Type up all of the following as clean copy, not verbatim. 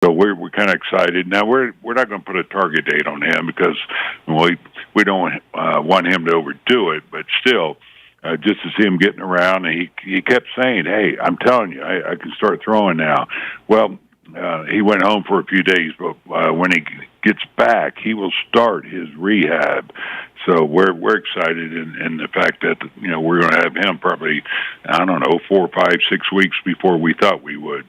So we're kind of excited. Now we're not going to put a target date on him because we don't want him to overdo it. But still, just to see him getting around, and he kept saying, "Hey, I'm telling you, I can start throwing now." Well, he went home for a few days, but when he gets back, he will start his rehab. So we're excited, and the fact that we're going to have him probably 4, 5, 6 weeks before we thought we would.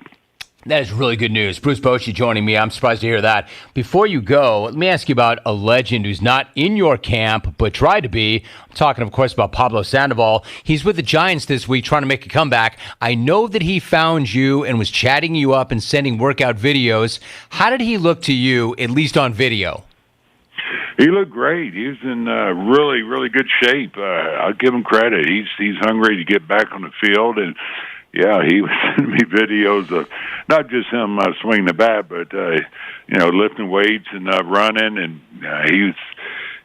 That is really good news. Bruce Bochy joining me. I'm surprised to hear that. Before you go, let me ask you about a legend who's not in your camp, but tried to be. I'm talking, of course, about Pablo Sandoval. He's with the Giants this week trying to make a comeback. I know that he found you and was chatting you up and sending workout videos. How did he look to you, at least on video? He looked great. He was in really, really good shape. I'll give him credit. He's hungry to get back on the field, and yeah, he was sending me videos of not just him swinging the bat, but lifting weights and running, and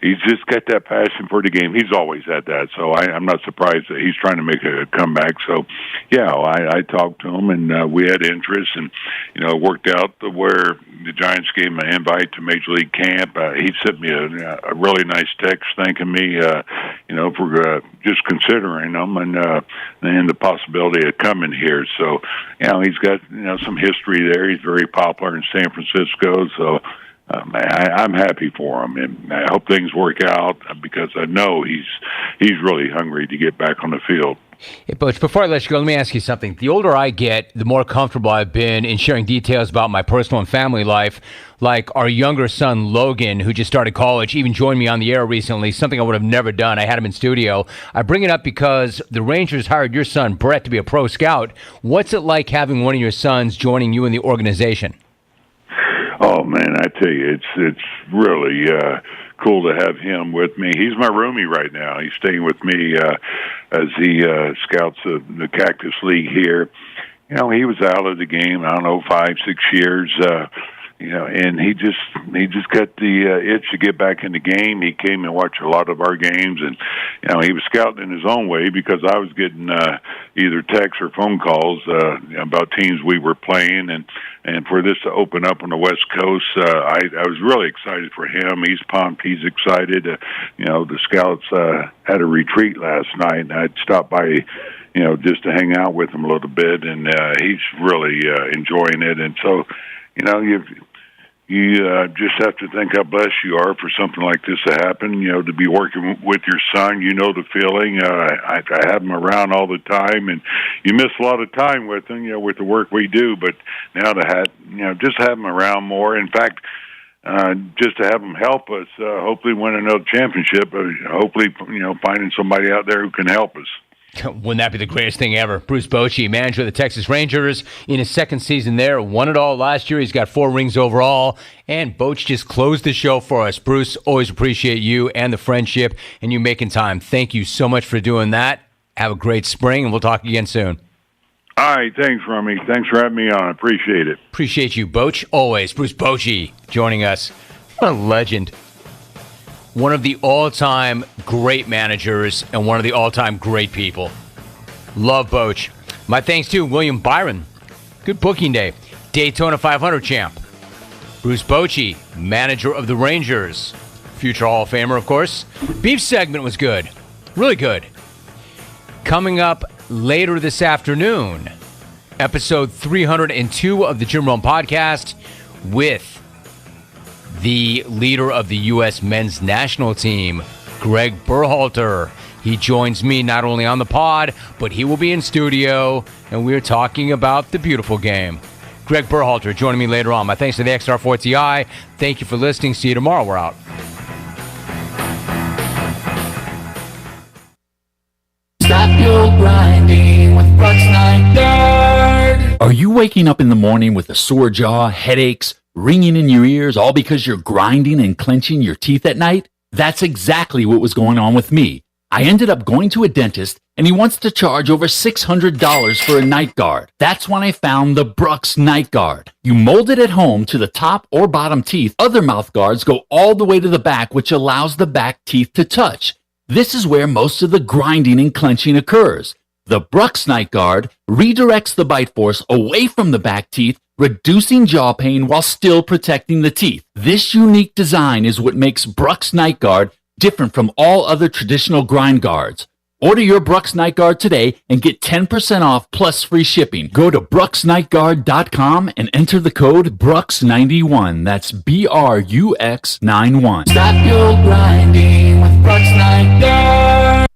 he's just got that passion for the game. He's always had that, so I'm not surprised that he's trying to make a comeback. So, yeah, I talked to him, and we had interest, and it worked out to where the Giants gave him an invite to Major League Camp. He sent me a really nice text thanking me, for just considering him and the possibility of coming here. So, he's got some history there. He's very popular in San Francisco, so. I'm happy for him, and I hope things work out because I know he's really hungry to get back on the field. Hey, Butch, before I let you go, let me ask you something. The older I get, the more comfortable I've been in sharing details about my personal and family life. Like our younger son, Logan, who just started college, even joined me on the air recently, something I would have never done. I had him in studio. I bring it up because the Rangers hired your son, Brett, to be a pro scout. What's it like having one of your sons joining you in the organization? Oh man, I tell you, it's really cool to have him with me. He's my roomie right now. He's staying with me as he scouts the Cactus League here. He was out of the game, 5, 6 years. And he just got the itch to get back in the game. He came and watched a lot of our games, and he was scouting in his own way because I was getting either texts or phone calls about teams we were playing, and for this to open up on the West Coast, I was really excited for him. He's pumped. He's excited. The scouts had a retreat last night, and I'd stopped by just to hang out with him a little bit, and he's really enjoying it. And so, you just have to think how blessed you are for something like this to happen, to be working with your son. The feeling. I have him around all the time, and you miss a lot of time with him, with the work we do. But now to have, just have him around more. In fact, just to have him help us, hopefully win another championship, hopefully, finding somebody out there who can help us. Wouldn't that be the greatest thing ever? Bruce Bochy, manager of the Texas Rangers, in his second season there, won it all last year. He's got 4 rings overall, and Boch just closed the show for us. Bruce, always appreciate you and the friendship and you making time. Thank you so much for doing that. Have a great spring, and we'll talk again soon. All right, thanks, Rummy. Thanks for having me on. I appreciate it. Appreciate you, Boch, always. Bruce Bochy joining us. What a legend. One of the all-time great managers and one of the all-time great people. Love Boch. My thanks to William Byron. Good booking day. Daytona 500 champ. Bruce Bochy, manager of the Rangers. Future Hall of Famer, of course. Beef segment was good. Really good. Coming up later this afternoon, episode 302 of the Jim Rome Podcast with the leader of the U.S. men's national team, Greg Berhalter. He joins me not only on the pod, but he will be in studio, and we're talking about the beautiful game. Greg Berhalter joining me later on. My thanks to the XR4TI. Thank you for listening. See you tomorrow. We're out. Stop your grinding with Bucks Night Guard. Are you waking up in the morning with a sore jaw, headaches, ringing in your ears, all because you're grinding and clenching your teeth at night? That's exactly what was going on with me. I ended up going to a dentist, and he wants to charge over $600 for a night guard. That's when I found the Brooks Night Guard. You mold it at home to the top or bottom teeth. Other mouth guards go all the way to the back, which allows the back teeth to touch. This is where most of the grinding and clenching occurs. The Brux Night Guard redirects the bite force away from the back teeth, reducing jaw pain while still protecting the teeth. This unique design is what makes Brux Night Guard different from all other traditional grind guards. Order your Brux Night Guard today and get 10% off plus free shipping. Go to BruxNightGuard.com and enter the code BRUX91. That's BRUX91. Stop your grinding with Brux Night Guard.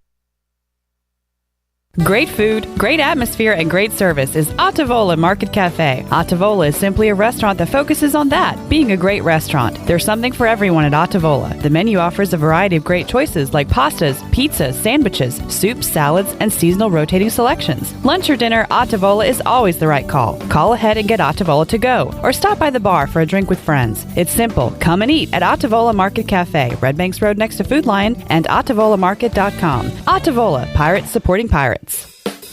Great food, great atmosphere, and great service is Ottavola Market Cafe. Ottavola is simply a restaurant that focuses on that, being a great restaurant. There's something for everyone at Ottavola. The menu offers a variety of great choices like pastas, pizzas, sandwiches, soups, salads, and seasonal rotating selections. Lunch or dinner, Ottavola is always the right call. Call ahead and get Ottavola to go, or stop by the bar for a drink with friends. It's simple. Come and eat at Ottavola Market Cafe, Red Banks Road next to Food Lion, and OttavolaMarket.com. Ottavola, pirates supporting pirates.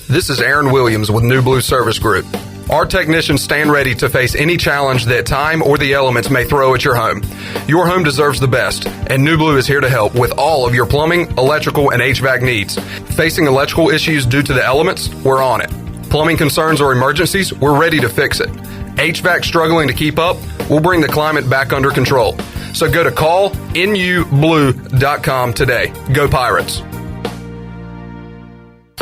This is Aaron Williams with New Blue Service Group. Our technicians stand ready to face any challenge that time or the elements may throw at your home. Your home deserves the best, and New Blue is here to help with all of your plumbing, electrical, and HVAC needs. Facing electrical issues due to the elements? We're on it. Plumbing concerns or emergencies? We're ready to fix it. HVAC struggling to keep up? We'll bring the climate back under control. So go to callnublue.com today. Go Pirates!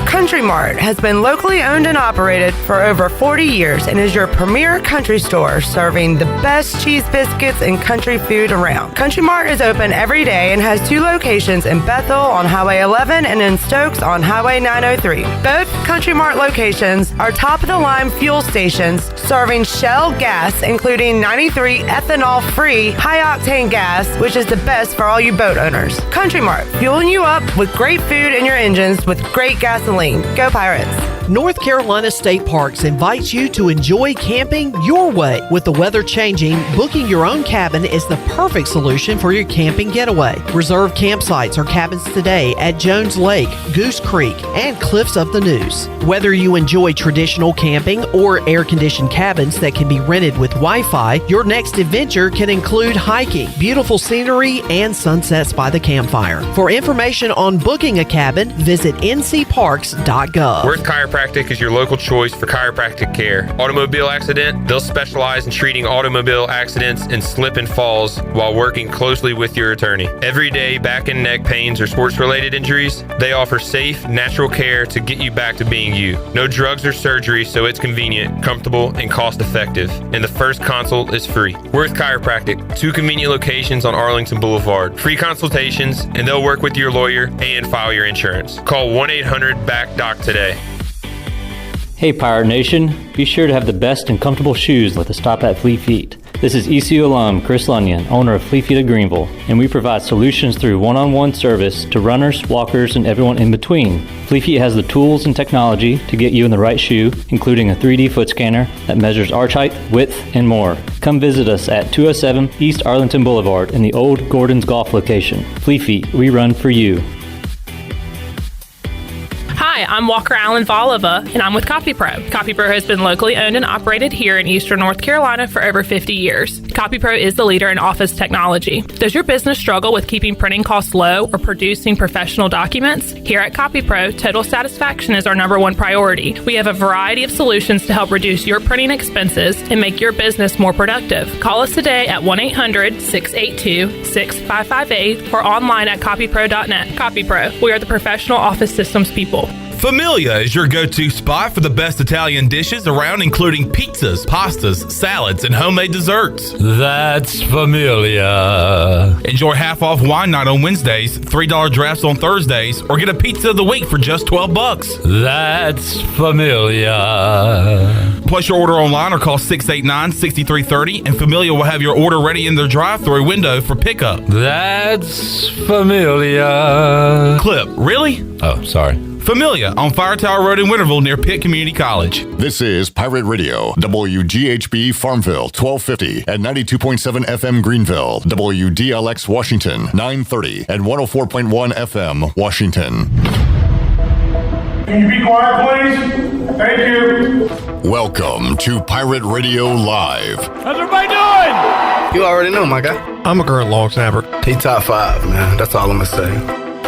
Country Mart has been locally owned and operated for over 40 years and is your premier country store serving the best cheese biscuits and country food around. Country Mart is open every day and has 2 locations in Bethel on Highway 11 and in Stokes on Highway 903. Both Country Mart locations are top-of-the-line fuel stations serving Shell gas, including 93 ethanol-free high-octane gas, which is the best for all you boat owners. Country Mart, fueling you up with great food in your engines with great gasoline. Go Pirates! North Carolina State Parks invites you to enjoy camping your way. With the weather changing, booking your own cabin is the perfect solution for your camping getaway. Reserve campsites or cabins today at Jones Lake, Goose Creek, and Cliffs of the Neuse. Whether you enjoy traditional camping or air-conditioned cabins that can be rented with Wi-Fi, your next adventure can include hiking, beautiful scenery, and sunsets by the campfire. For information on booking a cabin, visit ncparks.gov. Worth Chiropractic is your local choice for chiropractic care. Automobile accident, they'll specialize in treating automobile accidents and slip and falls while working closely with your attorney. Everyday back and neck pains or sports-related injuries, they offer safe, natural care to get you back to being you. No drugs or surgery, so it's convenient, comfortable, and cost-effective. And the first consult is free. Worth Chiropractic, 2 convenient locations on Arlington Boulevard. Free consultations, and they'll work with your lawyer and file your insurance. Call 1-800-BACK-DOC today. Hey Pirate Nation, be sure to have the best and comfortable shoes with a stop at Fleet Feet. This is ECU alum Chris Lunyon, owner of Fleet Feet of Greenville, and we provide solutions through one-on-one service to runners, walkers, and everyone in between. Fleet Feet has the tools and technology to get you in the right shoe, including a 3D foot scanner that measures arch height, width, and more. Come visit us at 207 East Arlington Boulevard in the old Gordon's Golf location. Fleet Feet, we run for you. Hi, I'm Walker Allen Volova, and I'm with CopyPro. CopyPro has been locally owned and operated here in Eastern North Carolina for over 50 years. CopyPro is the leader in office technology. Does your business struggle with keeping printing costs low or producing professional documents? Here at CopyPro, total satisfaction is our #1 priority. We have a variety of solutions to help reduce your printing expenses and make your business more productive. Call us today at 1-800-682-6558 or online at copypro.net. CopyPro, we are the professional office systems people. Familia is your go-to spot for the best Italian dishes around, including pizzas, pastas, salads, and homemade desserts. That's Familia. Enjoy half-off wine night on Wednesdays, $3 drafts on Thursdays, or get a pizza of the week for just $12. That's Familia. Place your order online or call 689-6330, and Familia will have your order ready in their drive-thru window for pickup. That's Familia. Clip, really? Oh, sorry. Familia on Fire Tower Road in Winterville near Pitt Community College. This is Pirate Radio, WGHB Farmville, 1250 at 92.7 FM Greenville, WDLX Washington, 930 and 104.1 FM Washington. Can you be quiet, please? Thank you. Welcome to Pirate Radio Live. How's everybody doing? You already know, my guy. I'm a current long snapper. He top 5, man. That's all I'm going to say.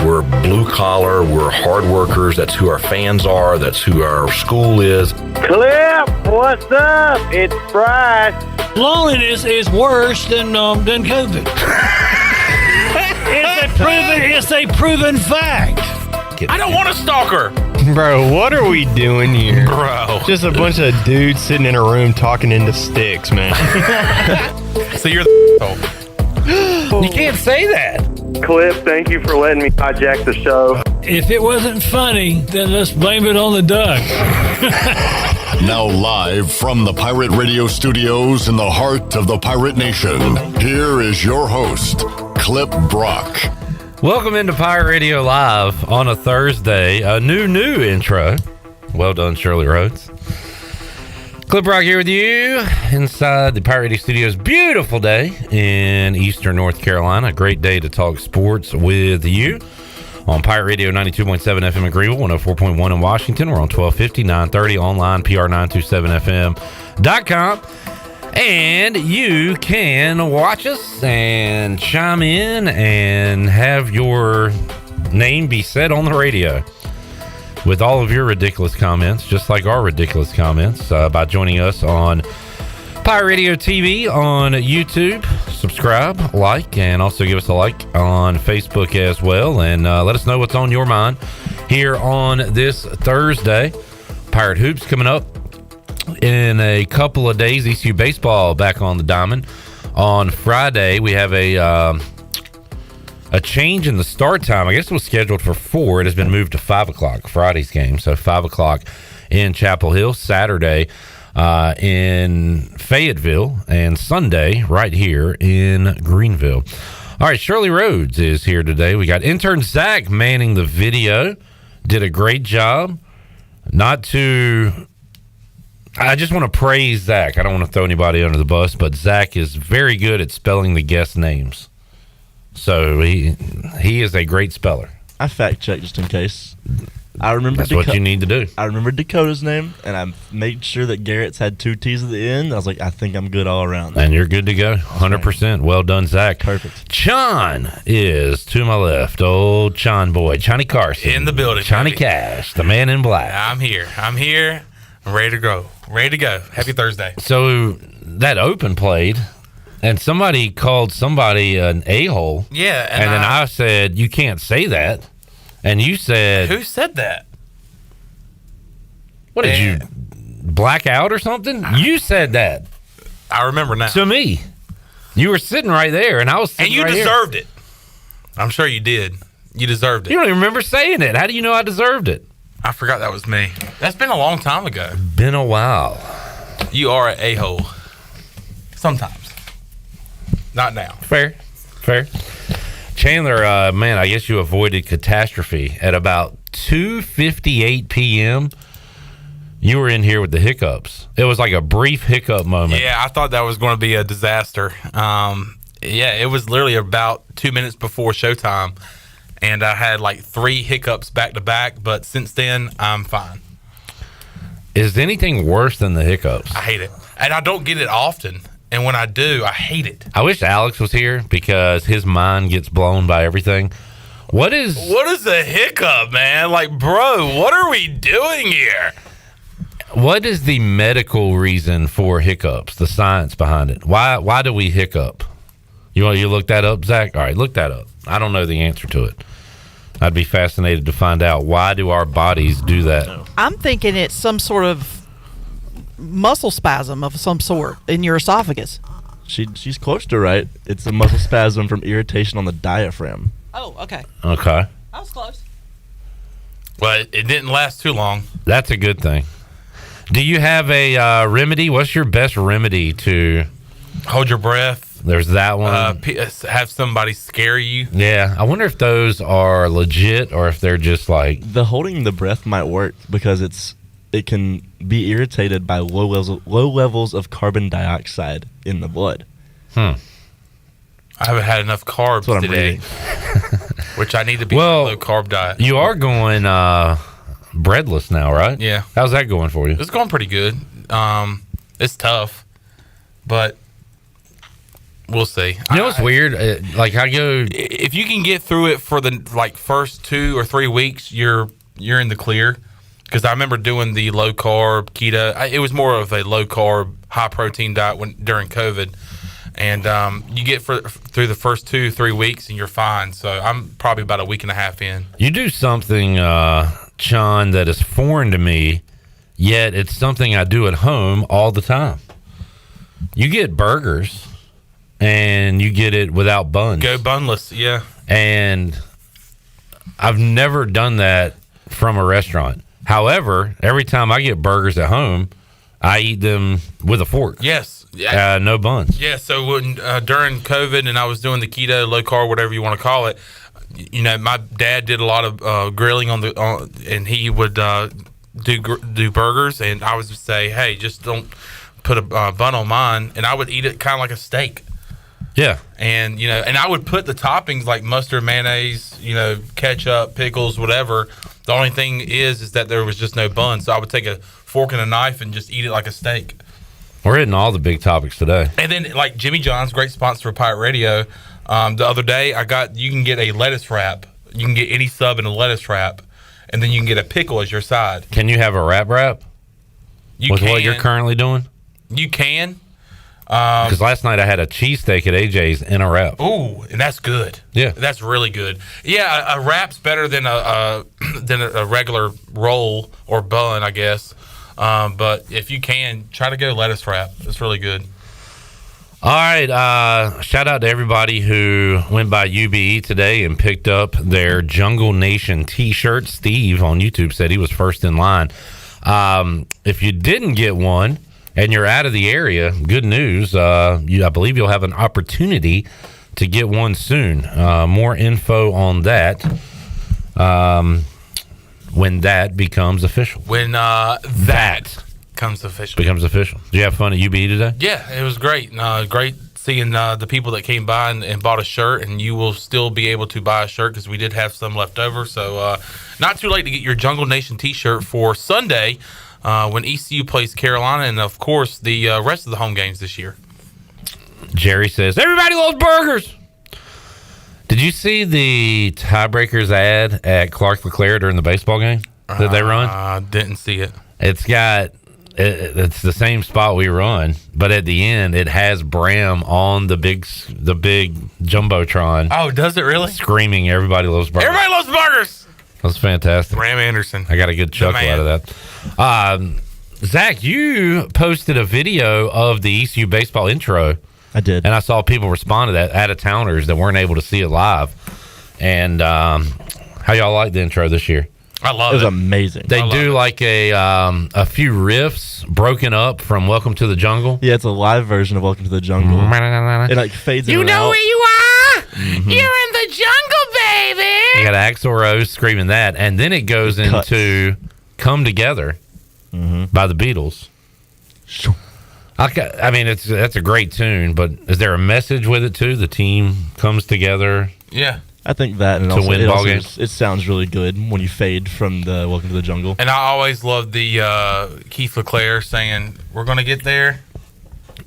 We're blue collar. We're hard workers. That's who our fans are. That's who our school is. Clip, what's up? It's Bryce. Loneliness is worse than COVID. It's a proven fact. I don't want a stalker. Bro, what are we doing here? Bro. Just a bunch of dudes sitting in a room talking into sticks, man. So you're the You can't say that. Clip, thank you for letting me hijack the show. If it wasn't funny, then let's blame it on the duck. Now live from the Pirate Radio studios in the heart of the Pirate Nation, here is your host, Clip Brock. Welcome into Pirate Radio Live on a Thursday. A new intro. Well done, Shirley Rhodes. Clip Brock here with you inside the Pirate Radio Studios. Beautiful day in Eastern North Carolina. A great day to talk sports with you on Pirate Radio 92.7 FM in Greenville, 104.1 in Washington. We're on 1250, 930 online, PR927FM.com. And you can watch us and chime in and have your name be said on the radio with all of your ridiculous comments, just like our ridiculous comments, by joining us on Pirate Radio TV on YouTube. Subscribe, like, and also give us a like on Facebook as well. And let us know what's on your mind here on this Thursday. Pirate Hoops coming up in a couple of days. ECU baseball back on the diamond. On Friday, we have a change in the start time. I guess it was scheduled for 4. It has been moved to 5 o'clock, Friday's game. So 5 o'clock in Chapel Hill. Saturday in Fayetteville. And Sunday right here in Greenville. All right, Shirley Rhodes is here today. We got intern Zach manning the video. Did a great job. I just want to praise Zach. I don't want to throw anybody under the bus, but Zach is very good at spelling the guest names. So he is a great speller. I fact checked just in case. I remember that's what you need to do. I remember Dekota's name, and I made sure that Garrett's had 2 T's at the end. I was like, I think I'm good all around. And you're good to go, 100%. Well done, Zach. Perfect. Chon is to my left. Old Chon boy, Johnny Carson in the building. Johnny Cash, the man in black. I'm here. I'm ready to go. Happy Thursday. So that open played, and somebody called somebody an a-hole. Yeah. And then I said, you can't say that. And you said... Who said that? What, did you black out or something? You said that. I remember now. To me. You were sitting right there, and I was sitting right here. And you deserved it. I'm sure you did. You deserved it. You don't even remember saying it. How do you know I deserved it? I forgot that was me. That's been a long time ago. Been a while. You are an a-hole. Sometimes. Not now. Fair. Chandler, man, I guess you avoided catastrophe. At about 2:58 p.m., you were in here with the hiccups. It was like a brief hiccup moment. Yeah, I thought that was going to be a disaster. It was literally about 2 minutes before showtime. And I had like 3 hiccups back to back, but since then, I'm fine. Is anything worse than the hiccups? I hate it. And I don't get it often. And when I do, I hate it. I wish Alex was here because his mind gets blown by everything. What is a hiccup, man? Like, bro, what are we doing here? What is the medical reason for hiccups, the science behind it? Why do we hiccup? You want you look that up, Zach? All right, look that up. I don't know the answer to it. I'd be fascinated to find out, why do our bodies do that? I'm thinking it's some sort of muscle spasm of some sort in your esophagus. She's close to right. It's a muscle spasm from irritation on the diaphragm. Oh, okay. Okay. I was close. Well, it didn't last too long. That's a good thing. Do you have a remedy? What's your best remedy to... Hold your breath. There's that one. Have somebody scare you. Yeah. I wonder if those are legit or if they're just like... The holding the breath might work because it can be irritated by low levels of carbon dioxide in the blood. I haven't had enough carbs today, which I need to be on a low carb diet. You are going breadless now, right? Yeah. How's that going for you? It's going pretty good. It's tough, but We'll see. You know what's weird? Like I go, if you can get through it for the first 2 or 3 weeks, you're in the clear. Because I remember doing the low carb keto. It was more of a low carb, high protein diet during COVID, and you get through the first 2-3 weeks and you're fine. So I'm probably about a week and a half in. You do something, Sean, that is foreign to me, yet it's something I do at home all the time. You get burgers, and you get it without buns. Go bunless, yeah. And I've never done that from a restaurant. However, every time I get burgers at home, I eat them with a fork. Yes. No buns. Yeah, so when during COVID and I was doing the keto, low carb, whatever you want to call it, my dad did a lot of grilling and he would do burgers, and I would say, hey, just don't put a bun on mine, and I would eat it kind of like a steak. Yeah. And and I would put the toppings like mustard, mayonnaise, ketchup, pickles, whatever. The only thing is that there was just no bun, so I would take a fork and a knife and just eat it like a steak. We're hitting all the big topics today. And then like Jimmy John's, great sponsor for Pirate Radio. The other day you can get a lettuce wrap. You can get any sub in a lettuce wrap, and then you can get a pickle as your side. Can you have a wrap? With what you're currently doing? You can. Because last night I had a cheesesteak at AJ's in a wrap. Ooh, and that's good. Yeah, that's really good. Yeah, a wrap's better than a regular roll or bun, I guess. But if you can, try to go lettuce wrap. It's really good. All right. Shout out to everybody who went by UBE today and picked up their Jungle Nation T-shirt. Steve on YouTube said he was first in line. If you didn't get one and you're out of the area, good news. I believe you'll have an opportunity to get one soon. More info on that when that becomes official. When that becomes official. Did you have fun at UBE today? Yeah, it was great. Great seeing the people that came by and bought a shirt, and you will still be able to buy a shirt because we did have some left over. So not too late to get your Jungle Nation T-shirt for Sunday when ECU plays Carolina, and of course the rest of the home games this year. Jerry says, everybody loves burgers. Did you see the tiebreakers ad at Clark LeClaire during the baseball game that they run? I didn't see it. It's the same spot we run, but at the end it has Bram on the big jumbotron. Oh, does it really? Screaming, everybody loves burgers. Everybody loves burgers. That's fantastic. Bram Anderson. I got a good chuckle out of that. Zach, you posted a video of the ECU baseball intro. I did. And I saw people respond to that, out-of-towners that weren't able to see it live. And how y'all like the intro this year? I love it. It was amazing. They do like a few riffs broken up from Welcome to the Jungle. Yeah, it's a live version of Welcome to the Jungle. It like fades in and out. Where you are? Mm-hmm. You're in the jungle, baby. You got Axl Rose screaming that, and then it goes into Come Together by the Beatles. I mean, that's a great tune, but is there a message with it too? The team comes together. Yeah, I think that, and to win ball games. It sounds really good when you fade from the Welcome to the Jungle. And I always love the Keith LeClaire saying, "We're going to get there."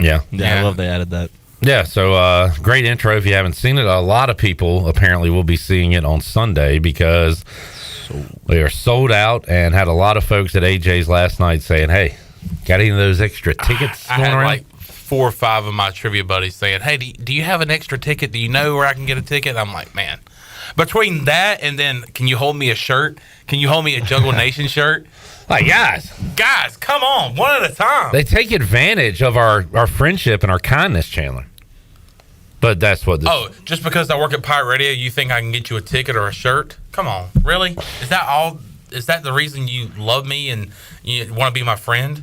Yeah, I love they added that. Yeah, so great intro. If you haven't seen it, a lot of people apparently will be seeing it on Sunday because they are sold out, and had a lot of folks at AJ's last night saying, "Hey, got any of those extra tickets I going had around?" like 4 or 5 of my trivia buddies saying, "Hey, do you have an extra ticket? Do you know where I can get a ticket?" I'm like, man, between that and then, can you hold me a shirt? Can you hold me a Jungle Nation shirt? Like, guys, come on, one at a time. They take advantage of our friendship and our kindness, Chandler. But that's what this... Oh, just because I work at Pirate Radio, you think I can get you a ticket or a shirt? Come on, really? Is that all? Is that the reason you love me and you want to be my friend?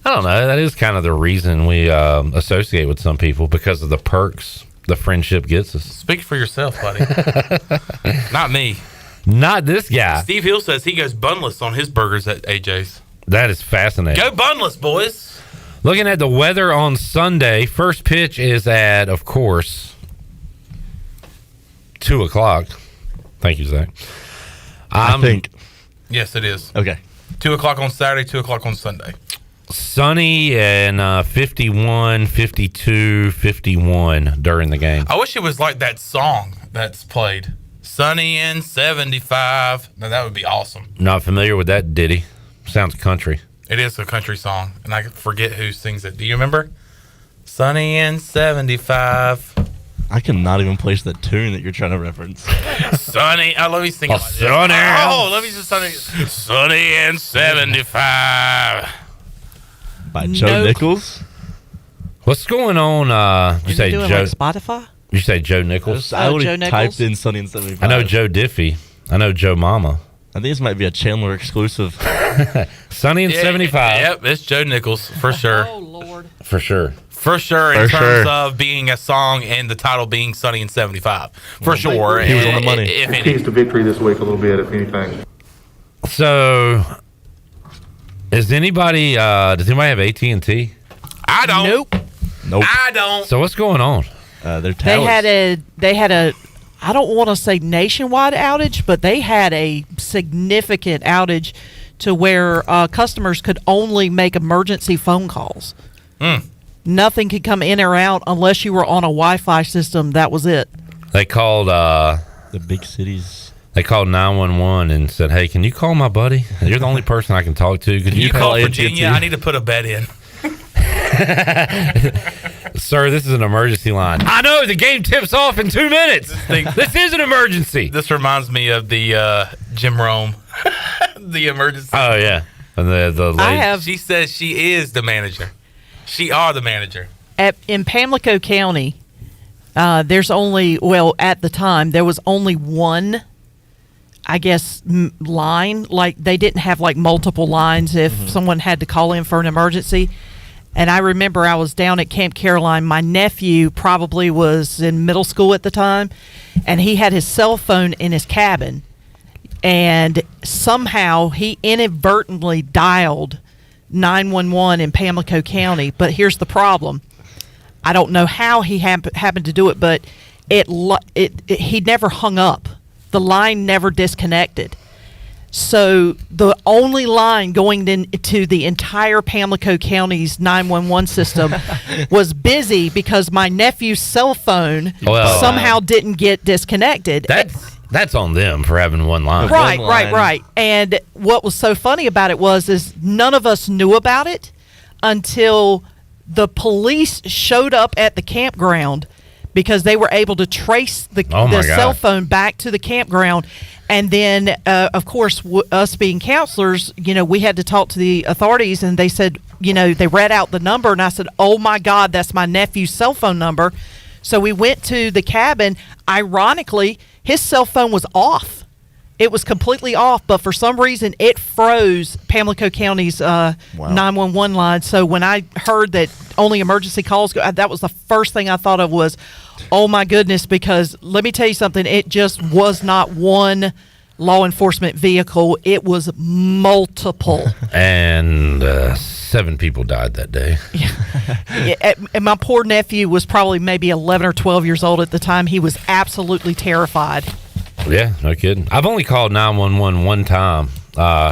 I don't know. That is kind of the reason we associate with some people, because of the perks the friendship gets us. Speak for yourself, buddy. Not me. Not this guy. Steve Hill says he goes bunless on his burgers at AJ's. That is fascinating. Go bunless, boys. Looking at the weather on Sunday, first pitch is at, of course, 2 o'clock. Thank you, Zach. I think. Yes, it is. Okay. 2 o'clock on Saturday, 2 o'clock on Sunday. Sunny and 51, 52, 51 during the game. I wish it was like that song that's played. Sunny and 75. Now, that would be awesome. Not familiar with that ditty. Sounds country. It is a country song, and I forget who sings it. Do you remember? Sunny and 75. I cannot even place the tune that you're trying to reference. Sunny. Oh, let me sing it like this. Sunny. Oh, let me just Sunny and 75. By Joe Nichols. What's going on? You say doing Joe? Like Spotify? You say Joe Nichols? I already Joe Nichols? typed in Sunny and 75. I know Joe Diffie. I know Joe Mama. I think this might be a Chandler exclusive. Sunny and 75. Yep, it's Joe Nichols for sure. Oh, Lord. For sure. For sure, in terms of being a song and the title being Sunny and 75. For sure. He was on the money. His keys to victory this week a little bit, if anything. So, does anybody have AT&T? I don't. Nope. I don't. So what's going on? Their towers. They had a I don't want to say nationwide outage, but they had a significant outage to where customers could only make emergency phone calls. Nothing could come in or out unless you were on a Wi-Fi system. That was it. They called the big cities. They called 911 and said, "Hey, can you call my buddy? You're the only person I can talk to. Could You call AT&T? Virginia. I need to put a bed in. Sir, this is an emergency line. I know the game tips off in 2 minutes. This is an emergency. This reminds me of the Jim Rome, the emergency. Oh yeah, and the lady. She says she is the manager. She are the manager. In Pamlico County, there's only at the time there was only one, I guess, line. Like they didn't have like multiple lines if someone had to call in for an emergency. And I remember I was down at Camp Caroline. My nephew probably was in middle school at the time, and he had his cell phone in his cabin. And somehow he inadvertently dialed 911 in Pamlico County. But here's the problem. I don't know how he happened to do it, but he never hung up. The line never disconnected. So the only line going into the entire Pamlico County's 911 system was busy because my nephew's cell phone somehow didn't get disconnected. That's on them for having one line. Right. And what was so funny about it is none of us knew about it until the police showed up at the campground because they were able to trace the cell phone back to the campground. And then, of course, us being counselors, we had to talk to the authorities, and they said, they read out the number, and I said, oh, my God, that's my nephew's cell phone number. So we went to the cabin. Ironically, his cell phone was off. It was completely off, but for some reason, it froze Pamlico County's 911 line. So when I heard that only emergency calls go, that was the first thing I thought of was, oh, my goodness, because let me tell you something. It just was not one law enforcement vehicle. It was multiple. And 7 people died that day. And my poor nephew was probably maybe 11 or 12 years old at the time. He was absolutely terrified. Yeah, no kidding. I've only called 911 one time.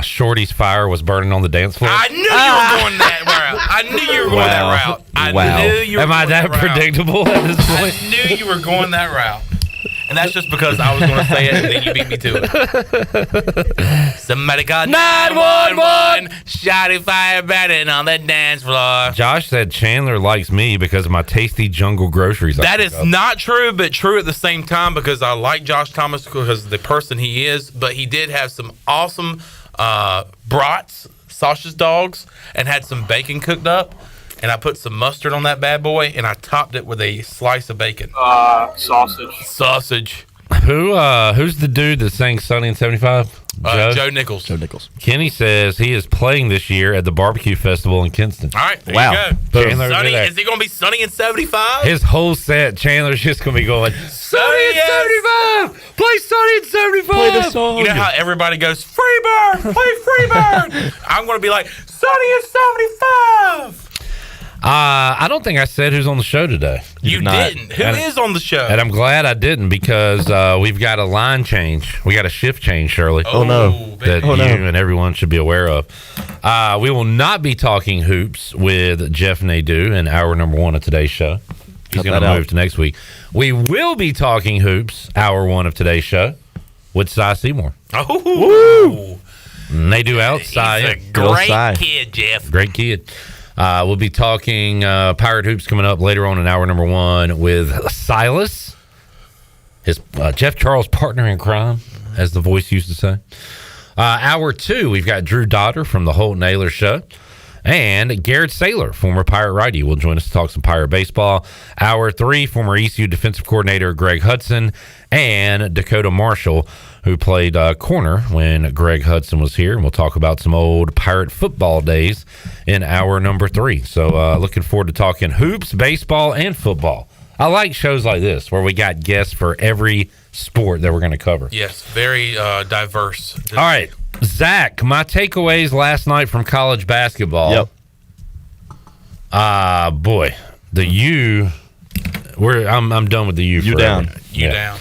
Shorty's fire was burning on the dance floor. I knew you were going that route. I knew you were going that route. I knew you were Am I that predictable at this point? I knew you were going that route. And that's just because I was going to say it and then you beat me to it. Somebody called 911. Shotty fire burning on the dance floor. Josh said Chandler likes me because of my tasty jungle groceries. That is not true, but true at the same time because I like Josh Thomas because of the person he is. But he did have some awesome brats, sausage dogs, and had some bacon cooked up. And I put some mustard on that bad boy, and I topped it with a slice of bacon. Sausage. Who's the dude that sang Sunny and 75? Joe Nichols. Kenny says he is playing this year at the barbecue festival in Kinston. All right, there you go. Sunny, is he going to be Sunny and 75? His whole set, Chandler's just going to be going, Sunny and 75! Play Sunny and 75! Play the song. You know how everybody goes, Freebird! Play Freebird! I'm going to be like, Sunny and 75! I don't think I said who's on the show today. You didn't. Who is on the show? And I'm glad I didn't because we've got a line change. We got a shift change, Shirley. Oh, no. That you and everyone should be aware of. We will not be talking hoops with Jeff Nadu in hour number 1 of today's show. He's going to move to next week. We will be talking hoops, hour 1 of today's show, with Cy Seymour. Oh, Nadu outside. He's a great kid, Jeff. Great kid. We'll be talking Pirate Hoops coming up later on in hour number 1 with Silas, his Jeff Charles partner in crime, as the voice used to say. Hour 2, we've got Drew Dotter from the Holt Naylor Show. And Garrett Saylor, former Pirate righty, will join us to talk some Pirate baseball. Hour 3, former ECU defensive coordinator Greg Hudson and Dekota Marshall, who played corner when Greg Hudson was here. And we'll talk about some old Pirate football days in hour number 3. So looking forward to talking hoops, baseball, and football. I like shows like this where we got guests for every sport that we're going to cover. Yes, very diverse. All right. Zach, my takeaways last night from college basketball. Yep. Boy, the U. I'm done with the U. You forever. down. You down.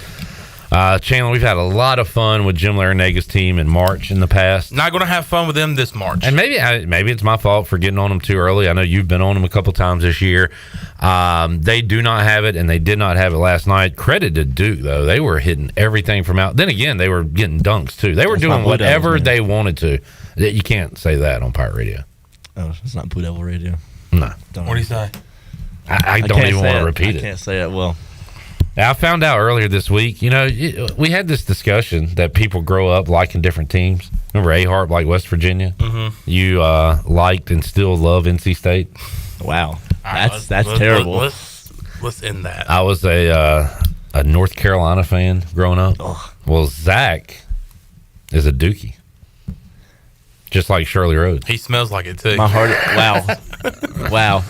Chandler, we've had a lot of fun with Jim Larenaga's team in March in the past. Not going to have fun with them this March. And maybe it's my fault for getting on them too early. I know you've been on them a couple times this year. They do not have it, and they did not have it last night. Credit to Duke, though. They were hitting everything from out. Then again, they were getting dunks, too. They were doing whatever they wanted to. You can't say that on Pirate Radio. Oh, it's not Blue Devil Radio. No. What do you say? I don't even want to repeat it. I can't say it well. I found out earlier this week, we had this discussion that people grow up liking different teams. Remember A-Harp like West Virginia? Mm-hmm. You liked and still love NC State? Wow. That's terrible. Let's end that. I was a North Carolina fan growing up. Ugh. Well, Zach is a Dookie. Just like Shirley Rhodes. He smells like it, too. My heart. Wow. Wow.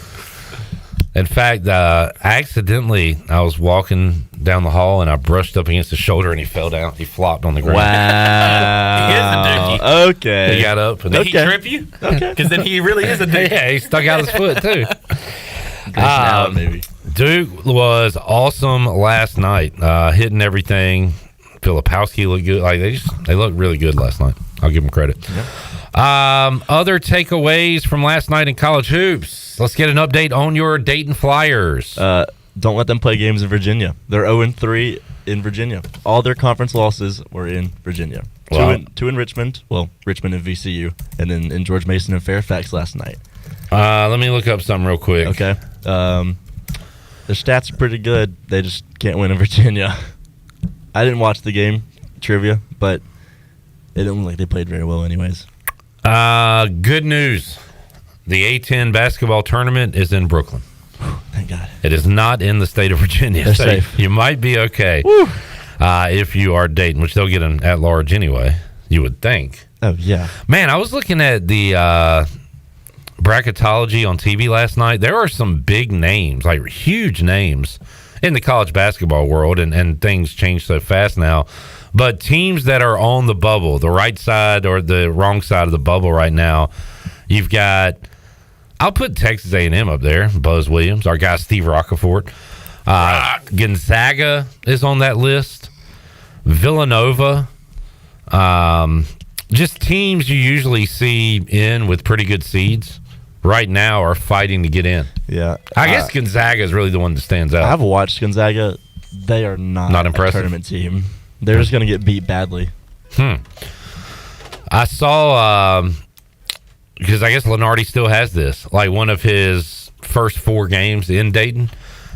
In fact, accidentally, I was walking down the hall and I brushed up against his shoulder and he fell down. He flopped on the ground. Wow. He is a Dookie. Okay. He got up. And Did he trip you? Okay. Because then he really is a Dookie. Yeah, he stuck out his foot, too. Maybe. Duke was awesome last night, hitting everything. Filipowski looked good. Like they looked really good last night. I'll give them credit. Yeah. Other takeaways from last night in college hoops. Let's get an update on your Dayton Flyers. Don't let them play games in Virginia. They're 0-3 in Virginia. All their conference losses were in Virginia. Wow. Two in Richmond. Well, Richmond and VCU, and then in George Mason and Fairfax last night. Let me look up something real quick. Okay. Their stats are pretty good. They just can't win in Virginia. I didn't watch the game trivia, but it didn't look like they played very well anyways. Good news. The A10 basketball tournament is in Brooklyn. Thank God. It is not in the state of Virginia. They're safe. You might be okay if you are Dayton, which they'll get an at-large anyway, you would think. Oh, yeah. Man, I was looking at the bracketology on TV last night. There are some big names, like huge names in the college basketball world, and things change so fast now. But teams that are on the bubble, the right side or the wrong side of the bubble right now, you've got, I'll put Texas A&M up there, Buzz Williams, our guy Steve Rockefort. Gonzaga is on that list. Villanova. Just teams you usually see in with pretty good seeds right now are fighting to get in. Yeah. I guess Gonzaga is really the one that stands out. I've watched Gonzaga. They are not impressive. A tournament team. They're just going to get beat badly. I saw, because I guess Lenardi still has this, like one of his first 4 games in Dayton,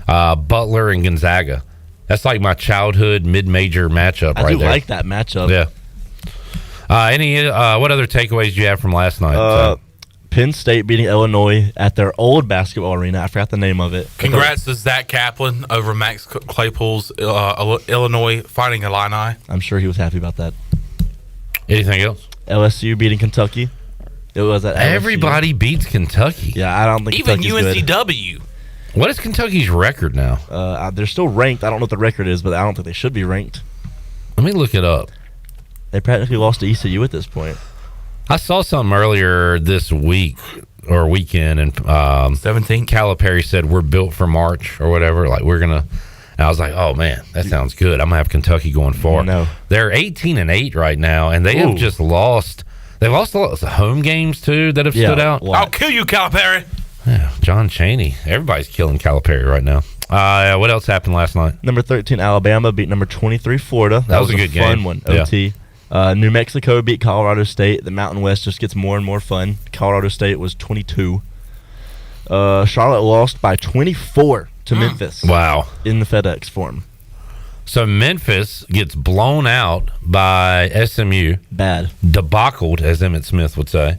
Butler and Gonzaga. That's like my childhood mid-major matchup right there. I do like that matchup. Yeah. What other takeaways do you have from last night? Penn State beating Illinois at their old basketball arena. I forgot the name of it. Congrats to Zach Kaplan over Max Claypool's Illinois Fighting Illini. I'm sure he was happy about that. Anything else? LSU beating Kentucky. It was at LSU. Everybody beats Kentucky. Yeah, I don't think even Kentucky's UNCW. Good. What is Kentucky's record now? They're still ranked. I don't know what the record is, but I don't think they should be ranked. Let me look it up. They practically lost to ECU at this point. I saw something earlier this week or weekend, and 17. Calipari said we're built for March or whatever. Like we're gonna. And I was like, oh man, that sounds good. I'm gonna have Kentucky going far. No. They're 18-8 right now, and they have just lost. They've lost a lot of home games too that have stood out. I'll kill you, Calipari. Yeah, John Chaney. Everybody's killing Calipari right now. What else happened last night? Number 13 Alabama beat number 23 Florida. That was a good fun game. One. OT. New Mexico beat Colorado State. The Mountain West just gets more and more fun. Colorado State was 22. Charlotte lost by 24 to Memphis. Wow. In the FedEx Forum. So Memphis gets blown out by SMU. Bad. Debacled, as Emmitt Smith would say.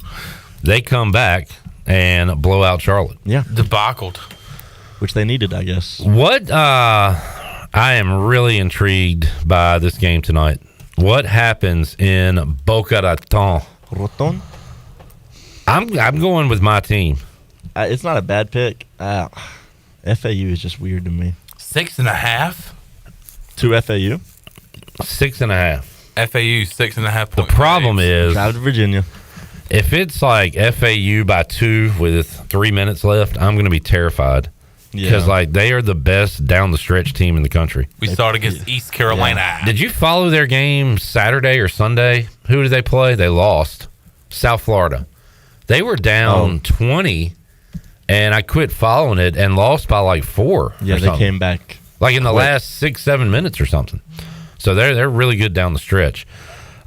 They come back and blow out Charlotte. Yeah. Debacled. Which they needed, I guess. What I am really intrigued by this game tonight. What happens in Boca Raton? I'm going with my team. It's not a bad pick. FAU is just weird to me. 6.5 to FAU. 6.5. FAU 6.5. The problem is drive to Virginia. If it's like FAU by 2 with 3 minutes left, I'm going to be terrified. Because they are the best down the stretch team in the country. We start against East Carolina. Yeah. Did you follow their game Saturday or Sunday? Who did they play? They lost. South Florida. They were down 20, and I quit following it and lost by like 4. Yeah, they came back like in the last 6-7 minutes or something. So they're really good down the stretch.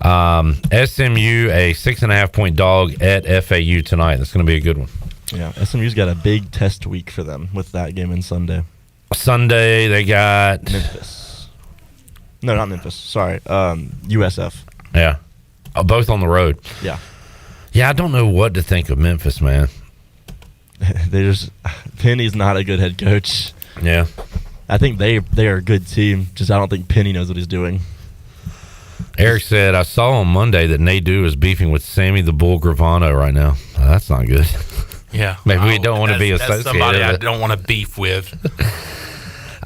SMU a 6.5-point dog at FAU tonight. That's going to be a good one. Yeah, SMU's got a big test week for them with that game on Sunday. Sunday they got Memphis. No, not Memphis. Sorry, USF. Yeah, both on the road. Yeah. Yeah, I don't know what to think of Memphis, man. Penny's not a good head coach. Yeah. I think they are a good team. Just I don't think Penny knows what he's doing. Eric said, I saw on Monday that Nadu is beefing with Sammy the Bull Gravano right now. That's not good. Yeah. Maybe we don't want to be associated. That's somebody I don't want to beef with.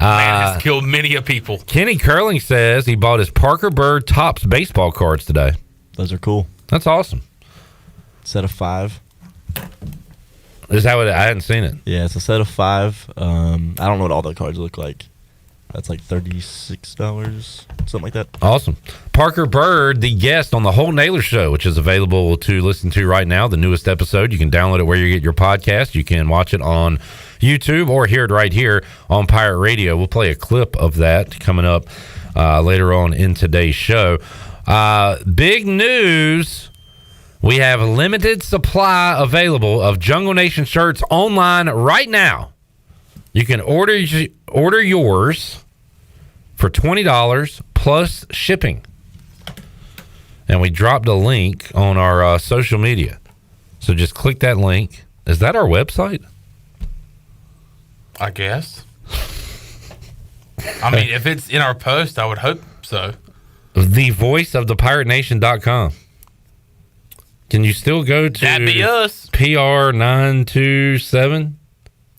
Man has killed many a people. Kenny Curling says he bought his Parker Bird Topps baseball cards today. Those are cool. That's awesome. Set of 5. Is that what I hadn't seen it? Yeah, it's a set of 5. I don't know what all the cards look like. That's like $36, something like that. Awesome. Parker Bird, the guest on the Whole Naylor Show, which is available to listen to right now, the newest episode. You can download it where you get your podcast. You can watch it on YouTube or hear it right here on Pirate Radio. We'll play a clip of that coming up later on in today's show. Big news. We have a limited supply available of Jungle Nation shirts online right now. You can order yours for $20 plus shipping. And we dropped a link on our social media. So just click that link. Is that our website? I guess. I mean, if it's in our post, I would hope so. thevoiceofthepiratnation.com. Can you still go to That'd be us. PR927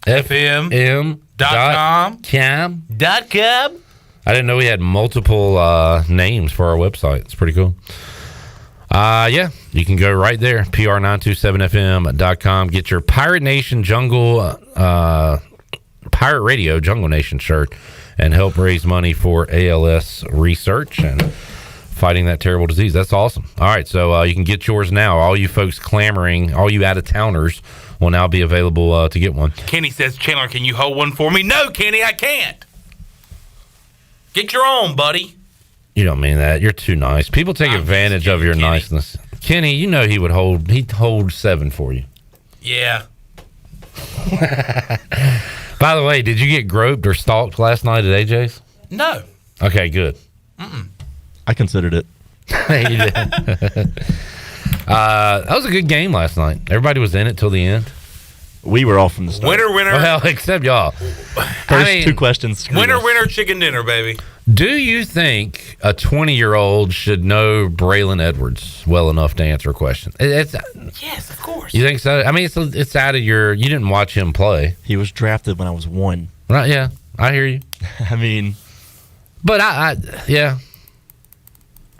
FM.com. I didn't know we had multiple names for our website. It's pretty cool. Yeah, you can go right there, PR927FM.com. Get your Pirate Nation Jungle, Pirate Radio Jungle Nation shirt and help raise money for ALS research and fighting that terrible disease. That's awesome. All right, so you can get yours now. All you folks clamoring, all you out-of-towners will now be available to get one. Kenny says, Chandler, can you hold one for me? No, Kenny, I can't. Get your own, buddy. You don't mean that. You're too nice. People take advantage of your niceness. Kenny, you know he'd hold 7 for you. Yeah. By the way, did you get groped or stalked last night at AJ's? No. Okay, good. I considered it. You did. That was a good game last night. Everybody was in it till the end. We were all from the start. Winner. Well, except y'all. First 2 questions. Winner, chicken dinner, baby. Do you think a 20-year-old should know Braylon Edwards well enough to answer a question? Yes, of course. You think so? I mean, it's out of your... You didn't watch him play. He was drafted when I was 1. Right, yeah. I hear you. I mean... But yeah.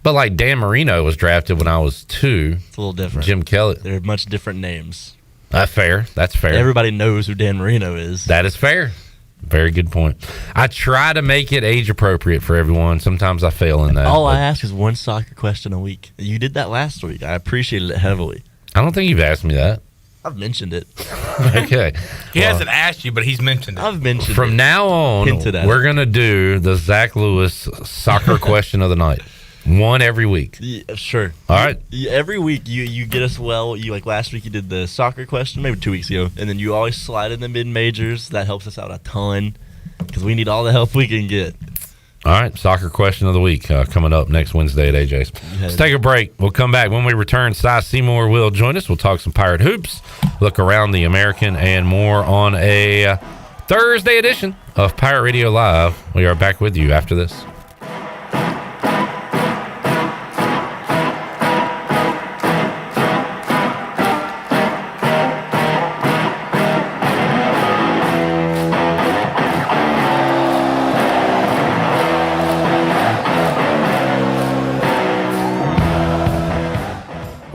But like Dan Marino was drafted when I was 2. It's a little different. Jim Kelly. They're much different names. That's fair. That's fair. Everybody knows who Dan Marino is. That is fair. Very good point. I try to make it age appropriate for everyone. Sometimes I fail in that. All I ask is one soccer question a week. You did that last week. I appreciated it heavily. I don't think you've asked me that. I've mentioned it. Okay. He hasn't asked you, but he's mentioned it. I've mentioned From it. now on, we're going to do the Zach Lewis soccer question of the night. One every week. Yeah, sure. All right. Every week you get us well. You like last week you did the soccer question, maybe 2 weeks ago, and then you always slide in the mid majors. That helps us out a ton because we need all the help we can get. All right, soccer question of the week coming up next Wednesday at AJ's. Let's take a break. We'll come back. When we return, Cy Seymour will join us. We'll talk some Pirate hoops, look around the American, and more on a Thursday edition of Pirate Radio Live. We are back with you after this.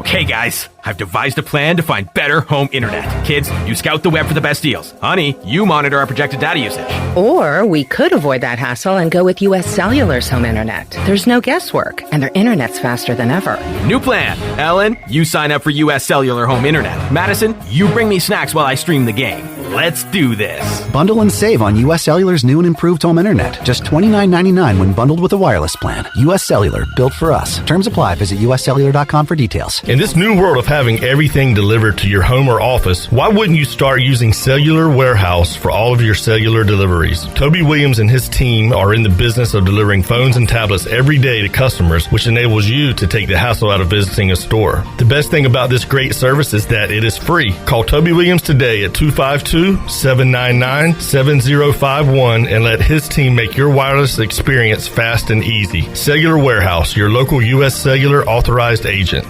Okay, guys, I've devised a plan to find better home internet. Kids, you scout the web for the best deals. Honey, you monitor our projected data usage. Or we could avoid that hassle and go with U.S. Cellular's home internet. There's no guesswork, and their internet's faster than ever. New plan. Ellen, you sign up for U.S. Cellular home internet. Madison, you bring me snacks while I stream the game. Let's do this. Bundle and save on U.S. Cellular's new and improved home internet. Just $29.99 when bundled with a wireless plan. U.S. Cellular, built for us. Terms apply. Visit uscellular.com for details. In this new world of having everything delivered to your home or office, why wouldn't you start using Cellular Warehouse for all of your cellular deliveries? Toby Williams and his team are in the business of delivering phones and tablets every day to customers, which enables you to take the hassle out of visiting a store. The best thing about this great service is that it is free. Call Toby Williams today at 252-799-7051 and let his team make your wireless experience fast and easy. Cellular Warehouse, your local U.S. Cellular authorized agent.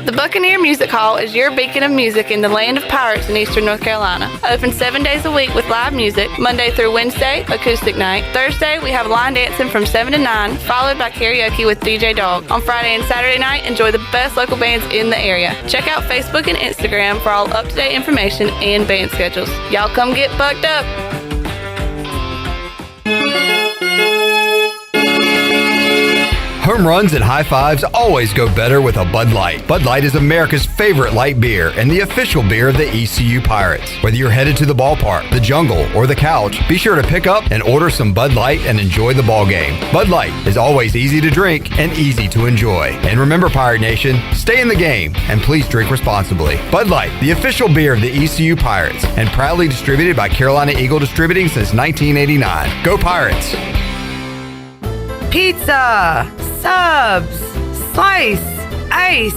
The Buccaneer Music Hall is your beacon of music in the land of pirates in eastern North Carolina. Open 7 days a week with live music, Monday through Wednesday, acoustic night. Thursday, we have line dancing from 7 to 9, followed by karaoke with DJ Dog. On Friday and Saturday night, enjoy the best local bands in the area. Check out Facebook and Instagram for all up-to-date information and band schedules. Y'all come get bucked up. Home runs and high fives always go better with a Bud Light. Bud Light is America's favorite light beer and the official beer of the ECU Pirates. Whether you're headed to the ballpark, the jungle, or the couch, be sure to pick up and order some Bud Light and enjoy the ball game. Bud Light is always easy to drink and easy to enjoy. And remember, Pirate Nation, stay in the game and please drink responsibly. Bud Light, the official beer of the ECU Pirates, and proudly distributed by Carolina Eagle Distributing since 1989. Go Pirates! Pizza, subs, slice, ice.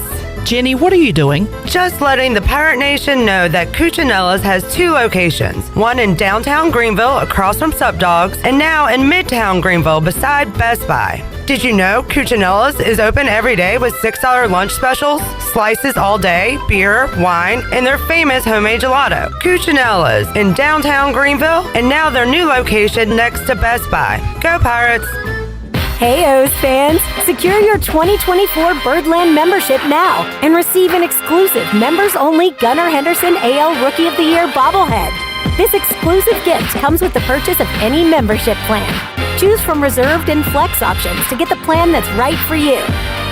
Jenny, what are you doing? Just letting the Pirate Nation know that Cuccinella's has 2 locations. One in downtown Greenville across from Sub Dogs, and now in Midtown Greenville beside Best Buy. Did you know Cuccinella's is open every day with $6 lunch specials, slices all day, beer, wine, and their famous homemade gelato? Cuccinella's in downtown Greenville, and now their new location next to Best Buy. Go Pirates! Hey O's fans, secure your 2024 Birdland membership now and receive an exclusive members-only Gunnar Henderson AL Rookie of the Year bobblehead. This exclusive gift comes with the purchase of any membership plan. Choose from reserved and flex options to get the plan that's right for you.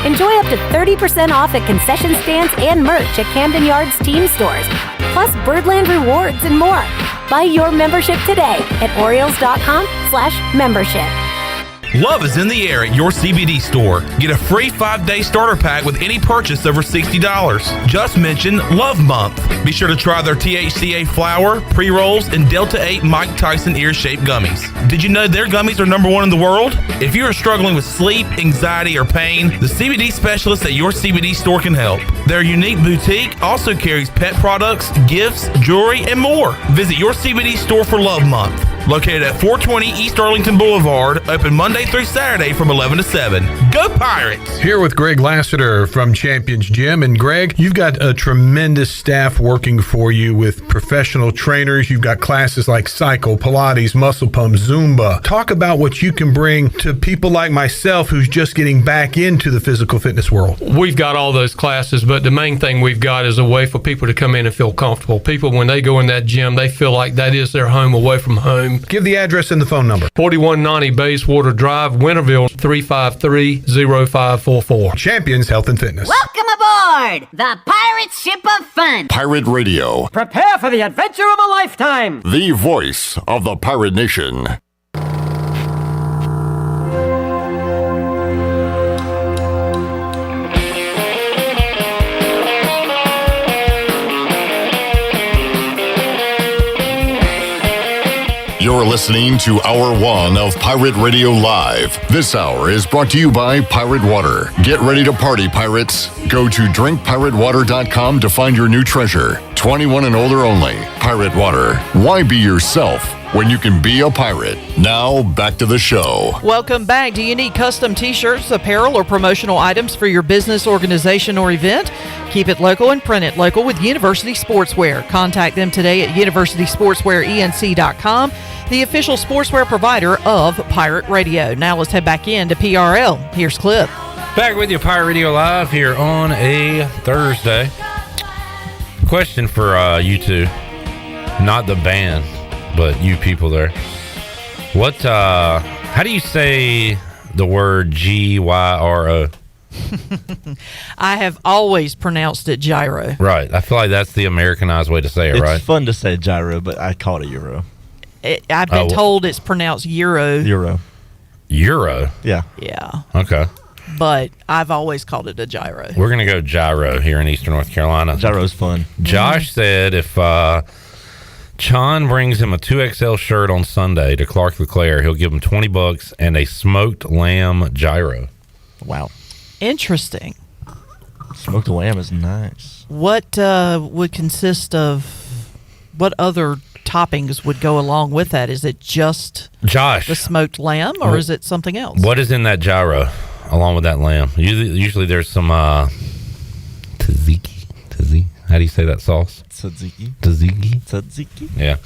Enjoy up to 30% off at concession stands and merch at Camden Yards team stores, plus Birdland rewards and more. Buy your membership today at Orioles.com/membership. Love is in the air at your CBD store. Get a free 5-day starter pack with any purchase over $60. Just mention Love Month. Be sure to try their THCA flower, pre-rolls, and Delta 8 Mike Tyson ear-shaped gummies. Did you know their gummies are #1 in the world? If you are struggling with sleep, anxiety, or pain, the CBD specialist at your CBD store can help. Their unique boutique also carries pet products, gifts, jewelry, and more. Visit your CBD store for Love Month. located at 420 East Arlington Boulevard, open Monday through Saturday from 11 to 7. Go Pirates! Here with Greg Lassiter from Champions Gym. And Greg, you've got a tremendous staff working for you with professional trainers. You've got classes like cycle, Pilates, muscle pump, Zumba. Talk about what you can bring to people like myself who's just getting back into the physical fitness world. We've got all those classes, but the main thing we've got is a way for people to come in and feel comfortable. People, when they go in that gym, they feel like that is their home away from home. Give the address and the phone number. 4190 Bayswater Drive, Winterville, 353-0544. Champions Health and Fitness. Welcome aboard the Pirate Ship of Fun. Pirate Radio. Prepare for the adventure of a lifetime. The voice of the Pirate Nation. You're listening to Hour 1 of Pirate Radio Live. This hour is brought to you by Pirate Water. Get ready to party, pirates. Go to drinkpiratewater.com to find your new treasure. 21 and older only. Pirate Water. Why be yourself when you can be a pirate? Now, back to the show. Welcome back. Do you need custom t-shirts, apparel, or promotional items for your business, organization, or event? Keep it local and print it local with University Sportswear. Contact them today at universitysportswearenc.com, the official sportswear provider of Pirate Radio. Now let's head back into PRL. Here's Clip. Back with you, Pirate Radio Live here on a Thursday. Question for you two, not the band, but you people there. What? How do you say the word gyro? I have always pronounced it gyro. Right. I feel like that's the Americanized way to say it, right? It's fun to say gyro, but I call it euro. I've been told it's pronounced euro. Euro. Euro? Yeah. Yeah. Okay. But I've always called it a gyro. We're going to go gyro here in Eastern North Carolina. Gyro's fun. Josh said if Chon brings him a 2XL shirt on Sunday to Clark LeClaire, he'll give him $20 and a smoked lamb gyro. Wow. Interesting. Smoked lamb is nice. What would consist of, what other toppings would go along with that? Is it just Josh, the smoked lamb, or is it something else? What is in that gyro along with that lamb? Usually there's some tzatziki. How do you say that sauce? Tzatziki. Yeah.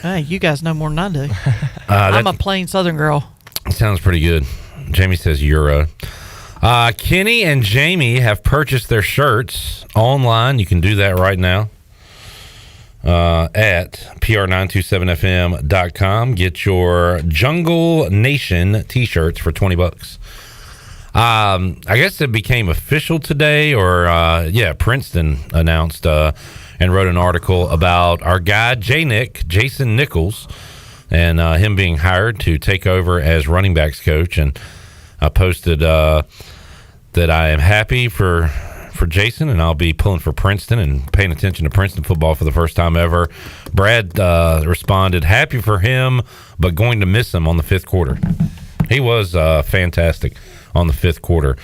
Hey, you guys know more than I do. I'm a plain Southern girl. Sounds pretty good. Jamie says euro. Kenny and Jamie have purchased their shirts online. You can do that right now at pr927fm.com. Get your Jungle Nation t-shirts for $20. I guess it became official today, or Princeton announced and wrote an article about our guy Jason Nichols, and him being hired to take over as running backs coach. And I posted that I am happy for Jason, and I'll be pulling for Princeton and paying attention to Princeton football for the first time ever. Brad responded, happy for him, but going to miss him on the fifth quarter. He was fantastic on the fifth quarter,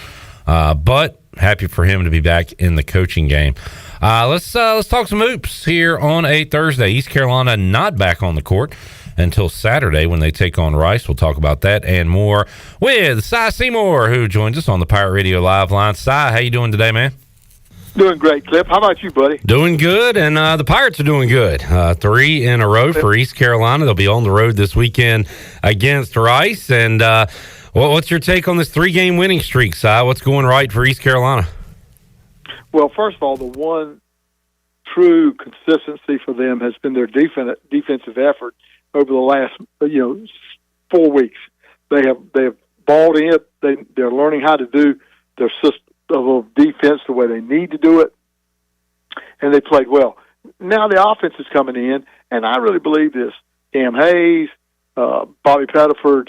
but happy for him to be back in the coaching game. Let's talk some hoops here on a Thursday. East Carolina not back on the court until Saturday when they take on Rice. We'll talk about that and more with Cy Seymour, who joins us on the Pirate Radio Live line. Cy, how you doing today, man? Doing great, Clip. How about you, buddy? Doing good, and the Pirates are doing good. 3 in a row for East Carolina. They'll be on the road this weekend against Rice. And what's your take on this 3-game winning streak, Si? What's going right for East Carolina? Well, first of all, the one true consistency for them has been their defensive effort over the last 4 weeks. They have balled in. They're learning how to do their system of defense the way they need to do it, and they played well. Now the offense is coming in, and I really believe this. Cam Hayes, Bobby Pettiford,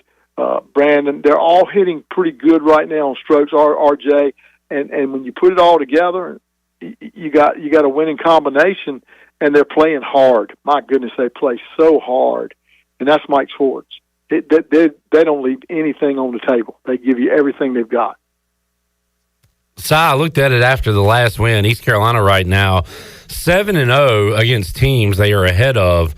Brandon, they're all hitting pretty good right now on strokes, RJ, and when you put it all together, you got a winning combination, and they're playing hard. My goodness, they play so hard, and that's Mike Schwartz. They don't leave anything on the table. They give you everything they've got. Si, I looked at it after the last win. East Carolina right now 7-0 against teams they are ahead of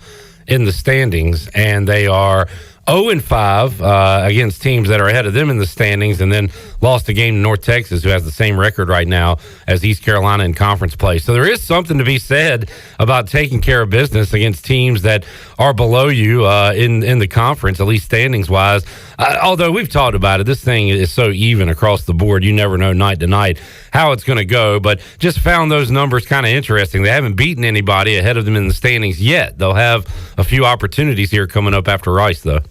in the standings, and they are 0-5 against teams that are ahead of them in the standings, and then lost a game to North Texas, who has the same record right now as East Carolina in conference play. So there is something to be said about taking care of business against teams that are below you in the conference, at least standings-wise. Although we've talked about it, this thing is so even across the board. You never know night to night how it's going to go, but just found those numbers kind of interesting. They haven't beaten anybody ahead of them in the standings yet. They'll have a few opportunities here coming up after Rice, though.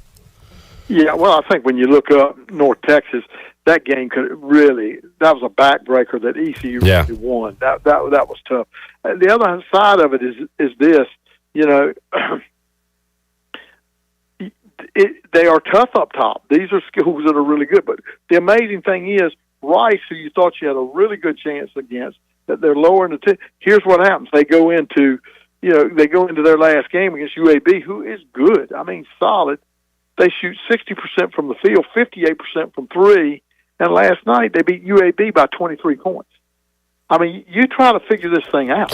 Yeah, well, I think when you look up North Texas, that game that was a backbreaker that ECU really won. That was tough. The other side of it is this, they are tough up top. These are schools that are really good. But the amazing thing is, Rice, who you thought you had a really good chance against, that they're lower in the team. Here's what happens: they go into their last game against UAB, who is good. I mean, solid. They shoot 60% from the field, 58% from three, and last night they beat UAB by 23 points. I mean, you try to figure this thing out.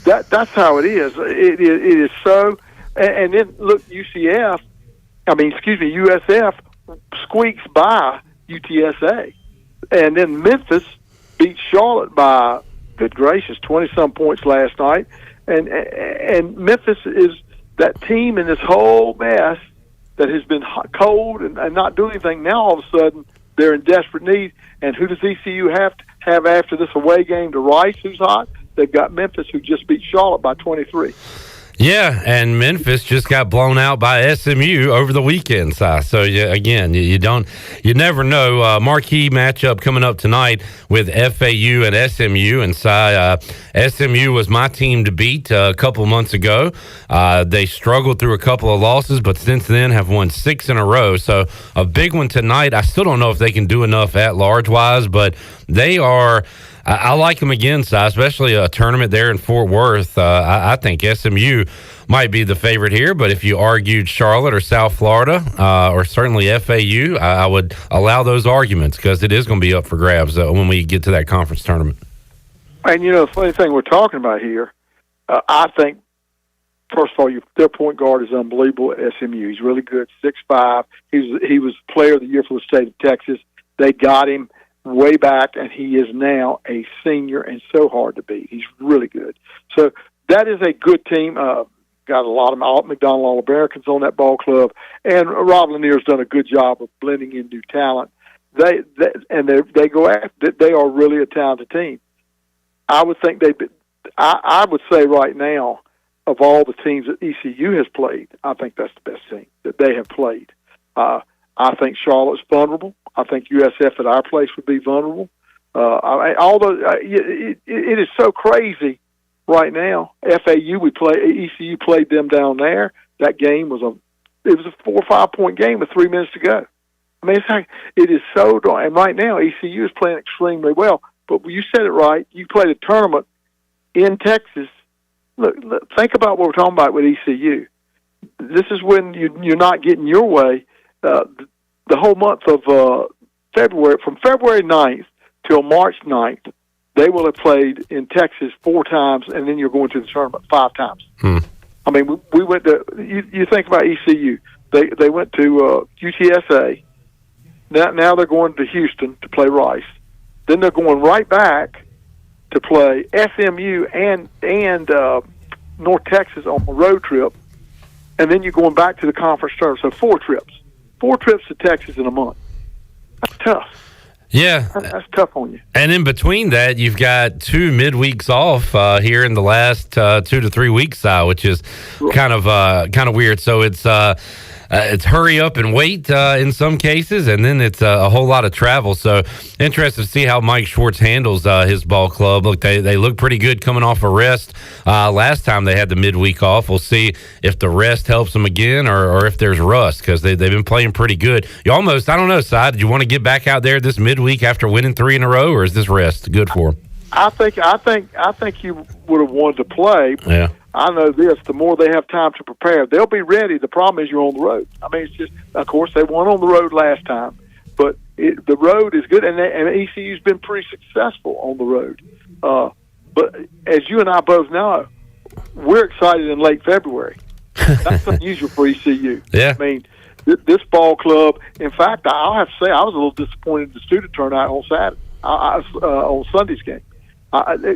That's how it is. It is so. And then look, USF squeaks by UTSA, and then Memphis beat Charlotte by, good gracious, 20-some points last night, and Memphis is that team in this whole mess that has been cold and not doing anything. Now all of a sudden they're in desperate need. And who does ECU have after this away game to Rice, who's hot? They've got Memphis, who just beat Charlotte by 23. Yeah, and Memphis just got blown out by SMU over the weekend, Si. So again, you never know. Marquee matchup coming up tonight with FAU and SMU, and Si, SMU was my team to beat a couple months ago. They struggled through a couple of losses, but since then have won 6 in a row. So a big one tonight. I still don't know if they can do enough at large wise, but they are. I like them again, Si, especially a tournament there in Fort Worth. I think SMU might be the favorite here, but if you argued Charlotte or South Florida or certainly FAU, I would allow those arguments because it is going to be up for grabs when we get to that conference tournament. And, the funny thing we're talking about here, I think, first of all, their point guard is unbelievable at SMU. He's really good, 6'5". He was player of the year for the state of Texas. They got him way back, and he is now a senior and so hard to beat. He's really good. So that is a good team. Got a lot of McDonald All-Americans on that ball club, and Rob Lanier's done a good job of blending in new talent. They go after. They are really a talented team. I would think I would say right now, of all the teams that ECU has played, I think that's the best team that they have played. I think Charlotte's vulnerable. I think USF at our place would be vulnerable. It is so crazy right now. ECU played them down there. That game was a 4 or 5 point game with 3 minutes to go. I mean, it is so darn. And right now, ECU is playing extremely well. But you said it right. You played a tournament in Texas. Look, think about what we're talking about with ECU. This is when you're not getting your way. The whole month of February, from February 9th till March 9th, they will have played in Texas 4 times, and then you're going to the tournament 5 times. I mean, we went to, you think about ECU. They went to UTSA. Now they're going to Houston to play Rice. Then they're going right back to play SMU and North Texas on a road trip, and then you're going back to the conference tournament. So 4 trips. 4 trips to Texas in a month. That's tough. Yeah. That's tough on you. And in between that, you've got 2 midweeks off here in the last 2 to 3 weeks, which is kind of weird. So it's hurry up and wait in some cases, and then it's a whole lot of travel. So interested to see how Mike Schwartz handles his ball club. Look, they look pretty good coming off a rest. Last time they had the midweek off. We'll see if the rest helps them again or if there's rust, because they've been playing pretty good. You almost, I don't know, Si, did you want to get back out there this midweek after winning 3 in a row, or is this rest good for them? I think you would have wanted to play. Yeah. I know this, the more they have time to prepare, they'll be ready. The problem is you're on the road. I mean, it's just, of course, they won on the road last time, but the road is good, and ECU's been pretty successful on the road. But as you and I both know, we're excited in late February. That's unusual for ECU. Yeah. I mean, this ball club. In fact, I'll have to say I was a little disappointed in the student turnout on Saturday, on Sunday's game,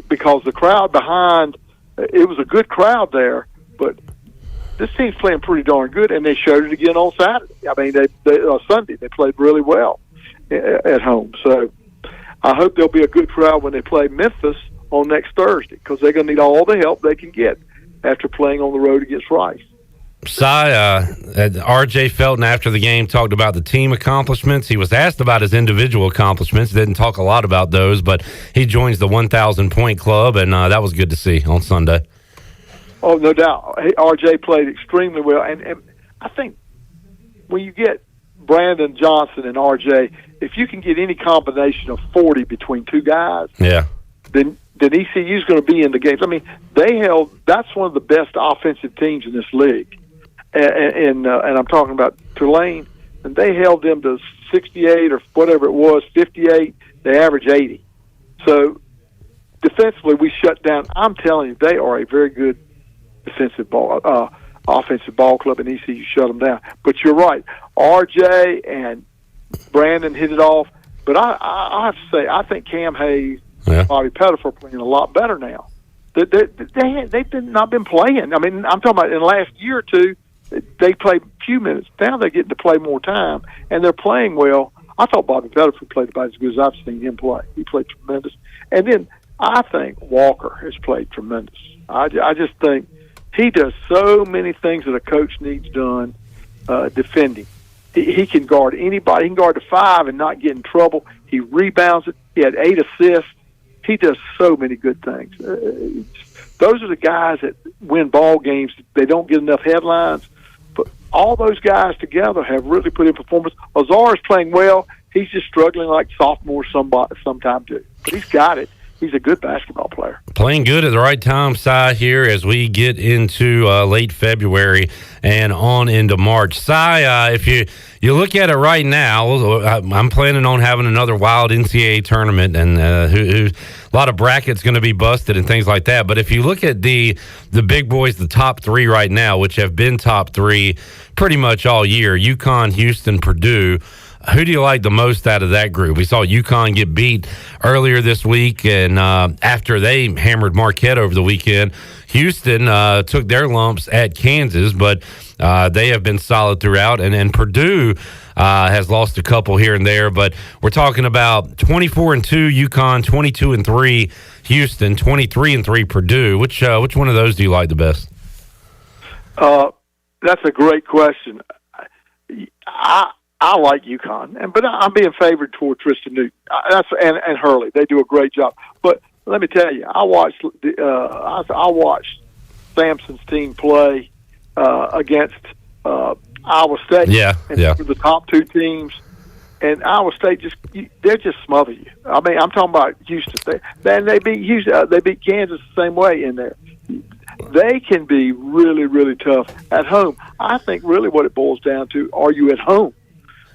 because the crowd behind. It was a good crowd there, but this team's playing pretty darn good, and they showed it again on Saturday. I mean, Sunday they played really well at home. So I hope there'll be a good crowd when they play Memphis on next Thursday, because they're going to need all the help they can get after playing on the road against Rice. R.J. Felton after the game talked about the team accomplishments. He was asked about his individual accomplishments. Didn't talk a lot about those, but he joins the 1,000-point club, and that was good to see on Sunday. Oh, no doubt. R.J. played extremely well, and I think when you get Brandon Johnson and R.J., if you can get any combination of 40 between two guys, then ECU's going to be in the games. I mean, that's one of the best offensive teams in this league. And I'm talking about Tulane, and they held them to 68 or whatever it was, 58. They average 80. So defensively, we shut down. I'm telling you, they are a very good offensive ball club, and ECU shut them down. But you're right, RJ and Brandon hit it off. But I have to say, I think Cam Hayes, Bobby Pettifer are playing a lot better now. They've not been playing. I mean, I'm talking about in the last year or two. They played a few minutes. Now they're getting to play more time, and they're playing well. I thought Bobby Pettifer played about as good as I've seen him play. He played tremendous. And then I think Walker has played tremendous. I just think he does so many things that a coach needs done defending. He can guard anybody. He can guard the 5 and not get in trouble. He rebounds it. He had 8 assists. He does so many good things. Those are the guys that win ball games. They don't get enough headlines. But all those guys together have really put in performance. Azar is playing well. He's just struggling like sophomores sometimes too. But he's got it. He's a good basketball player. Playing good at the right time, Si, here as we get into late February and on into March. Si, if you look at it right now, I'm planning on having another wild NCAA tournament, and a lot of brackets going to be busted and things like that. But if you look at the big boys, the top 3 right now, which have been top 3 pretty much all year, UConn, Houston, Purdue, who do you like the most out of that group? We saw UConn get beat earlier this week, and after they hammered Marquette over the weekend, Houston took their lumps at Kansas, but they have been solid throughout. And Purdue has lost a couple here and there, but we're talking about 24-2 UConn, 22-3 Houston, 23-3 Purdue. Which one of those do you like the best? That's a great question. I like UConn, but I'm being favored toward Tristan Newton. And Hurley. They do a great job. But let me tell you, I watched Sampson's team play against Iowa State. The top 2 teams, and Iowa State they're just smother you. I mean, I'm talking about Houston. They beat Houston. They beat Kansas the same way in there. They can be really, really tough at home. I think really what it boils down to: are you at home?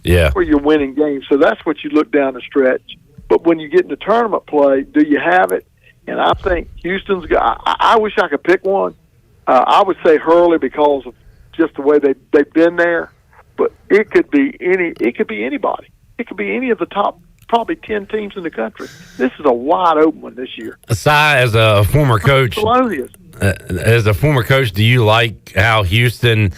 Yeah, where you're winning games. So that's what you look down the stretch. But when you get into tournament play, do you have it? And I think Houston's got. I wish I could pick one. I would say Hurley because of just the way they've been there. But it could be any. It could be anybody. It could be any of the top probably 10 teams in the country. This is a wide open one this year. Aside as a former coach, do you like how Houston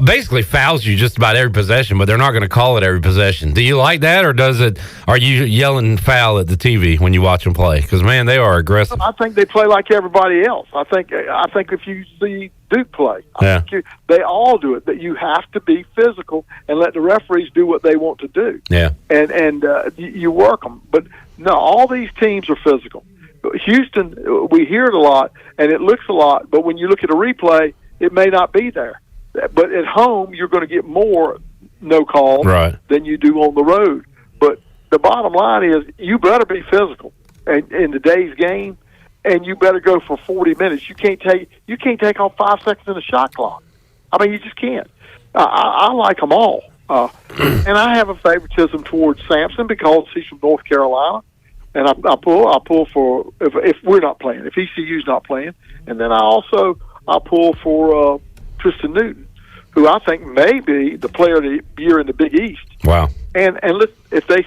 basically fouls you just about every possession, but they're not going to call it every possession? Do you like that, or are you yelling foul at the TV when you watch them play? Because man, they are aggressive. I think they play like everybody else. I think if you see Duke play, they all do it. That you have to be physical and let the referees do what they want to do. Yeah, and you work them. But no, all these teams are physical. Houston, we hear it a lot and it looks a lot, but when you look at a replay, it may not be there. But at home, you're going to get more no calls than you do on the road. But the bottom line is you better be physical in today's game, and you better go for 40 minutes. You can't take off 5 seconds in the shot clock. I mean, you just can't. I like them all. And I have a favoritism towards Sampson because he's from North Carolina. And I pull for if we're not playing, if ECU's not playing. And then I also I'll pull for Tristan Newton, who I think may be the player of the year in the Big East. Wow. And if they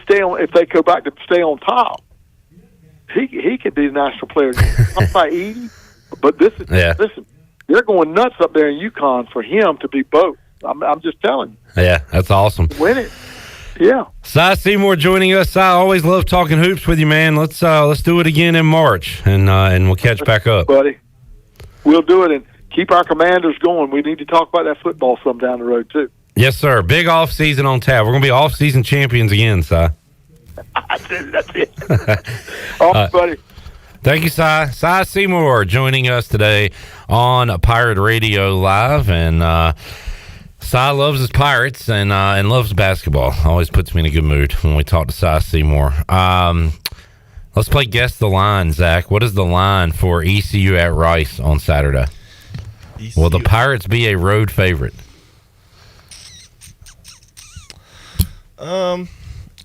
go back to stay on top, he could be the national player. Not by 80, but listen, they're going nuts up there in UConn for him to be both. I'm just telling you. Yeah, that's awesome. Win it. Yeah. Cy Seymour joining us. Cy, always love talking hoops with you, man. Let's do it again in March, and we'll catch back up, buddy. We'll do it and keep our Commanders going. We need to talk about that football some down the road too. Yes, sir. Big off season on tap. We're gonna be off season champions again, Cy. That's it. All right, buddy. Thank you, Cy. Cy Seymour joining us today on Pirate Radio Live, and Cy loves his Pirates and loves basketball. Always puts me in a good mood when we talk to Cy Seymour. Let's play Guess the Line, Zach. What is the line for ECU at Rice on Saturday? Will the Pirates be a road favorite? I'm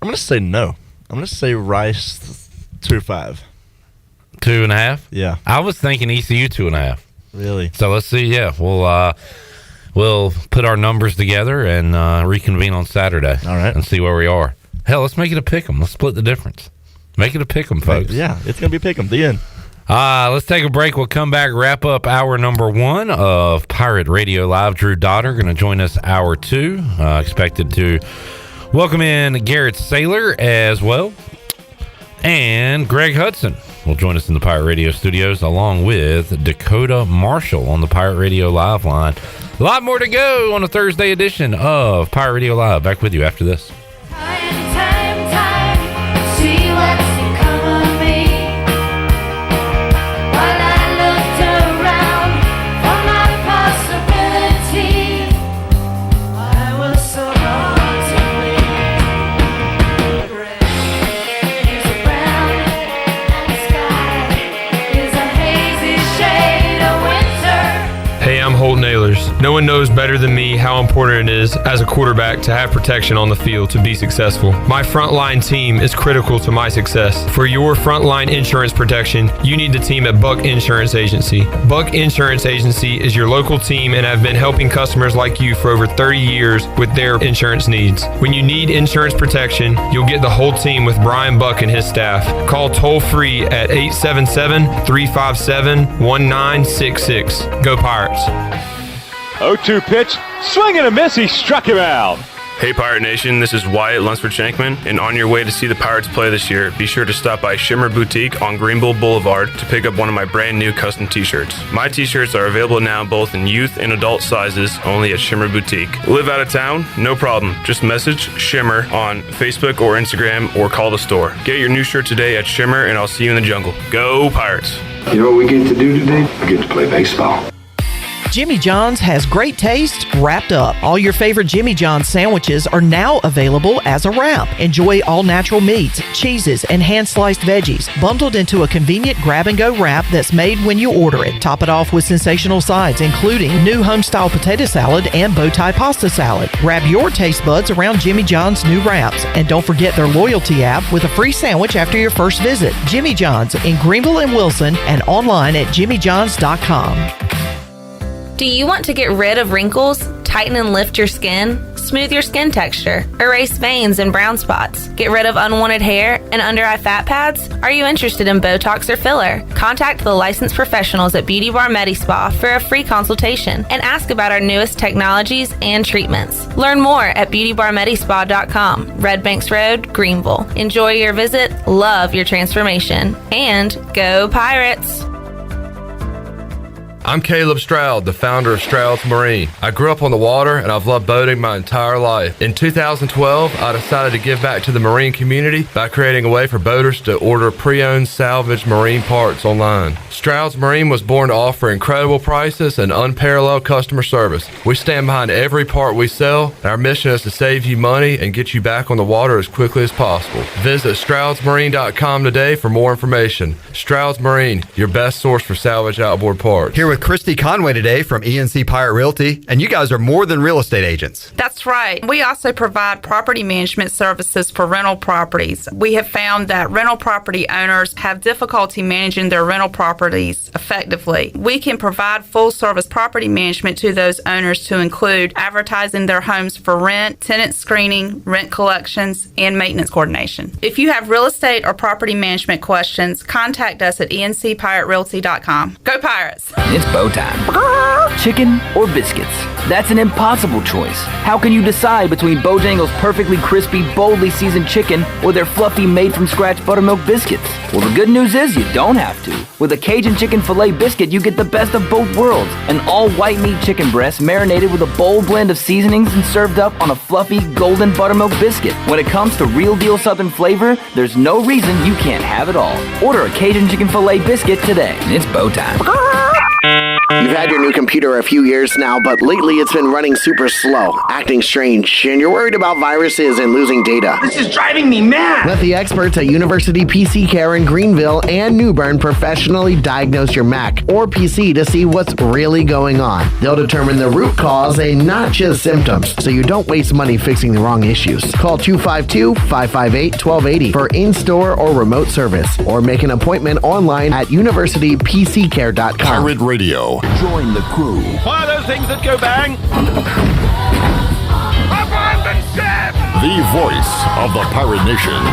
going to say no. I'm going to say Rice 2-5. 2.5? Yeah. I was thinking ECU 2.5. Really? So let's see. Yeah, we'll put our numbers together and reconvene on Saturday. All right. And see where we are. Hell, let's make it a pick 'em. Let's split the difference. Make it a pick 'em, folks. Yeah, it's going to be pick 'em. The end. Let's take a break. We'll come back, wrap up hour number 1 of Pirate Radio Live. Drew Dotter going to join us hour 2. Expected to welcome in Garrett Saylor as well. And Greg Hudson will join us in the Pirate Radio studios along with Dekota Marshall on the Pirate Radio Live line. A lot more to go on a Thursday edition of Pirate Radio Live. Back with you after this. No one knows better than me how important it is as a quarterback to have protection on the field to be successful. My frontline team is critical to my success. For your frontline insurance protection, you need the team at Buck Insurance Agency. Buck Insurance Agency is your local team and have been helping customers like you for over 30 years with their insurance needs. When you need insurance protection, you'll get the whole team with Brian Buck and his staff. Call toll free at 877-357-1966. Go Pirates. 0-2 pitch, swing and a miss, he struck him out. Hey Pirate Nation, this is Wyatt Lunsford Shankman, and on your way to see the Pirates play this year, be sure to stop by Shimmer Boutique on Greenville Boulevard to pick up one of my brand new custom t-shirts. My t-shirts are available now both in youth and adult sizes, only at Shimmer Boutique. Live out of town? No problem. Just message Shimmer on Facebook or Instagram or call the store. Get your new shirt today at Shimmer and I'll see you in the jungle. Go Pirates! You know what we get to do today? We get to play baseball. Jimmy John's has great taste wrapped up. All your favorite Jimmy John's sandwiches are now available as a wrap. Enjoy all natural meats, cheeses, and hand-sliced veggies, bundled into a convenient grab-and-go wrap that's made when you order it. Top it off with sensational sides, including new home-style potato salad and bow tie pasta salad. Grab your taste buds around Jimmy John's new wraps. And don't forget their loyalty app with a free sandwich after your first visit. Jimmy John's in Greenville and Wilson and online at jimmyjohns.com. Do you want to get rid of wrinkles, tighten and lift your skin, smooth your skin texture, erase veins and brown spots, get rid of unwanted hair and under-eye fat pads? Are you interested in Botox or filler? Contact the licensed professionals at Beauty Bar Medi Spa for a free consultation and ask about our newest technologies and treatments. Learn more at beautybarmedispa.com, Red Banks Road, Greenville. Enjoy your visit, love your transformation, and go Pirates! I'm Caleb Stroud, the founder of Stroud's Marine. I grew up on the water and I've loved boating my entire life. In 2012, I decided to give back to the marine community by creating a way for boaters to order pre-owned salvage marine parts online. Stroud's Marine was born to offer incredible prices and unparalleled customer service. We stand behind every part we sell, and our mission is to save you money and get you back on the water as quickly as possible. Visit StroudsMarine.com today for more information. Stroud's Marine, your best source for salvage outboard parts. Here with with Christy Conway today from ENC Pirate Realty, and you guys are more than real estate agents. That's right. We also provide property management services for rental properties. We have found that rental property owners have difficulty managing their rental properties effectively. We can provide full-service property management to those owners to include advertising their homes for rent, tenant screening, rent collections, and maintenance coordination. If you have real estate or property management questions, contact us at encpiraterealty.com. Go Pirates! It's bow time. Chicken or biscuits? That's an impossible choice. How can you decide between Bojangles' perfectly crispy, boldly seasoned chicken or their fluffy, made-from-scratch buttermilk biscuits? Well, the good news is you don't have to. With a Cajun chicken filet biscuit, you get the best of both worlds. An all-white meat chicken breast marinated with a bold blend of seasonings and served up on a fluffy, golden buttermilk biscuit. When it comes to real-deal Southern flavor, there's no reason you can't have it all. Order a Cajun chicken filet biscuit today. It's bow time. You've had your new computer a few years now, but lately it's been running super slow, acting strange, and you're worried about viruses and losing data. This is driving me mad! Let the experts at University PC Care in Greenville and New Bern professionally diagnose your Mac or PC to see what's really going on. They'll determine the root cause and not just symptoms, so you don't waste money fixing the wrong issues. Call 252-558-1280 for in-store or remote service, or make an appointment online at universitypccare.com. Pirate Radio. Join the crew. What are those things that go bang? Abandon ship! The voice of the Pirate Nation.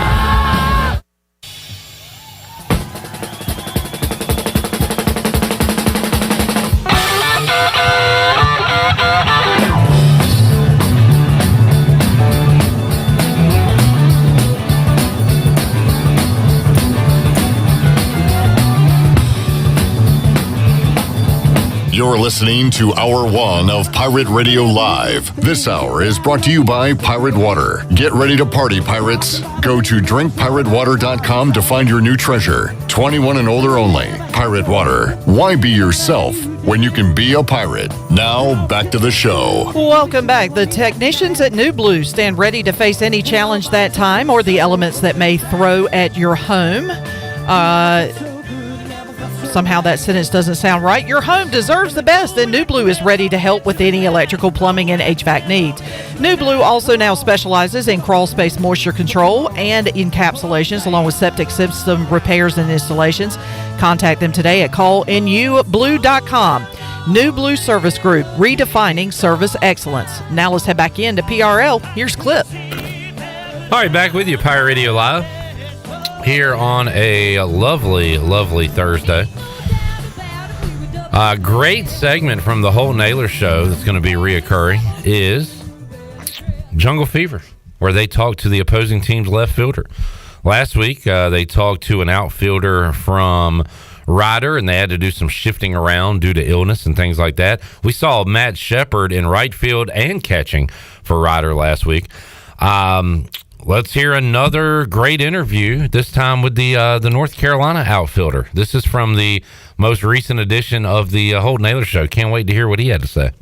You're listening to Hour 1 of Pirate Radio Live. This hour is brought to you by Pirate Water. Get ready to party, pirates. Go to drinkpiratewater.com to find your new treasure. 21 and older only. Pirate Water. Why be yourself when you can be a pirate? Now, back to the show. Welcome back. The technicians at New Blue stand ready to face any challenge that time or the elements that may throw at your home. Somehow that sentence doesn't sound right. Your home deserves the best, and New Blue is ready to help with any electrical, plumbing, and HVAC needs. New Blue also now specializes in crawl space moisture control and encapsulations, along with septic system repairs and installations. Contact them today at callnublue.com. New Blue Service Group, redefining service excellence. Now let's head back into PRL. Here's Clip. All right, back with you, Pirate Radio Live, here on a lovely, lovely Thursday. A great segment from the whole Naylor show that's going to be reoccurring is Jungle Fever, where they talk to the opposing team's left fielder. Last week, they talked to an outfielder from Ryder, and they had to do some shifting around due to illness and things like that. We saw Matt Shepard in right field and catching for Ryder last week. Let's hear another great interview, this time with the North Carolina outfielder. This is from the most recent edition of the Holt Naylor Show. Can't wait to hear what he had to say.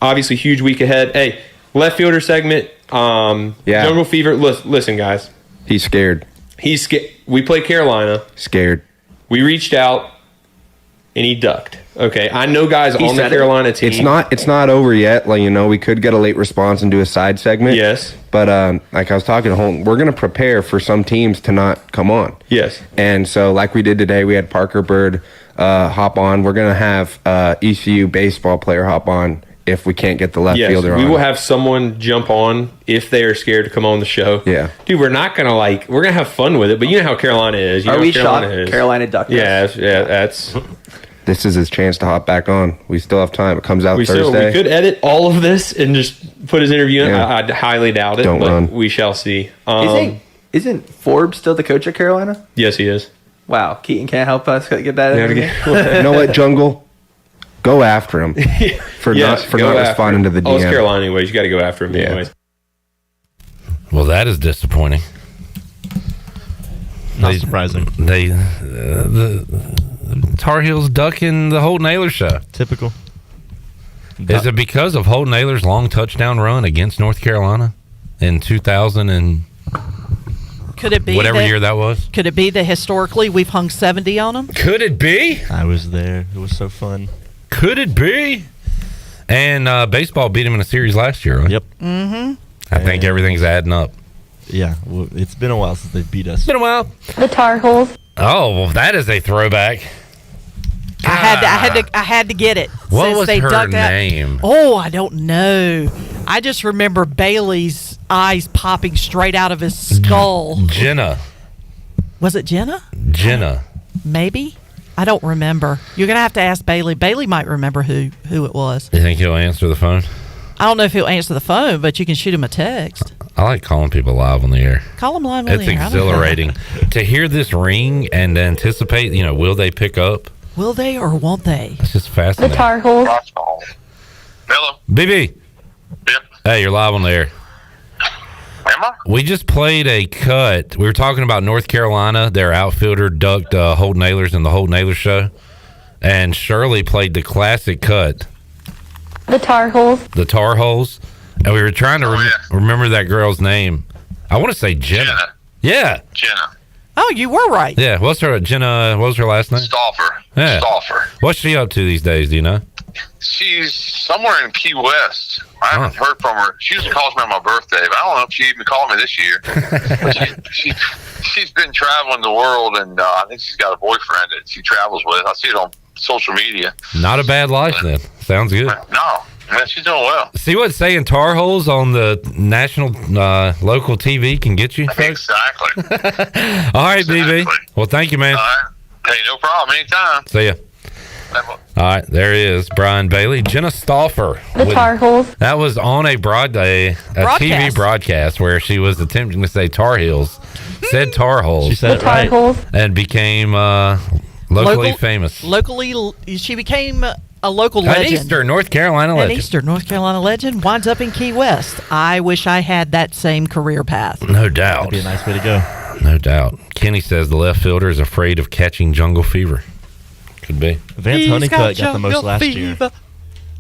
Obviously, huge week ahead. Hey, left fielder segment. Jungle Fever. Listen, guys. He's scared. He's scared. We played Carolina. Scared. We reached out, and he ducked. Okay, I know guys on the Carolina team. It's not over yet. Like, we could get a late response and do a side segment. Yes. But like I was talking to Holton, we're going to prepare for some teams to not come on. Yes. And so like we did today, we had Parker Bird hop on. We're going to have ECU baseball player hop on if we can't get the left fielder on. We will have someone jump on if they are scared to come on the show. Yeah. Dude, we're not going to we're going to have fun with it, but you know how Carolina is. Are we shocked Carolina ducked us? Yeah, that's... This is his chance to hop back on. We still have time. It comes out Thursday. We could edit all of this and just put his interview in. I highly doubt it, but we shall see. Isn't Forbes still the coach at Carolina? Yes, he is. Wow. Keaton can't help us get that in. You know what, Jungle? Go after him for not responding to the DM. Oh, it's Carolina anyways. You got to go after him anyways. Well, that is disappointing. Not surprising. The Tar Heels ducking the Holt Naylor show. Typical. Is it because of Holt Naylor's long touchdown run against North Carolina in 2000 and could it be whatever year that was? Could it be that historically we've hung 70 on them? Could it be? I was there. It was so fun. Could it be? And baseball beat them in a series last year, right? Yep. Mm-hmm. I think everything's adding up. Yeah, well, it's been a while since they beat us. It's been a while. The Tar Heels. Oh, well, that is a throwback. I had to get it. What since was they her ducked out. name? Oh, I don't know. I just remember Bailey's eyes popping straight out of his skull. Jenna. Was it Jenna? Jenna. Maybe. I don't remember. You're gonna have to ask Bailey. Bailey might remember who it was. You think he'll answer the phone? I don't know if he'll answer the phone, but you can shoot him a text. I like calling people live on the air. Call him live on the air. It's exhilarating to hear this ring and anticipate. Will they pick up? Will they or won't they? It's just fascinating. The Tar Heels. Hello. BB. Yep. Hey, you're live on the air. Am I? We just played a cut. We were talking about North Carolina. Their outfielder ducked Holt Naylors in the Holt Naylor show. And Shirley played the classic cut. The Tar Heels. The Tar Heels. And we were trying to remember that girl's name. I want to say Jenna. Yeah. Jenna. Oh, you were right. Yeah. What's her Jenna? What was her last name? Stoffer. Yeah. Stoffer. What's she up to these days? Do you know? She's somewhere in Key West. I haven't heard from her. She usually calls me on my birthday, but I don't know if she even called me this year. She's been traveling the world, and I think she's got a boyfriend that she travels with. I see it on social media. Not a bad life then. Sounds good. No, man, she's doing well. See what saying Tar Heels on the national local TV can get you, folks? Exactly. All right, BB. Well, thank you, man. All right. Hey, no problem. Anytime. See ya. All right, there he is, Brian Bailey. Jenna Stauffer. The Tar Heels. That was on a TV broadcast where she was attempting to say Tar Heels, said Tar Heels. She said it right. And became locally famous. She became a local legend. An Eastern North Carolina legend. An Eastern North Carolina legend winds up in Key West. I wish I had that same career path. No doubt. That'd be a nice way to go. No doubt. Kenny says the left fielder is afraid of catching jungle fever. Could be. Vance Honeycutt got the most last year.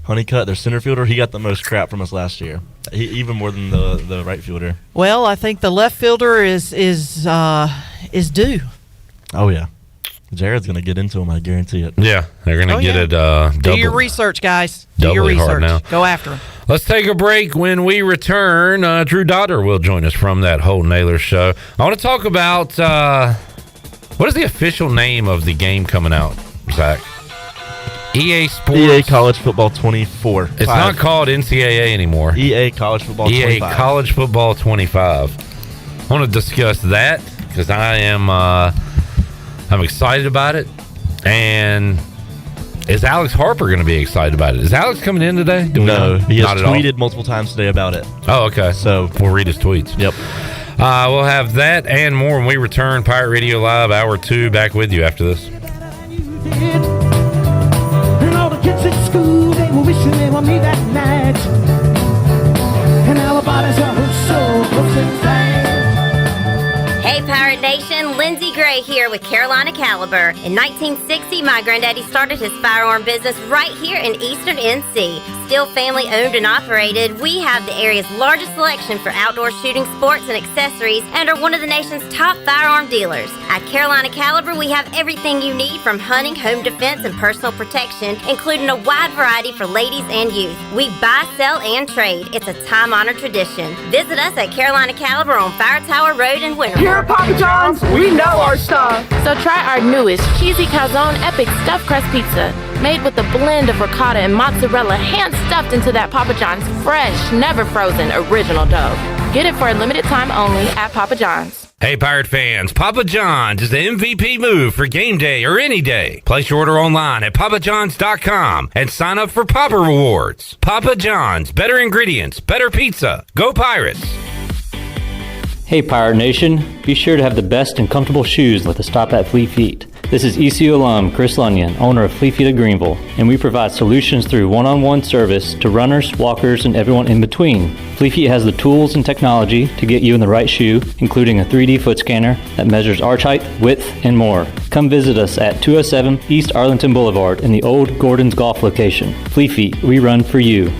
Honeycutt, their center fielder, he got the most crap from us last year. Even more than the right fielder. Well, I think the left fielder is due. Oh yeah, Jared's gonna get into him. I guarantee it. Yeah, they're gonna get it. Do your research, guys. Do your doubly hard research. now. Go after him. Let's take a break. When we return, Drew Dotter will join us from that Holt Naylor show. I want to talk about what is the official name of the game coming out, Zach? EA Sports. EA College Football 24. It's not called NCAA anymore. EA College Football 25. EA College Football 25. I want to discuss that because I'm excited about it. And is Alex Harper going to be excited about it? Is Alex coming in today? No, he has Not at tweeted multiple times today about it. Oh, okay. So we'll read his tweets. Yep. We'll have that and more when we return. Pirate Radio Live, Hour 2, back with you after this. And all the kids at school, they were wishing they were me that night. And our bodies are so close and tight. Hey, Pirate Nation, Lindsay Gray here with Carolina Caliber. In 1960, my granddaddy started his firearm business right here in Eastern NC. Still family owned and operated, we have the area's largest selection for outdoor shooting sports and accessories and are one of the nation's top firearm dealers. At Carolina Caliber, we have everything you need from hunting, home defense, and personal protection, including a wide variety for ladies and youth. We buy, sell, and trade. It's a time-honored tradition. Visit us at Carolina Caliber on Fire Tower Road in Winter. Here at Papa John's, we know our stuff. So try our newest cheesy calzone epic stuffed crust pizza. Made with a blend of ricotta and mozzarella, hand stuffed into that Papa John's fresh, never frozen, original dough. Get it for a limited time only at Papa John's. Hey, Pirate fans, Papa John's is the MVP move for game day or any day. Place your order online at papajohns.com and sign up for Papa Rewards. Papa John's, better ingredients, better pizza. Go Pirates! Hey Pirate Nation, be sure to have the best and comfortable shoes with a stop at Fleet Feet. This is ECU alum Chris Lunyon, owner of Fleet Feet of Greenville, and we provide solutions through one-on-one service to runners, walkers, and everyone in between. Fleet Feet has the tools and technology to get you in the right shoe, including a 3D foot scanner that measures arch height, width, and more. Come visit us at 207 East Arlington Boulevard in the old Gordon's Golf location. Fleet Feet, we run for you.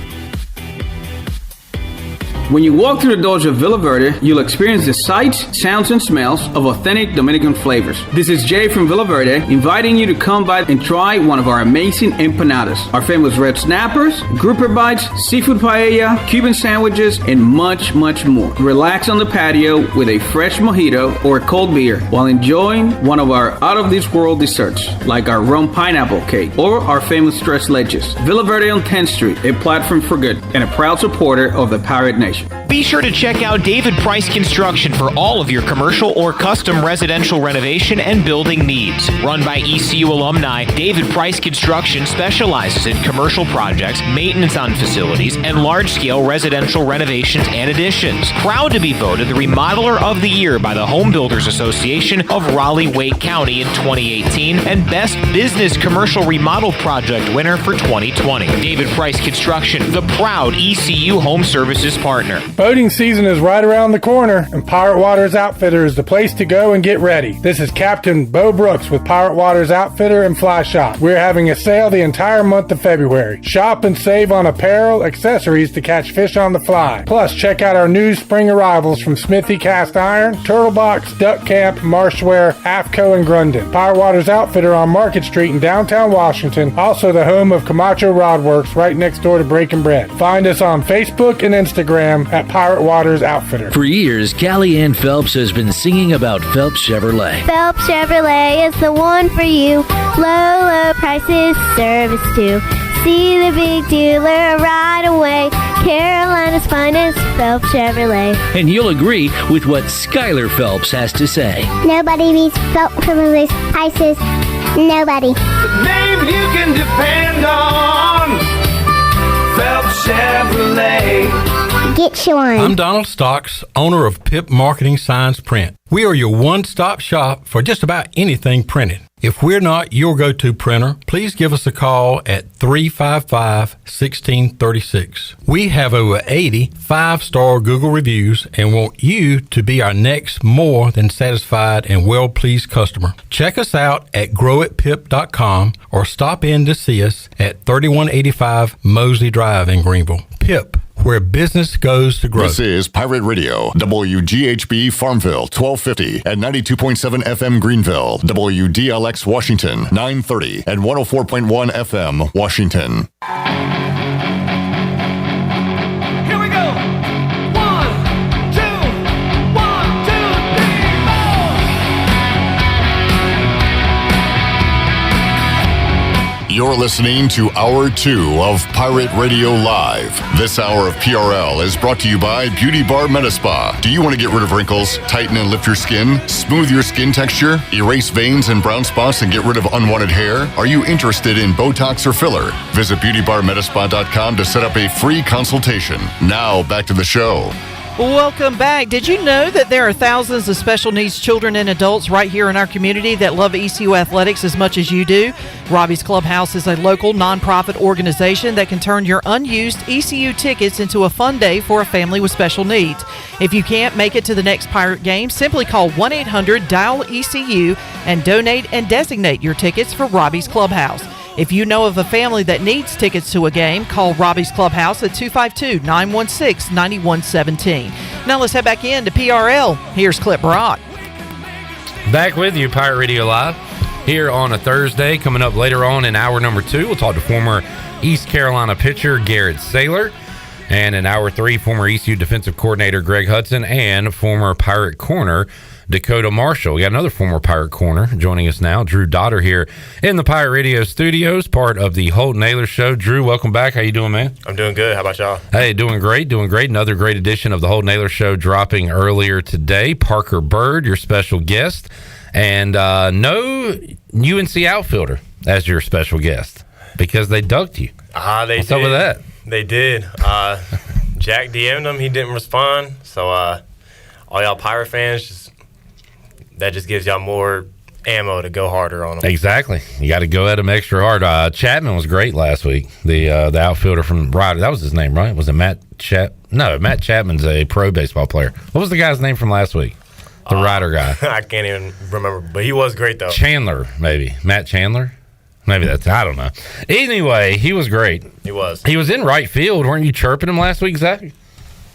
When you walk through the doors of Villa Verde, you'll experience the sights, sounds, and smells of authentic Dominican flavors. This is Jay from Villa Verde, inviting you to come by and try one of our amazing empanadas, our famous red snappers, grouper bites, seafood paella, Cuban sandwiches, and much, much more. Relax on the patio with a fresh mojito or a cold beer while enjoying one of our out-of-this-world desserts, like our rum pineapple cake or our famous tres leches. Villa Verde on 10th Street, a platform for good, and a proud supporter of the Pirate Nation. Be sure to check out David Price Construction for all of your commercial or custom residential renovation and building needs. Run by ECU alumni, David Price Construction specializes in commercial projects, maintenance on facilities, and large-scale residential renovations and additions. Proud to be voted the Remodeler of the Year by the Home Builders Association of Raleigh-Wake County in 2018 and Best Business Commercial Remodel Project winner for 2020. David Price Construction, the proud ECU Home Services partner. Boating season is right around the corner, and Pirate Waters Outfitter is the place to go and get ready. This is Captain Bo Brooks with Pirate Waters Outfitter and Fly Shop. We're having a sale the entire month of February. Shop and save on apparel, accessories to catch fish on the fly. Plus, check out our new spring arrivals from Smithy Cast Iron, Turtle Box, Duck Camp, Marshware, AFCO, and Grundon. Pirate Waters Outfitter on Market Street in downtown Washington, also the home of Camacho Rod Works right next door to Breaking Bread. Find us on Facebook and Instagram at Pirate Waters Outfitter. For years, Callie Ann Phelps has been singing about Phelps Chevrolet. Phelps Chevrolet is the one for you. Low, low prices, service too. See the big dealer right away. Carolina's finest, Phelps Chevrolet. And you'll agree with what Skylar Phelps has to say. Nobody beats Phelps Chevrolet's prices. Nobody. The name you can depend on. Phelps Chevrolet. Get you one. I'm Donald Stocks, owner of Pip Marketing Signs Print. We are your one-stop shop for just about anything printed. If we're not your go-to printer, please give us a call at 355-1636. We have over 80 5-star Google reviews and want you to be our next more than satisfied and well-pleased customer. Check us out at growatpip.com or stop in to see us at 3185 Mosley Drive in Greenville. Pip, where business goes to grow. This is Pirate Radio, WGHB Farmville, 1250 at 92.7 FM Greenville, WDLX Washington, 930 and 104.1 FM Washington. Here we go. 1, 2, 1, 2, 3, 4. You're listening to Hour 2 of Pirate Radio Live. This hour of PRL is brought to you by Beauty Bar Metaspa. Do you want to get rid of wrinkles, tighten and lift your skin, smooth your skin texture, erase veins and brown spots, and get rid of unwanted hair? Are you interested in Botox or filler? Visit beautybarmetaspa.com to set up a free consultation. Now, back to the show. Welcome back. Did you know that there are thousands of special needs children and adults right here in our community that love ECU athletics as much as you do? Robbie's Clubhouse is a local nonprofit organization that can turn your unused ECU tickets into a fun day for a family with special needs. If you can't make it to the next Pirate game, simply call 1-800-DIAL-ECU and donate and designate your tickets for Robbie's Clubhouse. If you know of a family that needs tickets to a game, call Robbie's Clubhouse at 252-916-9117. Now let's head back in to PRL. Here's Clip Brock. Back with you, Pirate Radio Live, here on a Thursday. Coming up later on in hour number 2, we'll talk to former East Carolina pitcher Garrett Saylor. And in hour 3, former ECU defensive coordinator Greg Hudson and former Pirate corner Dekota Marshall. We got another former Pirate corner joining us now, Drew Dotter, here in the Pirate Radio studios, part of the Holt Naylor Show. Drew, welcome back. How you doing, man? I'm doing good. How about y'all? Hey, doing great. Another great edition of the Holt Naylor Show dropping earlier today. Parker Bird, your special guest, and no UNC outfielder as your special guest because they ducked you. They What's did. up with that? They did. Jack DM'd him. He didn't respond. So all y'all Pirate fans, that just gives y'all more ammo to go harder on them. Exactly. You got to go at him extra hard. Chapman was great last week. The outfielder from Ryder. That was his name, right? Was it Matt No, Matt Chapman's a pro baseball player. What was the guy's name from last week? The Ryder guy. I can't even remember, but he was great, though. Chandler, maybe. Matt Chandler? Maybe that's, I don't know. Anyway, he was great. He was. He was in right field. Weren't you chirping him last week, Zach?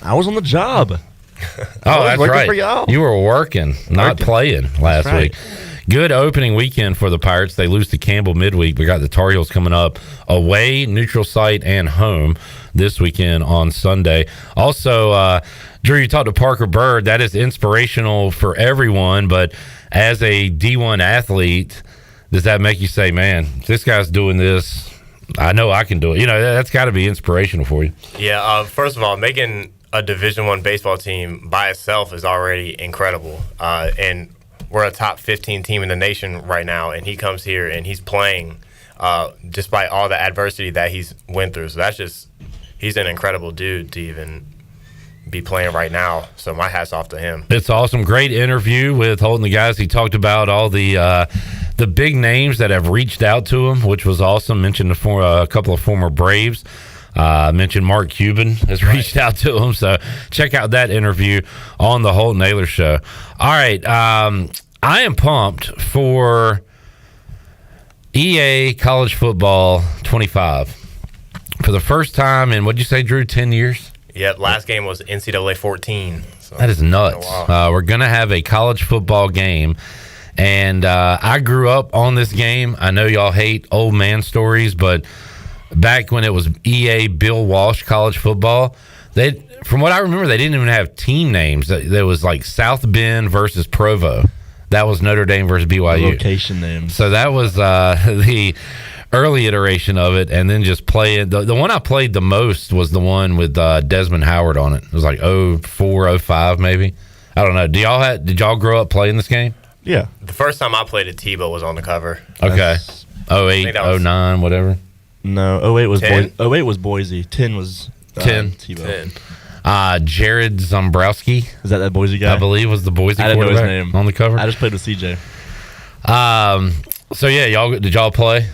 I was on the job. Oh, that's working right. for y'all. You were working, not playing last right. week. Good opening weekend for the Pirates. They lose to Campbell midweek. We got the Tar Heels coming up away, neutral site, and home this weekend on Sunday. Also, Drew, you talked to Parker Bird. That is inspirational for everyone, but as a D1 athlete, does that make you say, man, this guy's doing this, I know I can do it? You know, that's got to be inspirational for you. Yeah, first of all, making a Division I baseball team by itself is already incredible. And we're a top 15 team in the nation right now, and he comes here and he's playing despite all the adversity that he's went through. So he's an incredible dude to even be playing right now. So my hat's off to him. It's awesome. Great interview with Holton the guys. He talked about all the big names that have reached out to him, which was awesome. Mentioned a couple of former Braves. Mentioned Mark Cuban has reached out to him. So check out that interview on the Holton Naylor Show. All right. I am pumped for EA College Football 25. For the first time in, what'd you say, Drew, 10 years? Yeah, last game was NCAA 14. So that is nuts. We're going to have a college football game. And I grew up on this game. I know y'all hate old man stories, but back when it was EA Bill Walsh College Football, from what I remember, they didn't even have team names. There was like South Bend versus Provo. That was Notre Dame versus BYU. Location names. So that was the early iteration of it, and then just playing. The one I played the most was the one with Desmond Howard on it. It was like 04, 05 maybe. I don't know. Did y'all grow up playing this game? Yeah. The first time I played it, Tebow was on the cover. Okay. 08, 09, whatever. No, 08 was Boise. 10 was 10. Tebow. 10. Jared Zombrowski. Is that Boise guy? I believe was the Boise I didn't know his quarterback name. on the cover. I just played with CJ. So yeah, did y'all play?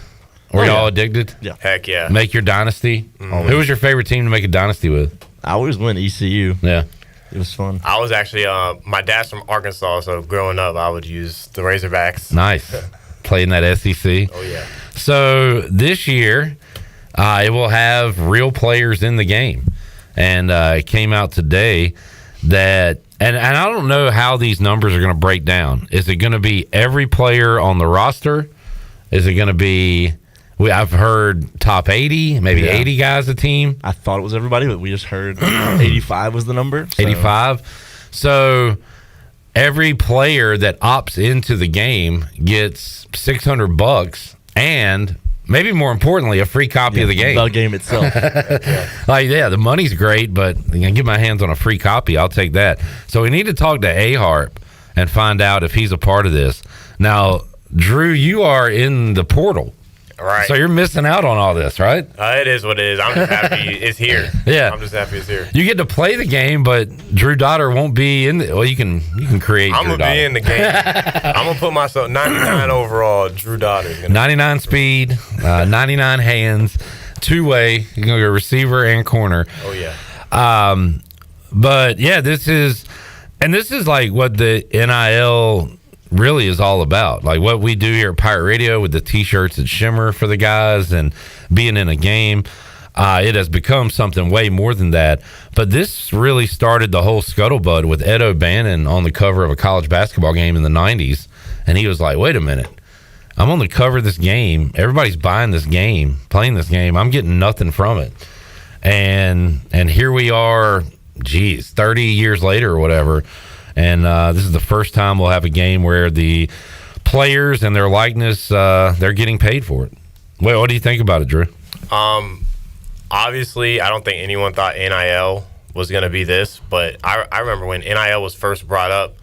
Were y'all addicted? Yeah. Heck yeah. Make your dynasty. Mm-hmm. Who was your favorite team to make a dynasty with? I always went ECU. Yeah. It was fun. I was actually my dad's from Arkansas, so growing up I would use the Razorbacks. Nice. Playing that SEC. Oh yeah. So this year, it will have real players in the game. And it came out today that, and I don't know how these numbers are going to break down. Is it going to be every player on the roster? Is it going to be, I've heard top 80, maybe 80 guys a team. I thought it was everybody, but we just heard 85 was the number. So. 85. So every player that opts into the game gets $600 and maybe more importantly, a free copy of the game. The game itself. The money's great, but get my hands on a free copy. I'll take that. So we need to talk to A-Harp and find out if he's a part of this. Now, Drew, you are in the portal. Right. So you're missing out on all this, right? It is what it is. I'm just happy it's here. Yeah. I'm just happy it's here. You get to play the game, but Drew Dotter won't be in the. Well, you can create. I'm Drew gonna be in the game. I'm gonna put myself 99 overall. Drew Dotter. 99 speed, 99 hands, two-way. You can go receiver and corner. Oh yeah. But yeah, this is like what the NIL really is all about. Like what we do here at Pirate Radio with the t-shirts that shimmer for the guys and being in a game. It has become something way more than that. But this really started the whole scuttlebutt with Ed O'Bannon on the cover of a college basketball game in the 90s. And he was like, wait a minute. I'm on the cover of this game. Everybody's buying this game, playing this game. I'm getting nothing from it. And here we are, 30 years later or whatever. And this is the first time we'll have a game where the players and their likeness, they're getting paid for it. Wait, what do you think about it, Drew? Obviously, I don't think anyone thought NIL was going to be this, but I remember when NIL was first brought up,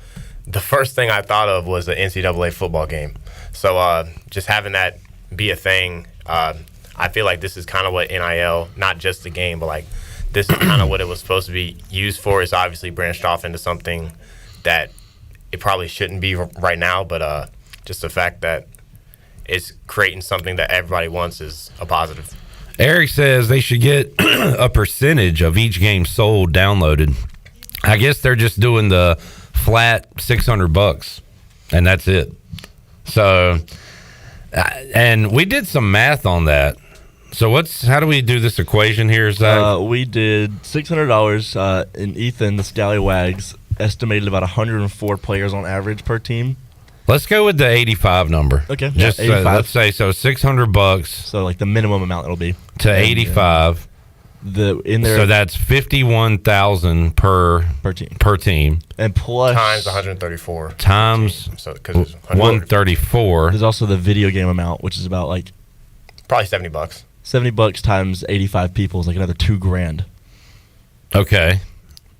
the first thing I thought of was the NCAA football game. So just having that be a thing, I feel like this is kind of what NIL, not just the game, but like this is kind of what it was supposed to be used for. It's obviously branched off into something that it probably shouldn't be right now, but just the fact that it's creating something that everybody wants is a positive. Eric says they should get a percentage of each game sold downloaded. I guess they're just doing the flat $600, and that's it. So, and we did some math on that. So how do we do this equation here, Zach? We did $600 in Ethan, the Scallywags, estimated about 104 players on average per team. Let's go with the 85 number. Okay. Just 85. Let's say so $600. So like the minimum amount it'll be to 85. So that's 51,000 per team. And plus times 134 times so because 134. There's also the video game amount, which is about like probably $70. $70 times 85 people is like another $2,000. Okay.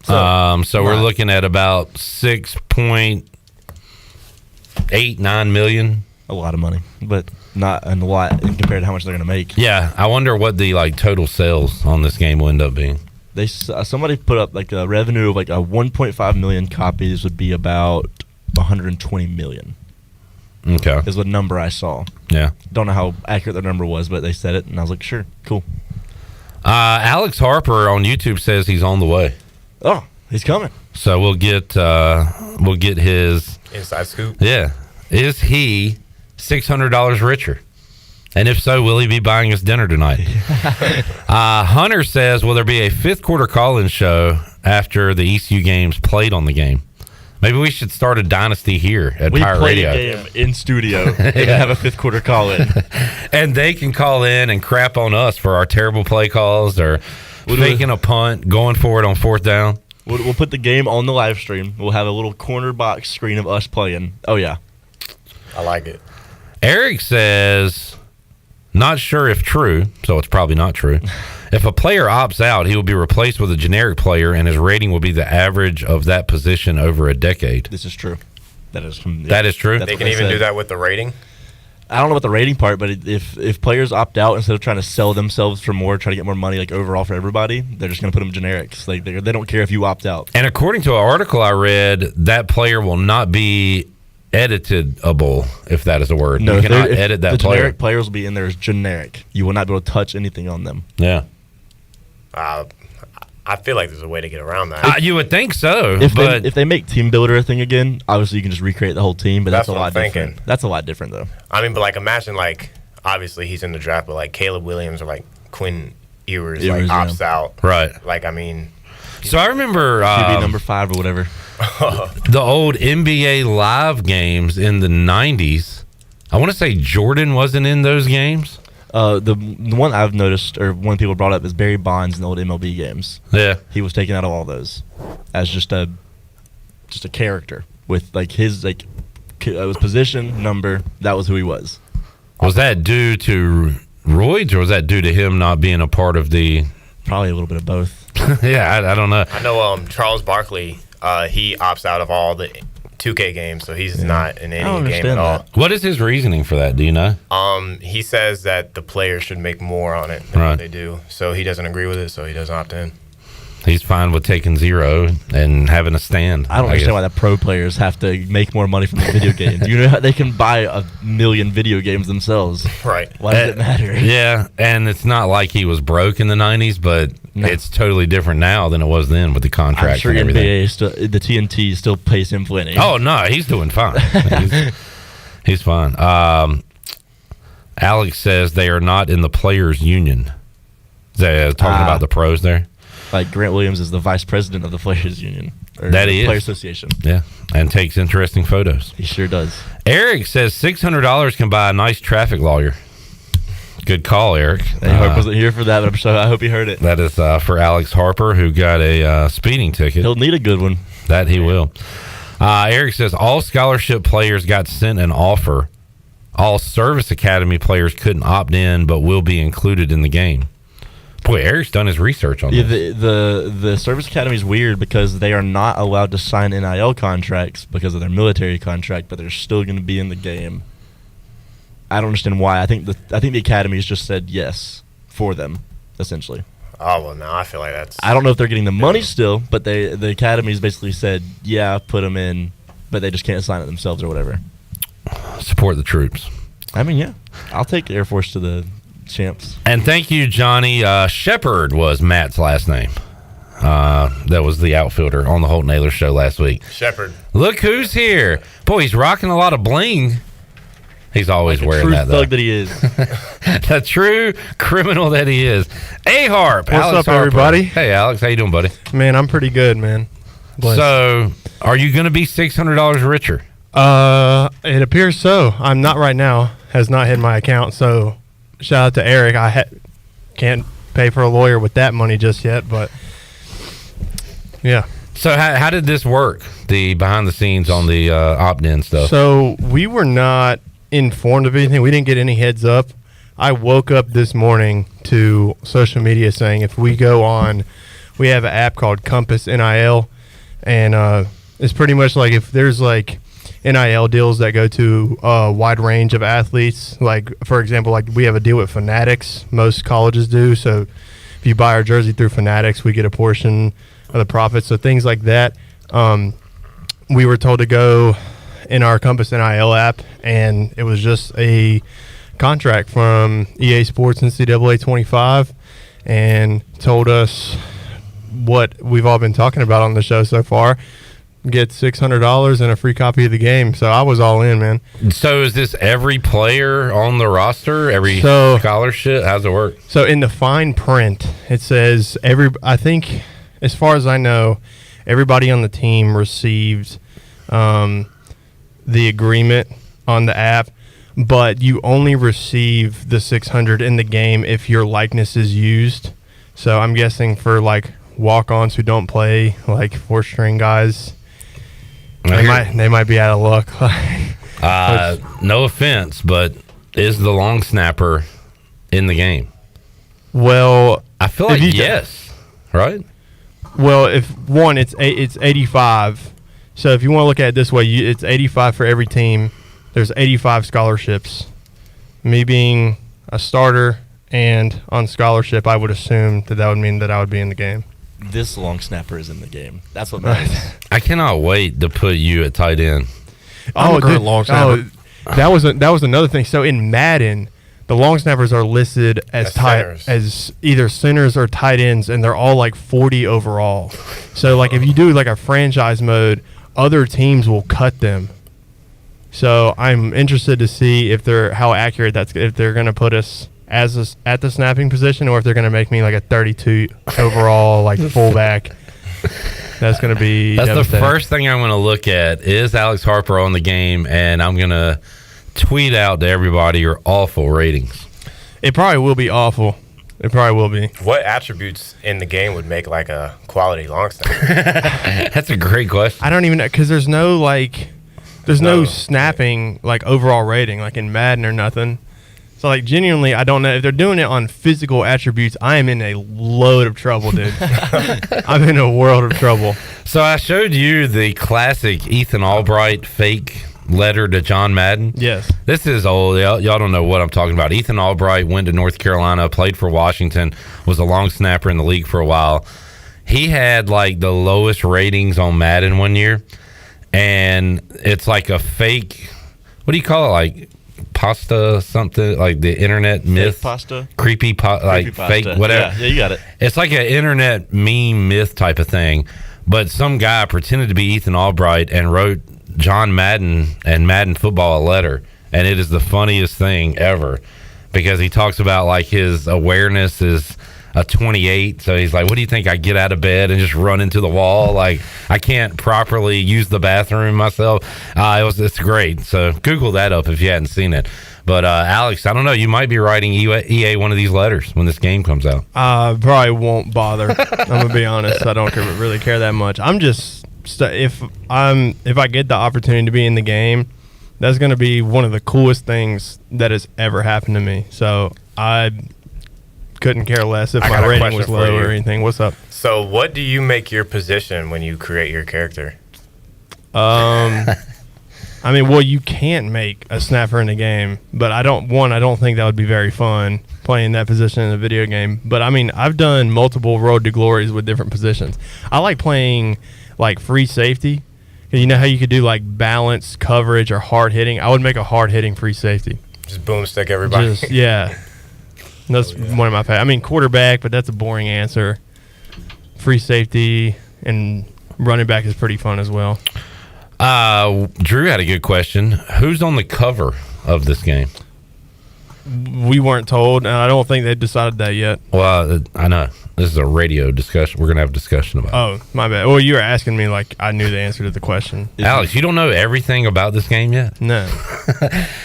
So we're looking at about 6.89 million. A lot of money, but not a lot compared to how much they're going to make. Yeah, I wonder what the total sales on this game will end up being. Somebody put up like a revenue of like a 1.5 million copies would be about 120 million. Okay, is what number I saw. Yeah, don't know how accurate the number was, but they said it, and I was like, sure, cool. Alex Harper on YouTube says he's on the way. Oh, he's coming. So we'll get his inside scoop. Yeah, is he $600 richer? And if so, will he be buying us dinner tonight? Hunter says, will there be a fifth quarter call-in show after the ECU games played on the game? Maybe we should start a dynasty here at Pirate Radio. We play a game in studio and have a fifth quarter call-in. And they can call in and crap on us for our terrible play calls or faking a punt, going for it on fourth down. We'll put the game on the live stream. We'll have a little corner box screen of us playing. Oh, yeah. I like it. Eric says, not sure if true, so it's probably not true. If a player opts out, he will be replaced with a generic player, and his rating will be the average of that position over a decade. This is true. That is true. They can even do that with the rating. I don't know about the rating part, but if players opt out, instead of trying to sell themselves for more, try to get more money like overall for everybody, they're just going to put them generics. Like they don't care if you opt out. And according to an article I read, that player will not be editable, if that is a word. No, you cannot edit that the player. Generic players will be in there as generic. You will not be able to touch anything on them. Yeah. I feel like there's a way to get around that. You would think so. If they make Team Builder a thing again, obviously you can just recreate the whole team, but that's a what lot I'm thinking. different. That's a lot different, though. I mean, but like imagine obviously he's in the draft, but like Caleb Williams or like Quinn Ewers opts out. Right. Like, I mean. So I remember. QB number 5 or whatever. The old NBA Live games in the 90s. I want to say Jordan wasn't in those games. The one I've noticed, or one people brought up, is Barry Bonds in the old MLB games. Yeah, he was taken out of all those as just a character with like his his position, number. That was who he was. Was that due to roids, or was that due to him not being a part of the? Probably a little bit of both. Yeah, I don't know. I know Charles Barkley. He opts out of all the 2K games, so he's not in any game at all. What is his reasoning for that? Do you know? He says that the players should make more on it than what they do, so he doesn't agree with it, so he doesn't opt in. He's fine with taking 0 and having a stand. I don't understand why the pro players have to make more money from the video games. You know how they can buy 1 million video games themselves. Right. Why does it matter? Yeah, and it's not like he was broke in the 90s, but it's totally different now than it was then with the contracts. I'm sure and everything. NBA the TNT still pays him plenty. Oh no, he's doing fine. he's fine. Alex says they are not in the players' union. They're talking about the pros there. Like Grant Williams is the vice president of the Players Union. Or That the is. Player Association. Yeah, and takes interesting photos. He sure does. Eric says $600 can buy a nice traffic lawyer. Good call, Eric. I wasn't here for that, but I hope he heard it. That is for Alex Harper, who got a speeding ticket. He'll need a good one. That he will. Eric says all scholarship players got sent an offer. All Service Academy players couldn't opt in, but will be included in the game. Boy, Eric's done his research on this. The Service Academy is weird because they are not allowed to sign NIL contracts because of their military contract, but they're still going to be in the game. I don't understand why. I think the academies just said yes for them, essentially. Oh well, now I feel like that's. I don't know if they're getting the money still, but the academies basically said yeah, put them in, but they just can't sign it themselves or whatever. Support the troops. I mean, yeah, I'll take Air Force to the champs. And thank you, Johnny. Shepard was Matt's last name. That was the outfielder on the Holt Naylor show last week. Shepard. Look who's here. Boy, he's rocking a lot of bling. He's always wearing that, though. Thug that he is. The true criminal that he is. A-Harp. What's Alex up, Harper. everybody? Hey, Alex. How you doing, buddy? Man, I'm pretty good, man. Bless. So, are you going to be $600 richer? It appears so. I'm not right now. Has not hit my account. So, shout out to Eric. I can't pay for a lawyer with that money just yet, but yeah. So, how did this work? The behind the scenes on the opt-in stuff. So, we were not informed of anything. We didn't get any heads up. I woke up this morning to social media saying if we go on, we have an app called Compass NIL, and it's pretty much like if there's like NIL deals that go to a wide range of athletes. Like, for example, like we have a deal with Fanatics. Most colleges do. So if you buy our jersey through Fanatics, we get a portion of the profits. So things like that. We were told to go in our Compass NIL app, and it was just a contract from EA Sports NCAA 25, and told us what we've all been talking about on the show so far. Get $600 and a free copy of the game. So I was all in, man. So is this every player on the roster, every scholarship? How's it work? So in the fine print, it says I think, as far as I know, everybody on the team received the agreement on the app, but you only receive the $600 in the game if your likeness is used. So I'm guessing for like walk-ons who don't play, like four-string guys, they might be out of luck. No offense, but is the long snapper in the game? Well, I feel like yes, right? Well, it's 85. So if you want to look at it this way, it's 85 for every team. There's 85 scholarships. Me being a starter and on scholarship, I would assume that would mean that I would be in the game. This long snapper is in the game. That's what matters. I cannot wait to put you at tight end. Long snapper. That was another thing. So in Madden, the long snappers are listed as either centers or tight ends, and they're all like 40 overall. So like if you do like a franchise mode, other teams will cut them. So I'm interested to see if how accurate if they're going to put us at the snapping position, or if they're going to make me like a 32 overall like fullback. That's going to be the first thing I'm going to look at is Alex Harper on the game, and I'm going to tweet out to everybody your awful ratings. It probably will be awful. It probably will be. What attributes in the game would make like a quality long snapper? That's a great question. I don't even know, because there's no snapping like overall rating like in Madden or nothing. So like genuinely, I don't know if they're doing it on physical attributes. I am in a load of trouble, dude. I'm in a world of trouble. So I showed you the classic Ethan Albright fake letter to John Madden. Yes. This is old. Y'all don't know what I'm talking about. Ethan Albright went to North Carolina, played for Washington, was a long snapper in the league for a while. He had like the lowest ratings on Madden one year, and it's like a fake, what do you call it? Like pasta something, like the internet myth. Fake pasta? Creepy fake, whatever. Yeah, you got it. It's like an internet meme myth type of thing, but some guy pretended to be Ethan Albright and wrote John Madden and Madden football a letter, and it is the funniest thing ever because he talks about like his awareness is a 28, so he's like, what do you think, I get out of bed and just run into the wall, like I can't properly use the bathroom myself. It's great, so Google that up if you hadn't seen it. But Alex, I don't know, you might be writing EA one of these letters when this game comes out. Probably won't bother. I'm gonna be honest, I don't really care that much. I'm just if I get the opportunity to be in the game, that's going to be one of the coolest things that has ever happened to me. So I couldn't care less if my rating was low or anything. What's up? So what do you make your position when you create your character? I mean, well, you can't make a snapper in the game, but I don't think that would be very fun playing that position in a video game. But I mean, I've done multiple Road to Glories with different positions. I like playing like free safety. You know how you could do like balance, coverage, or hard hitting? I would make a hard hitting free safety. Just boomstick everybody. Yeah. That's one of my favorites. I mean, quarterback, but that's a boring answer. Free safety and running back is pretty fun as well. Drew had a good question. Who's on the cover of this game? We weren't told, and I don't think they've decided that yet. Well, I know. This is a radio discussion. We're going to have a discussion about it. Oh, my bad. Well, you were asking me like I knew the answer to the question. Alex, you don't know everything about this game yet? No.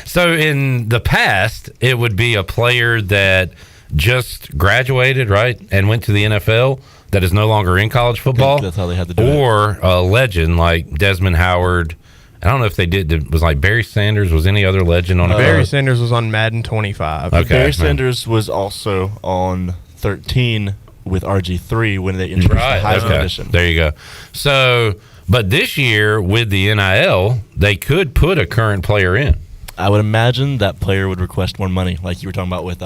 So in the past, it would be a player that just graduated, right, and went to the NFL that is no longer in college football. That's how they had to do it. Or a legend like Desmond Howard. I don't know if they did. Was like Barry Sanders. Was any other legend on it? Barry Sanders was on Madden 25. Okay. Barry Sanders was also on 13 with RG3 when they introduced the Heisman edition. There you go. So, but this year with the NIL, they could put a current player in. I would imagine that player would request more money, like you were talking about with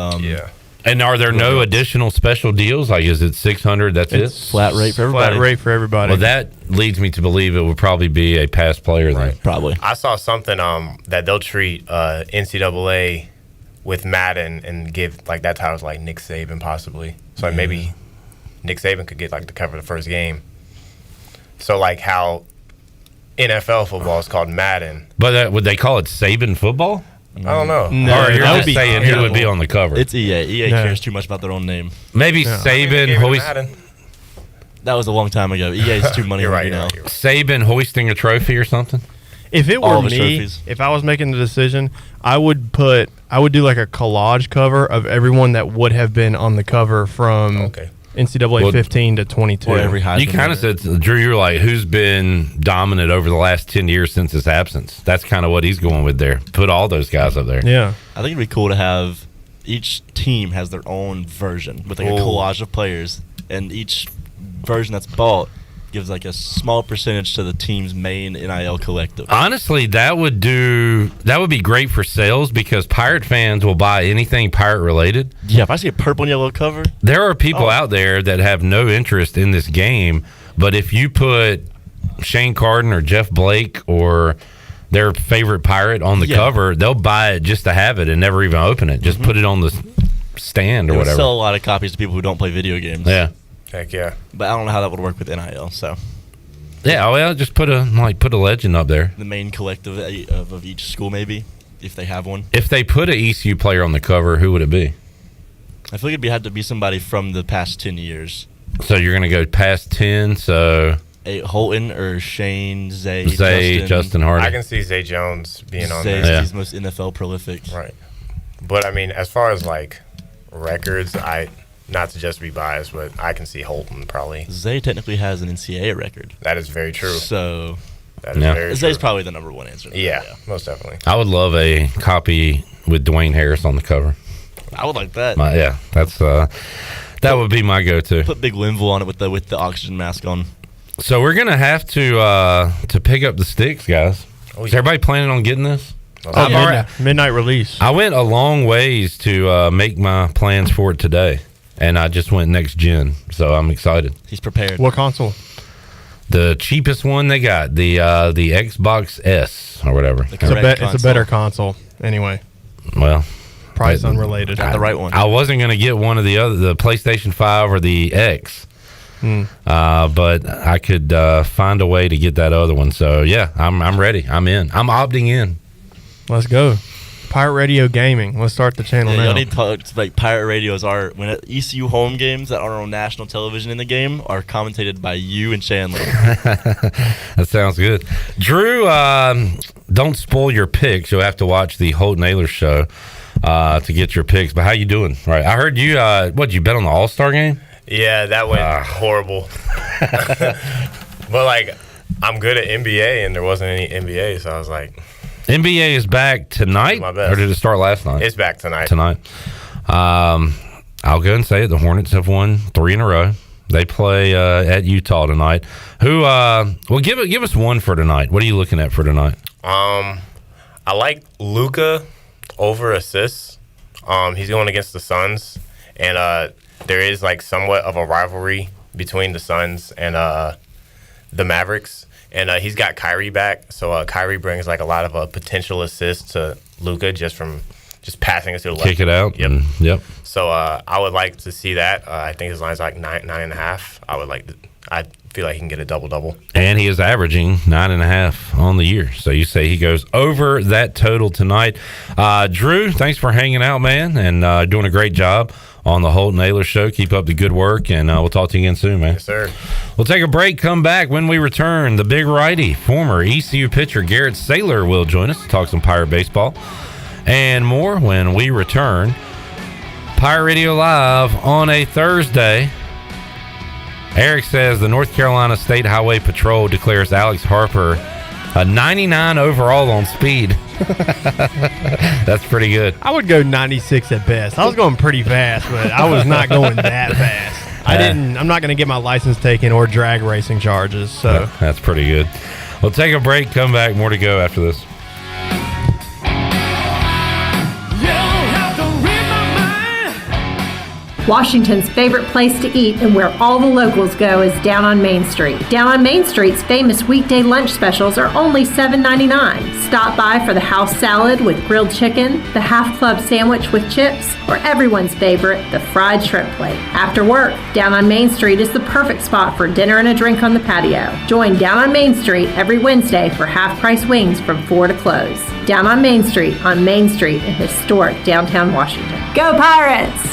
And are there no additional special deals? Like, is it $600? That's it. Flat rate for everybody. Flat rate for everybody. Well, that leads me to believe it would probably be a past player then. Probably. I saw something that they'll treat NCAA with Madden and give like that's how it's like Nick Saban possibly. So like, maybe Nick Saban could get like to cover the first game. So like how NFL football is called Madden. But would they call it Saban football? I don't know. No, or you're just saying who would be on the cover. It's EA. EA cares too much about their own name. Maybe Saban hoist. That was a long time ago. EA's too money right now. Saban hoisting a trophy or something. If it were me, if I was making the decision, I would do like a collage cover of everyone that would have been on the cover from NCAA 15 to 22. You kind of said, Drew, you're like, who's been dominant over the last 10 years since his absence? That's kind of what he's going with there. Put all those guys up there. Yeah. I think it'd be cool to have each team has their own version with like a collage of players, and each version that's bought gives like a small percentage to the team's main NIL collective. Honestly, that would be great for sales because Pirate fans will buy anything Pirate related. Yeah, if I see a purple and yellow cover. There are people out there that have no interest in this game, but if you put Shane Carden or Jeff Blake or their favorite Pirate on the cover, they'll buy it just to have it and never even open it. Just put it on the stand or whatever. Sell a lot of copies to people who don't play video games. Yeah. Heck yeah. But I don't know how that would work with NIL, so. Yeah, well, just put a legend up there. The main collective of each school, maybe, if they have one. If they put an ECU player on the cover, who would it be? I feel like it'd have to be somebody from the past 10 years. So you're going to go past 10, so... Holton or Shane, Zay, Justin Hardy. I can see Zay Jones being on Zay's there. he's most NFL prolific. Right. But, I mean, as far as, like, records, not to just be biased, but I can see Holton probably. Zay technically has an NCAA record. That is very true. So, that is very Zay's true. probably the number one answer. Yeah, most definitely. I would love a copy with Dwayne Harris on the cover. I would like that. That's that would be my go-to. Put Big Linville on it with the oxygen mask on. So we're gonna have to pick up the sticks, guys. Is everybody planning on getting this? Midnight release. I went a long ways to make my plans for it today, and I just went next gen, so I'm excited. He's prepared. What console? The cheapest one they got, the Xbox S or whatever. It's a better console, anyway. Well, price unrelated. Got the right one. I wasn't gonna get one of the PlayStation 5 or the X. But I could find a way to get that other one. So yeah, I'm ready. I'm in. I'm opting in. Let's go. Pirate Radio Gaming. Let's start the channel now. Y'all need to talk like Pirate Radios are when at ECU home games that are on national television in the game are commentated by you and Chandler. That sounds good. Drew, don't spoil your picks. You'll have to watch the Holt Naylor show to get your picks. But how you doing? Right. I heard you. You bet on the All-Star game? Yeah, that went horrible. But, like, I'm good at NBA, and there wasn't any NBA, so I was like... NBA is back tonight? My best. Or did it start last night? It's back tonight. I'll go and say it. The Hornets have won 3 in a row. They play at Utah tonight. Give us one for tonight. What are you looking at for tonight? I like Luka over assists. He's going against the Suns, and there is like somewhat of a rivalry between the Suns and the Mavericks. And he's got Kyrie back, so Kyrie brings like a lot of potential assists to Luka just from passing it to the left. Kick it out. Yep. So I would like to see that. I think his line's like 9.5. I feel like he can get a double-double. And he is averaging 9.5 on the year. So you say he goes over that total tonight. Drew, thanks for hanging out, man, and doing a great job on the Holt Naylor Show. Keep up the good work, and we'll talk to you again soon, man. Yes, sir. We'll take a break, come back. When we return, the big righty, former ECU pitcher Garrett Saylor will join us to talk some Pirate baseball and more when we return. Pirate Radio Live on a Thursday. Eric says the North Carolina State Highway Patrol declares Alex Harper a 99 overall on speed. That's pretty good. I would go 96 at best. I was going pretty fast, but I was not going that fast. I'm not going to get my license taken or drag racing charges. So that's pretty good. We'll take a break, come back, more to go after this. Washington's favorite place to eat and where all the locals go is down on Main Street. Down on Main Street's famous weekday lunch specials are only $7.99. Stop by for the house salad with grilled chicken, the half club sandwich with chips, or everyone's favorite, the fried shrimp plate. After work, Down on Main Street is the perfect spot for dinner and a drink on the patio. Join Down on Main Street every Wednesday for half-price wings from 4 to close. Down on Main Street in historic downtown Washington. Go Pirates!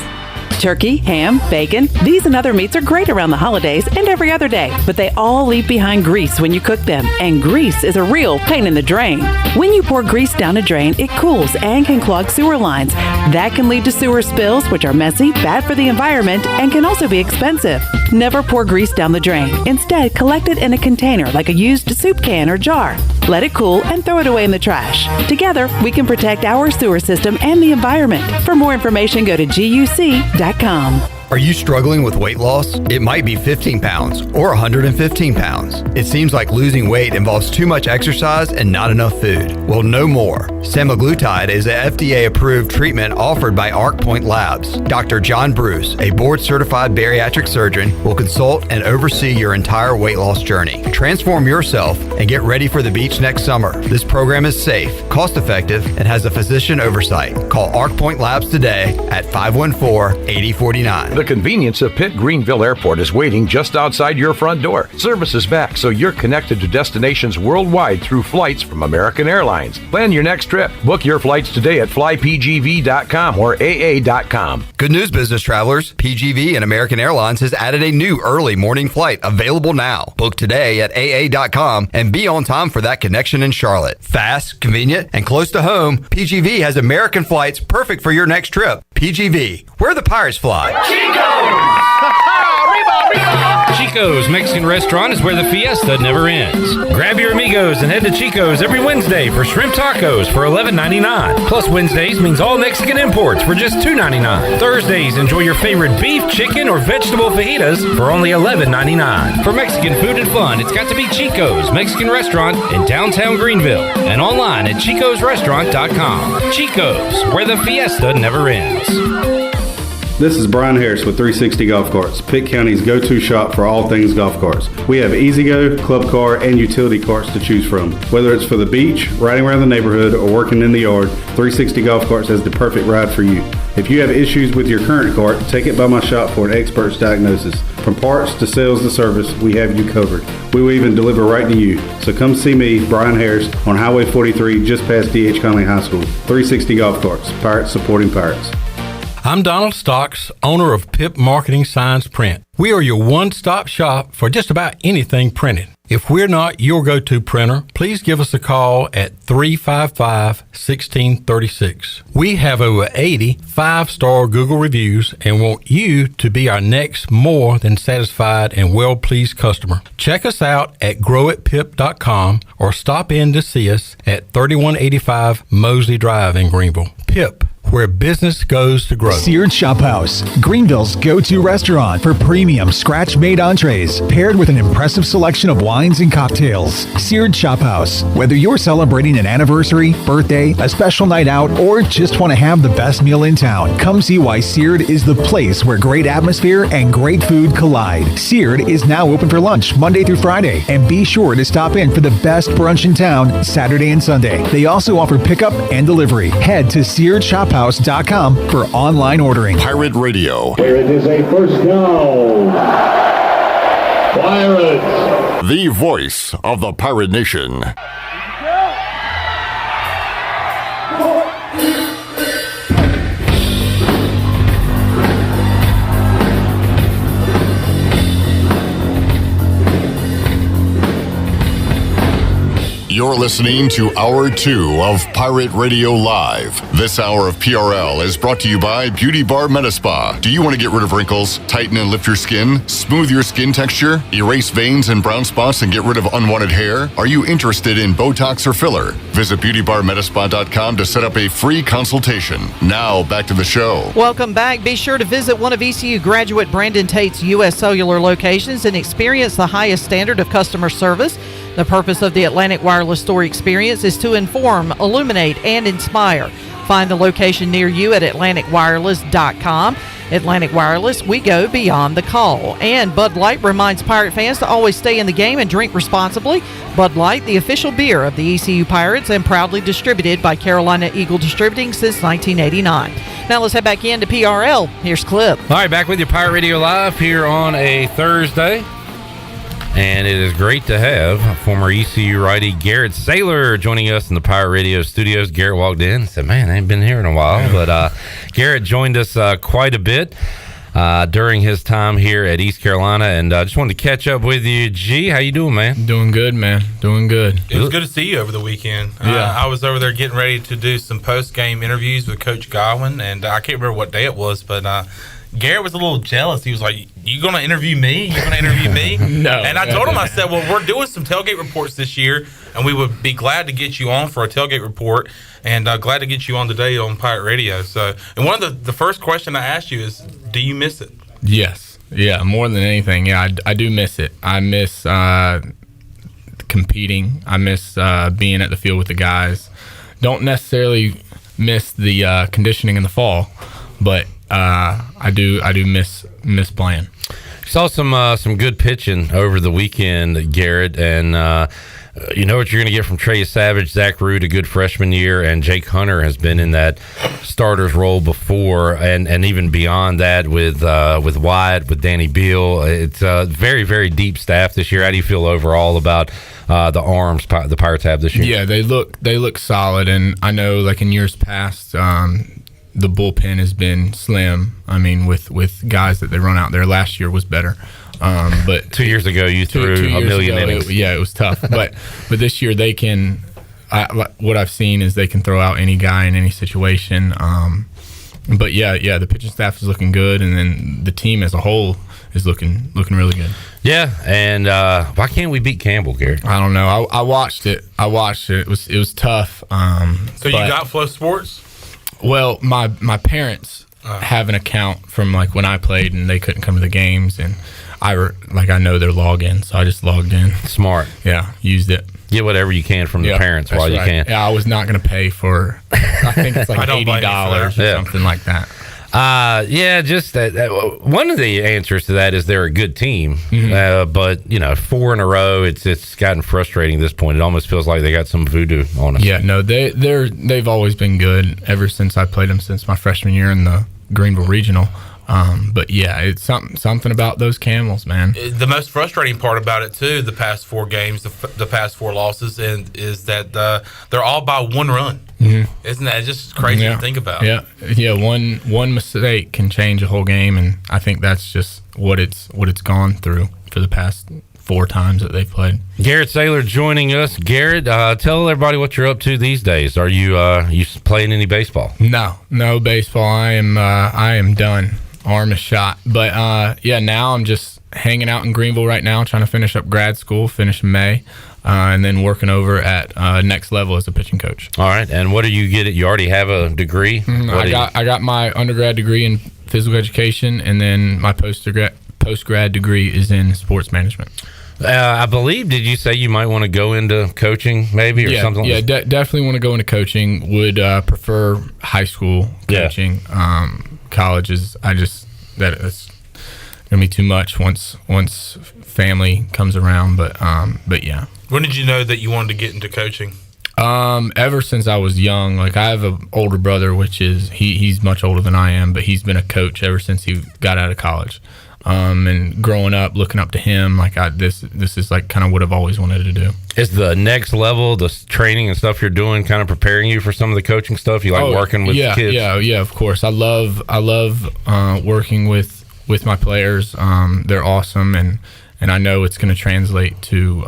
Turkey, ham, bacon, these and other meats are great around the holidays and every other day, but they all leave behind grease when you cook them, and grease is a real pain in the drain. When you pour grease down a drain, it cools and can clog sewer lines. That can lead to sewer spills, which are messy, bad for the environment, and can also be expensive. Never pour grease down the drain. Instead, collect it in a container like a used soup can or jar. Let it cool and throw it away in the trash. Together, we can protect our sewer system and the environment. For more information, go to guc.com. Are you struggling with weight loss? It might be 15 pounds or 115 pounds. It seems like losing weight involves too much exercise and not enough food. Well, no more. Semaglutide is an FDA-approved treatment offered by ArcPoint Labs. Dr. John Bruce, a board-certified bariatric surgeon, will consult and oversee your entire weight loss journey. Transform yourself and get ready for the beach next summer. This program is safe, cost-effective, and has a physician oversight. Call ArcPoint Labs today at 514-8049. The convenience of Pitt Greenville Airport is waiting just outside your front door. Service is back, so you're connected to destinations worldwide through flights from American Airlines. Plan your next trip. Book your flights today at flypgv.com or aa.com. Good news, business travelers. PGV and American Airlines has added a new early morning flight available now. Book today at aa.com and be on time for that connection in Charlotte. Fast, convenient, and close to home, PGV has American flights perfect for your next trip. PGV, where the Pirates fly. Chico's Mexican Restaurant is where the fiesta never ends. Grab your amigos and head to Chico's every Wednesday for shrimp tacos for $11.99. Plus Wednesdays means all Mexican imports for just $2.99. Thursdays, enjoy your favorite beef, chicken, or vegetable fajitas for only $11.99. For Mexican food and fun, it's got to be Chico's Mexican Restaurant in downtown Greenville and online at chicosrestaurant.com. Chico's, where the fiesta never ends. This is Brian Harris with 360 Golf Carts, Pitt County's go-to shop for all things golf carts. We have E-Z-Go, club car, and utility carts to choose from. Whether it's for the beach, riding around the neighborhood, or working in the yard, 360 Golf Carts has the perfect ride for you. If you have issues with your current cart, take it by my shop for an expert's diagnosis. From parts to sales to service, we have you covered. We will even deliver right to you. So come see me, Brian Harris, on Highway 43, just past D.H. Conley High School. 360 Golf Carts, Pirates supporting Pirates. I'm Donald Stocks, owner of Pip Marketing Signs Print. We are your one-stop shop for just about anything printed. If we're not your go-to printer, please give us a call at 355-1636. We have over 80 5-star Google reviews and want you to be our next more than satisfied and well-pleased customer. Check us out at growatpip.com or stop in to see us at 3185 Mosley Drive in Greenville. Pip, where business goes to grow. Seared Shop House, Greenville's go-to restaurant for premium scratch-made entrees, paired with an impressive selection of wines and cocktails. Seared Shop House. Whether you're celebrating an anniversary, birthday, a special night out, or just want to have the best meal in town, come see why Seared is the place where great atmosphere and great food collide. Seared is now open for lunch Monday through Friday, and be sure to stop in for the best brunch in town Saturday and Sunday. They also offer pickup and delivery. Head to SearedShopHouse.com for online ordering. Pirate Radio. Here it is, a first down. Pirates. The voice of the Pirate Nation. You're listening to Hour 2 of Pirate Radio Live. This hour of PRL is brought to you by Beauty Bar Metaspa. Do you want to get rid of wrinkles, tighten and lift your skin, smooth your skin texture, erase veins and brown spots, and get rid of unwanted hair? Are you interested in Botox or filler? Visit beautybarmetaspa.com to set up a free consultation. Now, back to the show. Welcome back. Be sure to visit one of ECU graduate Brandon Tate's U.S. Cellular locations and experience the highest standard of customer service. The purpose of the Atlantic Wireless Store experience is to inform, illuminate, and inspire. Find the location near you at AtlanticWireless.com. Atlantic Wireless, we go beyond the call. And Bud Light reminds Pirate fans to always stay in the game and drink responsibly. Bud Light, the official beer of the ECU Pirates and proudly distributed by Carolina Eagle Distributing since 1989. Now let's head back into PRL. Here's Clip. All right, back with you, Pirate Radio Live here on a Thursday. And it is great to have former ECU righty Garrett Saylor joining us in the Pirate Radio studios. Garrett walked in and said, man, I ain't been here in a while. But Garrett joined us quite a bit during his time here at East Carolina. And I just wanted to catch up with you. G, how you doing, man? Doing good, man. Doing good. It was good to see you over the weekend. Yeah. I was over there getting ready to do some post-game interviews with Coach Godwin. And I can't remember what day it was, but Garrett was a little jealous. He was like, you going to interview me? You going to interview me? No. And I told him, I said, well, we're doing some tailgate reports this year, and we would be glad to get you on for a tailgate report, and glad to get you on today on Pirate Radio. So, and one of the first question I asked you is, do you miss it? Yes. Yeah, more than anything. Yeah, I do miss it. I miss competing. I miss being at the field with the guys. Don't necessarily miss the conditioning in the fall, but I do miss playing. Saw some good pitching over the weekend, Garrett, and you know what you're going to get from Trey Savage, Zach Root, a good freshman year, and Jake Hunter has been in that starter's role before, and even beyond that with Wyatt, with Danny Beal. It's a very, very deep staff this year. How do you feel overall about the arms the Pirates have this year? Yeah, they look solid, and I know like in years past, the bullpen has been slim. I mean, with guys that they run out there. Last year was better, but 2 years ago you threw a million innings. It was tough. but this year they can. What I've seen is they can throw out any guy in any situation. But yeah, the pitching staff is looking good, and then the team as a whole is looking really good. Yeah, and why can't we beat Campbell, Gary? I don't know. I watched it. It was tough. So you got Flow Sports? Well, my parents have an account from like when I played, and they couldn't come to the games, and I know their login, so I just logged in. Smart. Yeah, used it. Get whatever you can from the parents while you can. Yeah, I was not going to pay for. I think it's like $80 or something like that. Just one of the answers to that is they're a good team, but 4 in a row, it's gotten frustrating at this point. It almost feels like they got some voodoo on us. Yeah, no, they've always been good ever since I played them since my freshman year in the Greenville Regional. But yeah, it's something about those Camels, man. The most frustrating part about it too, the past 4 games, the past 4 losses, is that they're all by 1 run. Mm-hmm. Isn't that just crazy to think about? Yeah. One mistake can change a whole game, and I think that's just what it's gone through for the past 4 times that they've played. Garrett Saylor joining us. Garrett, tell everybody what you're up to these days. Are you playing any baseball? No baseball. I am done. Arm is shot. But now I'm just hanging out in Greenville right now, trying to finish up grad school, finish in May, and then working over at Next Level as a pitching coach. All right. And what do you get? You already have a degree? I got my undergrad degree in physical education, and then my post-grad degree is in sports management. I believe, did you say you might want to go into coaching maybe or something? Yeah, definitely want to go into coaching. Would prefer high school coaching. College is, that's going to be too much once family comes around. But yeah. When did you know that you wanted to get into coaching? Ever since I was young. Like, I have an older brother, which is he's much older than I am, but he's been a coach ever since he got out of college. And growing up, looking up to him, like this is like kind of what I've always wanted to do. Is the next level, the training and stuff you're doing, kind of preparing you for some of the coaching stuff? You like working with kids? Yeah, of course. I love working with my players. They're awesome, and I know it's going to translate to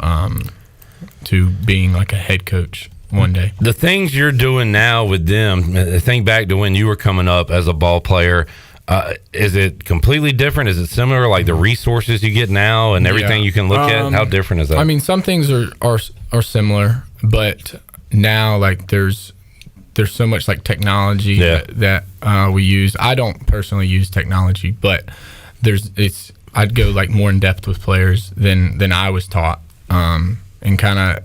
being like a head coach one day. The things you're doing now with them, think back to when you were coming up as a ball player. Is it completely different? Is it similar, like the resources you get now and everything you can look at? How different is that? I mean, some things are similar, but now like there's so much like technology that we use. I don't personally use technology, but I'd go like more in depth with players than I was taught, and kind of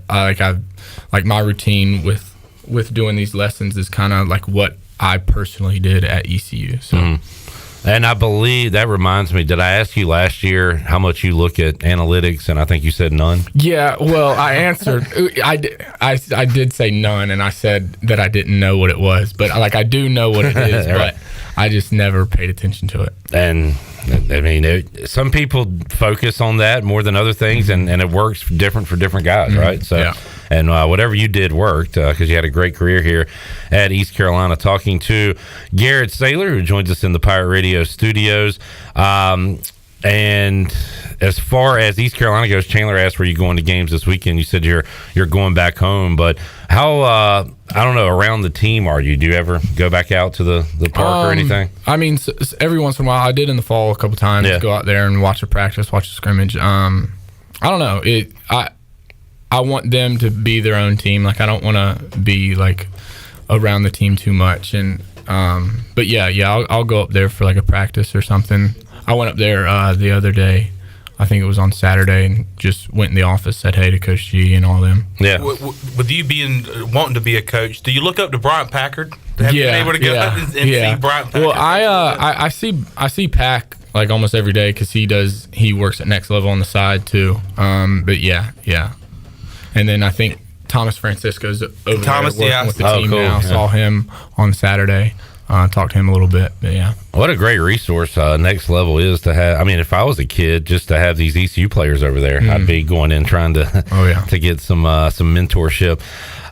like my routine with doing these lessons is kind of like what I personally did at ECU. So. And I believe that reminds me, did I ask you last year how much you look at analytics? And I think you said none. Yeah, well, I answered. I did say none, and I said that I didn't know what it was. But like I do know what it is, but I just never paid attention to it. And I mean, some people focus on that more than other things, and it works different for different guys, right? So, and whatever you did worked because you had a great career here at East Carolina. Talking to Garrett Saylor, who joins us in the Pirate Radio studios. And as far as East Carolina goes, Chandler asked, were you going to games this weekend? You said you're going back home, but how, I don't know, around the team are you? Do you ever go back out to the park or anything? I mean, every once in a while, I did in the fall a couple times, go out there and watch a practice, watch a scrimmage. I don't know. I want them to be their own team. Like, I don't want to be like around the team too much. And, but I'll go up there for like a practice or something. I went up there the other day. I think it was on Saturday, and just went in the office, said hey to Coach G and all them. Yeah. With you wanting to be a coach, do you look up to Bryant Packard? Have you been able to go and see Bryant Packard? Well, I see Pack like almost every day because he works at Next Level on the side too. But yeah. And then I think Thomas Francisco's over there working with the team now. Saw him on Saturday. Talked to him a little bit, but yeah. What a great resource Next Level is to have. I mean, if I was a kid, just to have these ECU players over there, I'd be going in trying to to get some mentorship.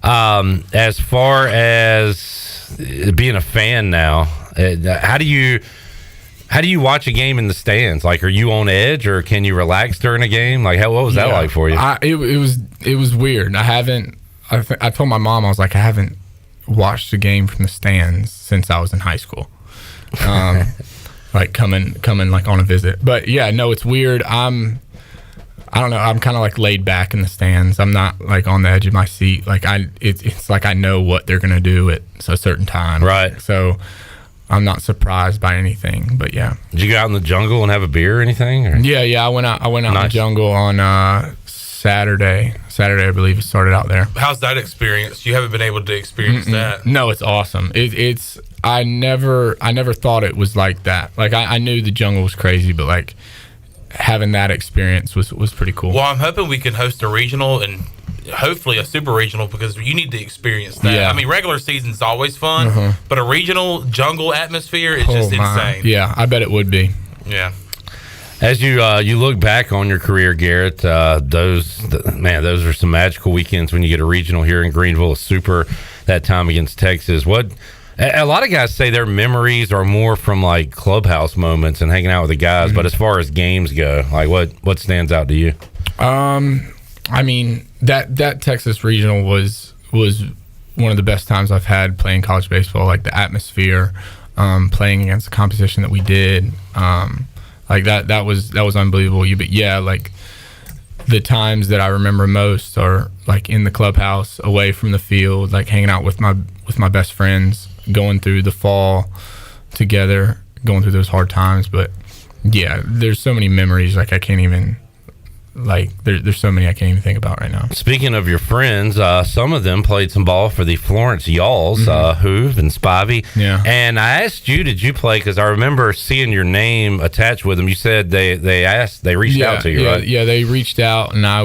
As far as being a fan now, how do you watch a game in the stands? Like, are you on edge, or can you relax during a game? Like, what was that like for you? It was weird. I told my mom, I was like, I haven't watched a game from the stands since I was in high school, like coming like on a visit. But yeah, no, it's weird. I don't know. I'm kind of like laid back in the stands. I'm not like on the edge of my seat. Like it's like I know what they're gonna do at a certain time. Right. So I'm not surprised by anything. But yeah. Did you go out in the jungle and have a beer or anything? Or? Yeah. I went out in the jungle on Saturday, I believe it started out there. How's that experience? You haven't been able to experience that? No, it's awesome. It's I never thought it was like that. Like I knew the jungle was crazy, but like having that experience was pretty cool. Well, I'm hoping we can host a regional and hopefully a super regional, because you need to experience that. Yeah. I mean, regular season's always fun, but a regional jungle atmosphere is just insane. Yeah, I bet it would be. Yeah. As you look back on your career, Garrett, those are some magical weekends when you get a regional here in Greenville, a super that time against Texas. What a lot of guys say their memories are more from like clubhouse moments and hanging out with the guys, but as far as games go, like what stands out to you? I mean, that Texas regional was one of the best times I've had playing college baseball. Like the atmosphere, playing against the competition that we did. Like that was unbelievable. But yeah, like the times that I remember most are like in the clubhouse, away from the field, like hanging out with my best friends, going through the fall together, going through those hard times. But yeah, there's so many memories. Like I can't even. Like there's so many I can't even think about right now. Speaking of your friends, some of them played some ball for the Florence Yalls, Hoove and Spivey. Yeah. And I asked you, did you play? Because I remember seeing your name attached with them. You said they reached out to you, right? Yeah, they reached out, and I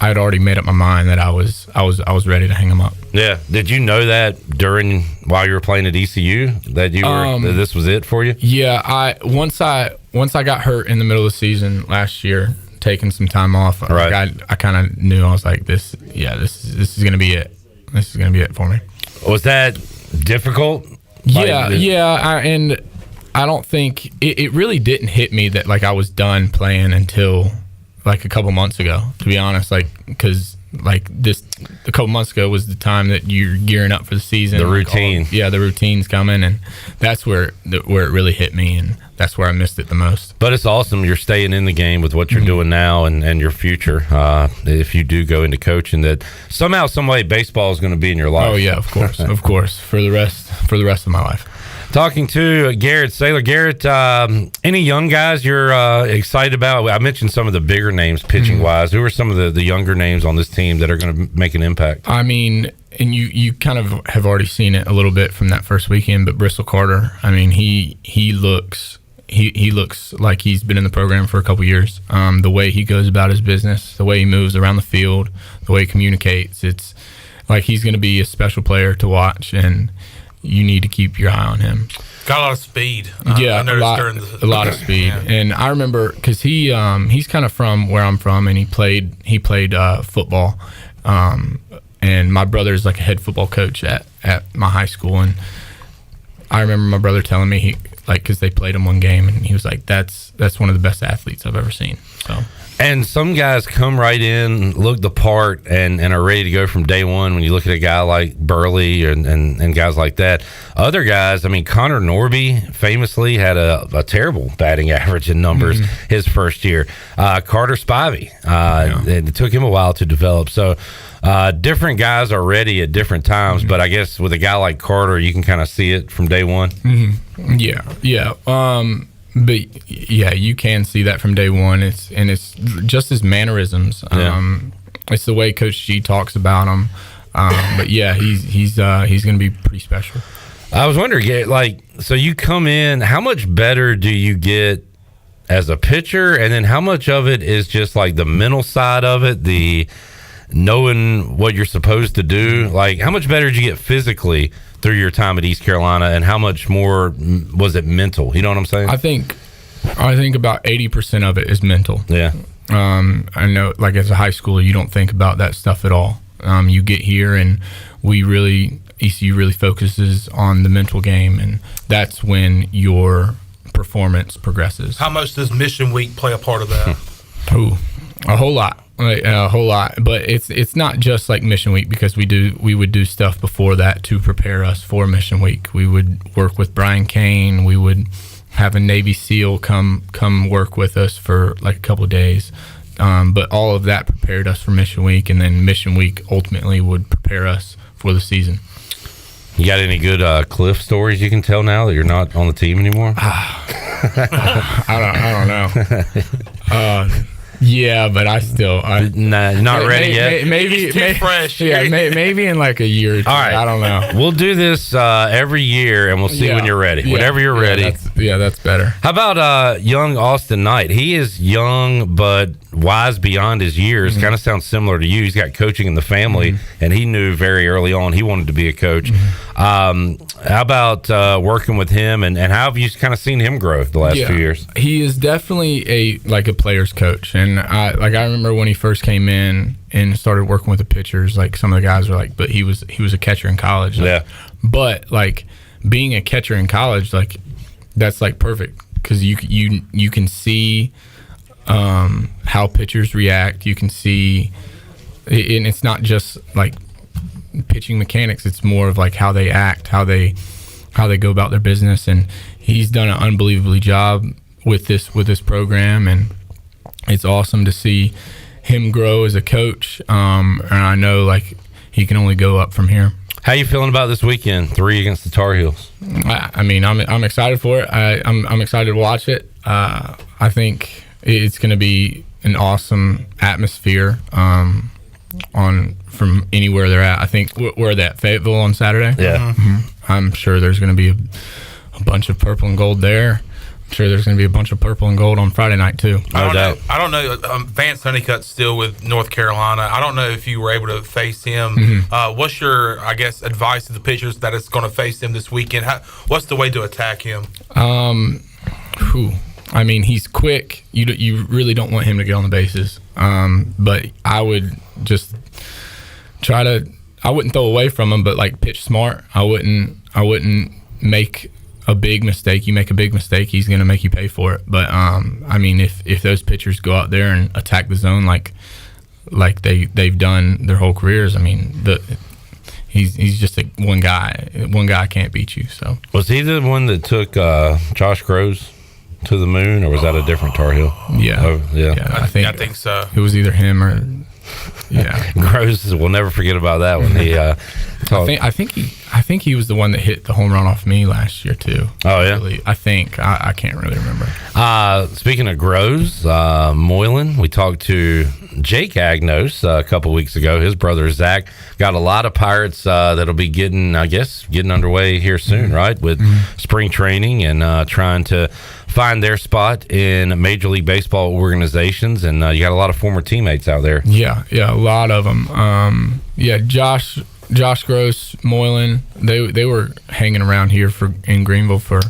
had already made up my mind that I was ready to hang them up. Yeah. Did you know that while you were playing at ECU that you were that this was it for you? Yeah. Once once I got hurt in the middle of the season last year, taking some time off, Right. I kind of knew. I was like, this is gonna be it. This is gonna be it for me. Was that difficult? And I don't think it really didn't hit me that like I was done playing until like a couple months ago, to be honest. Like, because like a couple months ago was the time that you're gearing up for the season. The routine. The routine's coming, and that's where it really hit me, and that's where I missed it the most. But it's awesome you're staying in the game with what you're doing now and your future. If you do go into coaching, that somehow, some way, baseball is going to be in your life. Oh yeah, of course, of course, for the rest of my life. Talking to Garrett Saylor. Garrett, any young guys you're excited about? I mentioned some of the bigger names pitching wise. Who are some of the younger names on this team that are going to make an impact? I mean, and you kind of have already seen it a little bit from that first weekend, but Bristol Carter, I mean, he looks like he's been in the program for a couple years. The way he goes about his business, the way he moves around the field, the way he communicates, it's like he's going to be a special player to watch, and you need to keep your eye on him. Got a lot of speed. Yeah, I a lot of speed. Yeah. And I remember because he's kind of from where I'm from, and he played football. And my brother's like a head football coach at my high school, and I remember my brother telling me because they played him one game, and he was like, "That's one of the best athletes I've ever seen." So. And some guys come right in, look the part, and are ready to go from day one. When you look at a guy like Burley and guys like that, other guys, I mean, Connor Norby famously had a terrible batting average in numbers his first year. Carter Spivey, it took him a while to develop. So different guys are ready at different times, but I guess with a guy like Carter, you can kind of see it from day one. Yeah. But yeah, you can see that from day one. It's just his mannerisms. It's the way Coach G talks about him. But yeah, he's going to be pretty special. I was wondering, like, so you come in, how much better do you get as a pitcher, and then how much of it is just like the mental side of it, the knowing what you're supposed to do? Like, how much better did you get physically through your time at East Carolina, and how much more was it mental? You know what I'm saying? I think about 80% of it is mental. Yeah. I know, like, as a high schooler, you don't think about that stuff at all. You get here, and ECU really focuses on the mental game, and that's when your performance progresses. How much does Mission Week play a part of that? A whole lot. But it's not just like Mission Week, because we would do stuff before that to prepare us for Mission Week. We would work with Brian Kane. We would have a Navy SEAL come work with us for like a couple of days. But all of that prepared us for Mission Week, and then Mission Week ultimately would prepare us for the season. You got any good Cliff stories you can tell now that you're not on the team anymore? I don't know. Yeah, but not ready yet. Maybe fresh. Yeah, maybe in like a year or two. All right, I don't know. We'll do this every year, and we'll see when you're ready. Yeah. Whenever you're ready. That's better. How about young Austin Knight? He is young, but wise beyond his years. Kind of sounds similar to you. He's got coaching in the family, and he knew very early on he wanted to be a coach. How about working with him, and how have you kind of seen him grow the last few years? He is definitely a player's coach, and I remember when he first came in and started working with the pitchers. Like, some of the guys were like, "But he was a catcher in college." Like, but like, being a catcher in college, like, that's like perfect, because you can see how pitchers react. You can see, and it's not just like pitching mechanics. It's more of like how they act, how they go about their business, and he's done an unbelievable job with this program, and it's awesome to see him grow as a coach. And I know, like, he can only go up from here. How you feeling about this weekend? 3 against the Tar Heels. I mean, I'm excited for it. I'm excited to watch it. I think it's going to be an awesome atmosphere. From anywhere they're at. I think we're at Fayetteville on Saturday. Yeah. I'm sure there's going to be a bunch of purple and gold there. I'm sure there's going to be a bunch of purple and gold on Friday night too. I don't know. Vance Honeycutt's still with North Carolina. I don't know if you were able to face him. What's your, I guess, advice to the pitchers that is going to face him this weekend? What's the way to attack him? I mean, he's quick. You really don't want him to get on the bases. But I would just try to. I wouldn't throw away from him, but like pitch smart. I wouldn't make a big mistake. You make a big mistake, he's going to make you pay for it. But I mean, if those pitchers go out there and attack the zone like they've done their whole careers, I mean, he's just one guy. One guy can't beat you. So was he the one that took Josh Groves to the moon, or was that a different Tar Heel? Yeah, I think so. It was either him or Groves. We'll never forget about that one. He I think he was the one that hit the home run off me last year too. Oh yeah, really. I think I can't really remember. Speaking of Groves, Moylan, we talked to Jake Agnos a couple weeks ago. His brother Zach got a lot of Pirates that'll be getting underway here soon, right? With spring training and trying to find their spot in Major League Baseball organizations, and you got a lot of former teammates out there. Yeah, a lot of them. Josh Gross, Moylan, they were hanging around here in Greenville for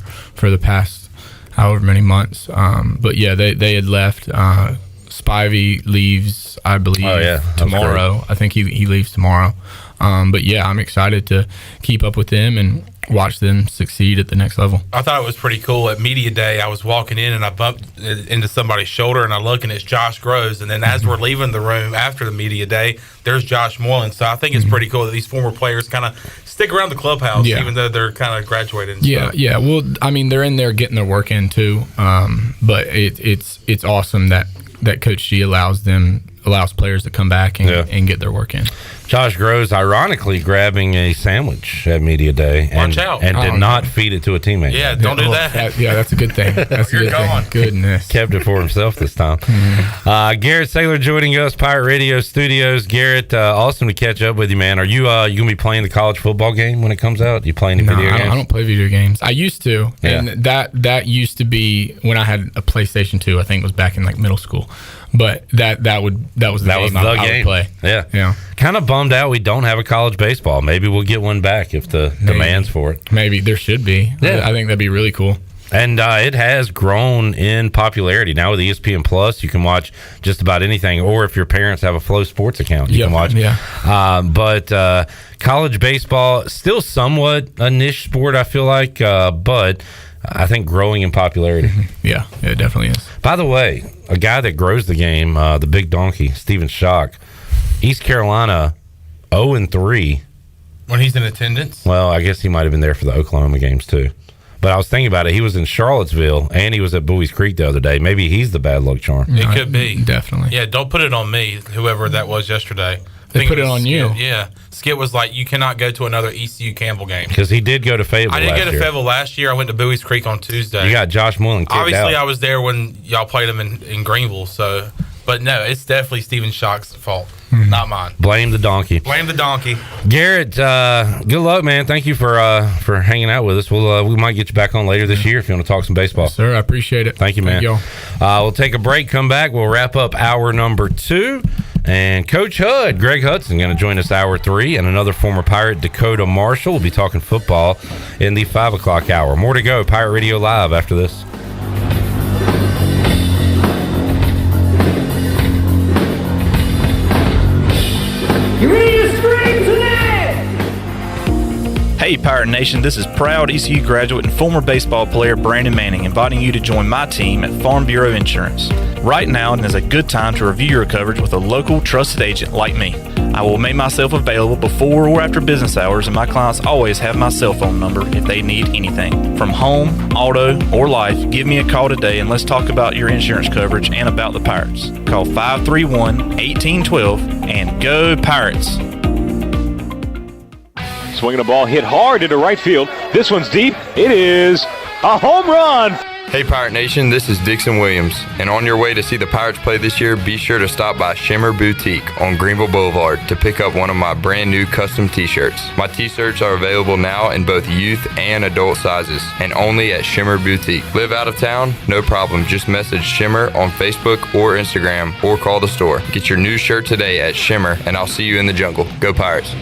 the past however many months. But yeah, they had left. Spivey leaves, I believe, tomorrow. I think he leaves tomorrow. But yeah, I'm excited to keep up with them and watch them succeed at the next level. I thought it was pretty cool. At Media Day, I was walking in and I bumped into somebody's shoulder and I look and it's Josh Groves. And then as we're leaving the room after the Media Day, there's Josh Moylan. So I think it's pretty cool that these former players kind of stick around the clubhouse, even though they're kind of graduating. Yeah. Well, I mean, they're in there getting their work in too. But it's awesome that Coach G allows players to come back and get their work in. Josh Groves, ironically, grabbing a sandwich at Media Day and did not feed it to a teammate. Yeah, don't do that. That's a good thing. That's a good thing. Goodness. Kept it for himself this time. Garrett Saylor joining us, Pirate Radio Studios. Garrett, awesome to catch up with you, man. Are you going to be playing the college football game when it comes out? You playing any video games? I don't play video games. I used to, and that used to be when I had a PlayStation 2. I think it was back in like middle school. But that was the game I would play. Yeah. Kind of bummed out we don't have a college baseball. Maybe we'll get one back if the demand's for it. Maybe there should be. Yeah. I think that'd be really cool. And it has grown in popularity. Now with ESPN Plus, you can watch just about anything. Or if your parents have a Flow Sports account, you can watch. Yeah. But college baseball, still somewhat a niche sport, I feel like. But I think growing in popularity. Yeah, it definitely is. By the way, a guy that grows the game, the big donkey, Steven Schock, East Carolina 0-3. When he's in attendance? Well, I guess he might have been there for the Oklahoma games too. But I was thinking about it. He was in Charlottesville and he was at Bowie's Creek the other day. Maybe he's the bad luck charm. It could be. Definitely. Yeah, don't put it on me, whoever that was yesterday. They put it on you. Yeah. Skip was like, you cannot go to another ECU Campbell game. Because he did go to Fayetteville I did go to Fayetteville last year. I went to Bowie's Creek on Tuesday. You got Josh Moylan kicked Obviously, out. I was there when y'all played him in Greenville. So, but no, it's definitely Steven Schock's fault, not mine. Blame the donkey. Blame the donkey. Garrett, good luck, man. Thank you for hanging out with us. We might get you back on later this year if you want to talk some baseball. Yes, sir, I appreciate it. Thank you, man. Thank y'all. We'll take a break, come back. We'll wrap up hour number 2. And Coach Hud, Greg Hudson, going to join us hour 3. And another former Pirate, Dekota Marshall, will be talking football in the 5 o'clock hour. More to go. Pirate Radio Live after this. You ready to scream today? Hey Pirate Nation, this is proud ECU graduate and former baseball player Brandon Manning inviting you to join my team at Farm Bureau Insurance. Right now is a good time to review your coverage with a local trusted agent like me. I will make myself available before or after business hours, and my clients always have my cell phone number if they need anything. From home, auto, or life, give me a call today and let's talk about your insurance coverage and about the Pirates. Call 531-1812 and go Pirates! Swinging a ball hit hard into right field. This one's deep. It is a home run. Hey Pirate Nation, this is Dixon Williams, and on your way to see the Pirates play this year, be sure to stop by Shimmer Boutique on Greenville Boulevard to pick up one of my brand new custom t-shirts. My t-shirts are available now in both youth and adult sizes, and only at Shimmer Boutique. Live out of town? No problem, just message Shimmer on Facebook or Instagram, or call the store. Get your new shirt today at Shimmer, and I'll see you in the jungle. Go Pirates.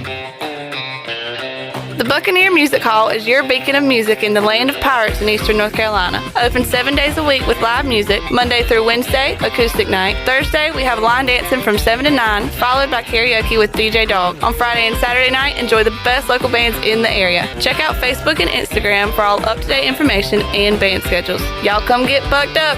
The Buccaneer Music Hall is your beacon of music in the land of pirates in eastern North Carolina. Open 7 days a week with live music, Monday through Wednesday, acoustic night. Thursday, we have line dancing from 7 to 9, followed by karaoke with DJ Dog. On Friday and Saturday night, enjoy the best local bands in the area. Check out Facebook and Instagram for all up-to-date information and band schedules. Y'all come get bucked up.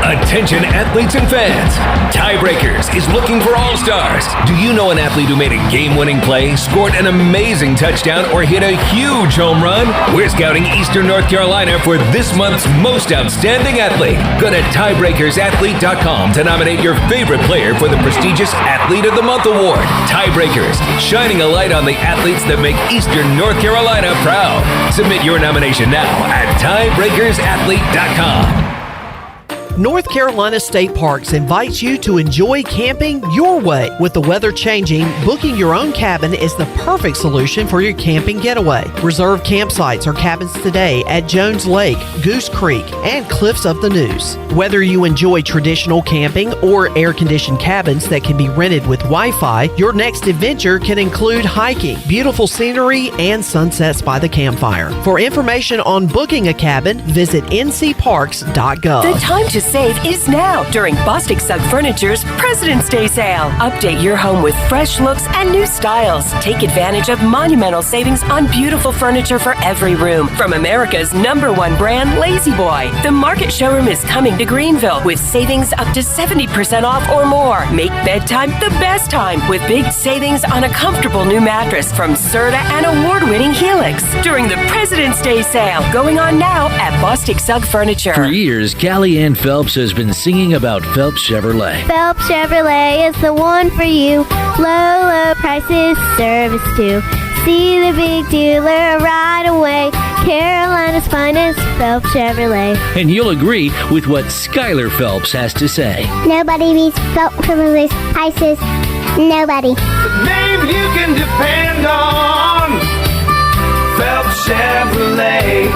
Attention athletes and fans. Tiebreakers is looking for all-stars. Do you know an athlete who made a game-winning play, scored an amazing touchdown, or hit a huge home run? We're scouting Eastern North Carolina for this month's most outstanding athlete. Go to tiebreakersathlete.com to nominate your favorite player for the prestigious Athlete of the Month award. Tiebreakers, shining a light on the athletes that make Eastern North Carolina proud. Submit your nomination now at tiebreakersathlete.com. North Carolina State Parks invites you to enjoy camping your way. With the weather changing, booking your own cabin is the perfect solution for your camping getaway. Reserve campsites or cabins today at Jones Lake, Goose Creek, and Cliffs of the Neuse. Whether you enjoy traditional camping or air-conditioned cabins that can be rented with Wi-Fi, your next adventure can include hiking, beautiful scenery, and sunsets by the campfire. For information on booking a cabin, visit ncparks.gov. The time to save is now during Bostic Sugg Furniture's President's Day sale. Update your home with fresh looks and new styles. Take advantage of monumental savings on beautiful furniture for every room from America's #1 brand, Lazy Boy. The Market Showroom is coming to Greenville with savings up to 70% off or more. Make bedtime the best time with big savings on a comfortable new mattress from Serta and award-winning Helix during the President's Day sale going on now at Bostic Sugg Furniture. For years, Callie Ann Phelps has been singing about Phelps Chevrolet. Phelps Chevrolet is the one for you. Low prices, service too. See the big dealer right away. Carolina's finest, Phelps Chevrolet. And you'll agree with what Skylar Phelps has to say. Nobody beats Phelps Chevrolet's prices. Nobody. The name you can depend on. Phelps Chevrolet.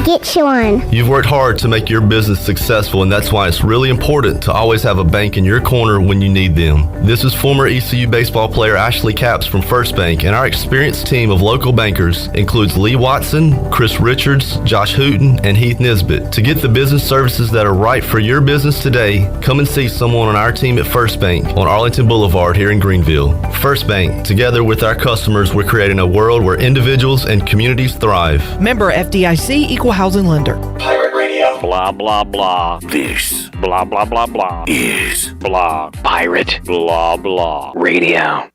Get you one. You've worked hard to make your business successful, and that's why it's really important to always have a bank in your corner when you need them. This is former ECU baseball player Ashley Capps from First Bank, and our experienced team of local bankers includes Lee Watson, Chris Richards, Josh Hooten, and Heath Nisbet. To get the business services that are right for your business today, come and see someone on our team at First Bank on Arlington Boulevard here in Greenville. First Bank, together with our customers, we're creating a world where individuals and communities thrive. Member FDIC, Equal Housing Lender. Pirate Radio. Blah, blah, blah. This. Blah, blah, blah, blah. Is. Blah. Pirate. Blah, blah. Radio.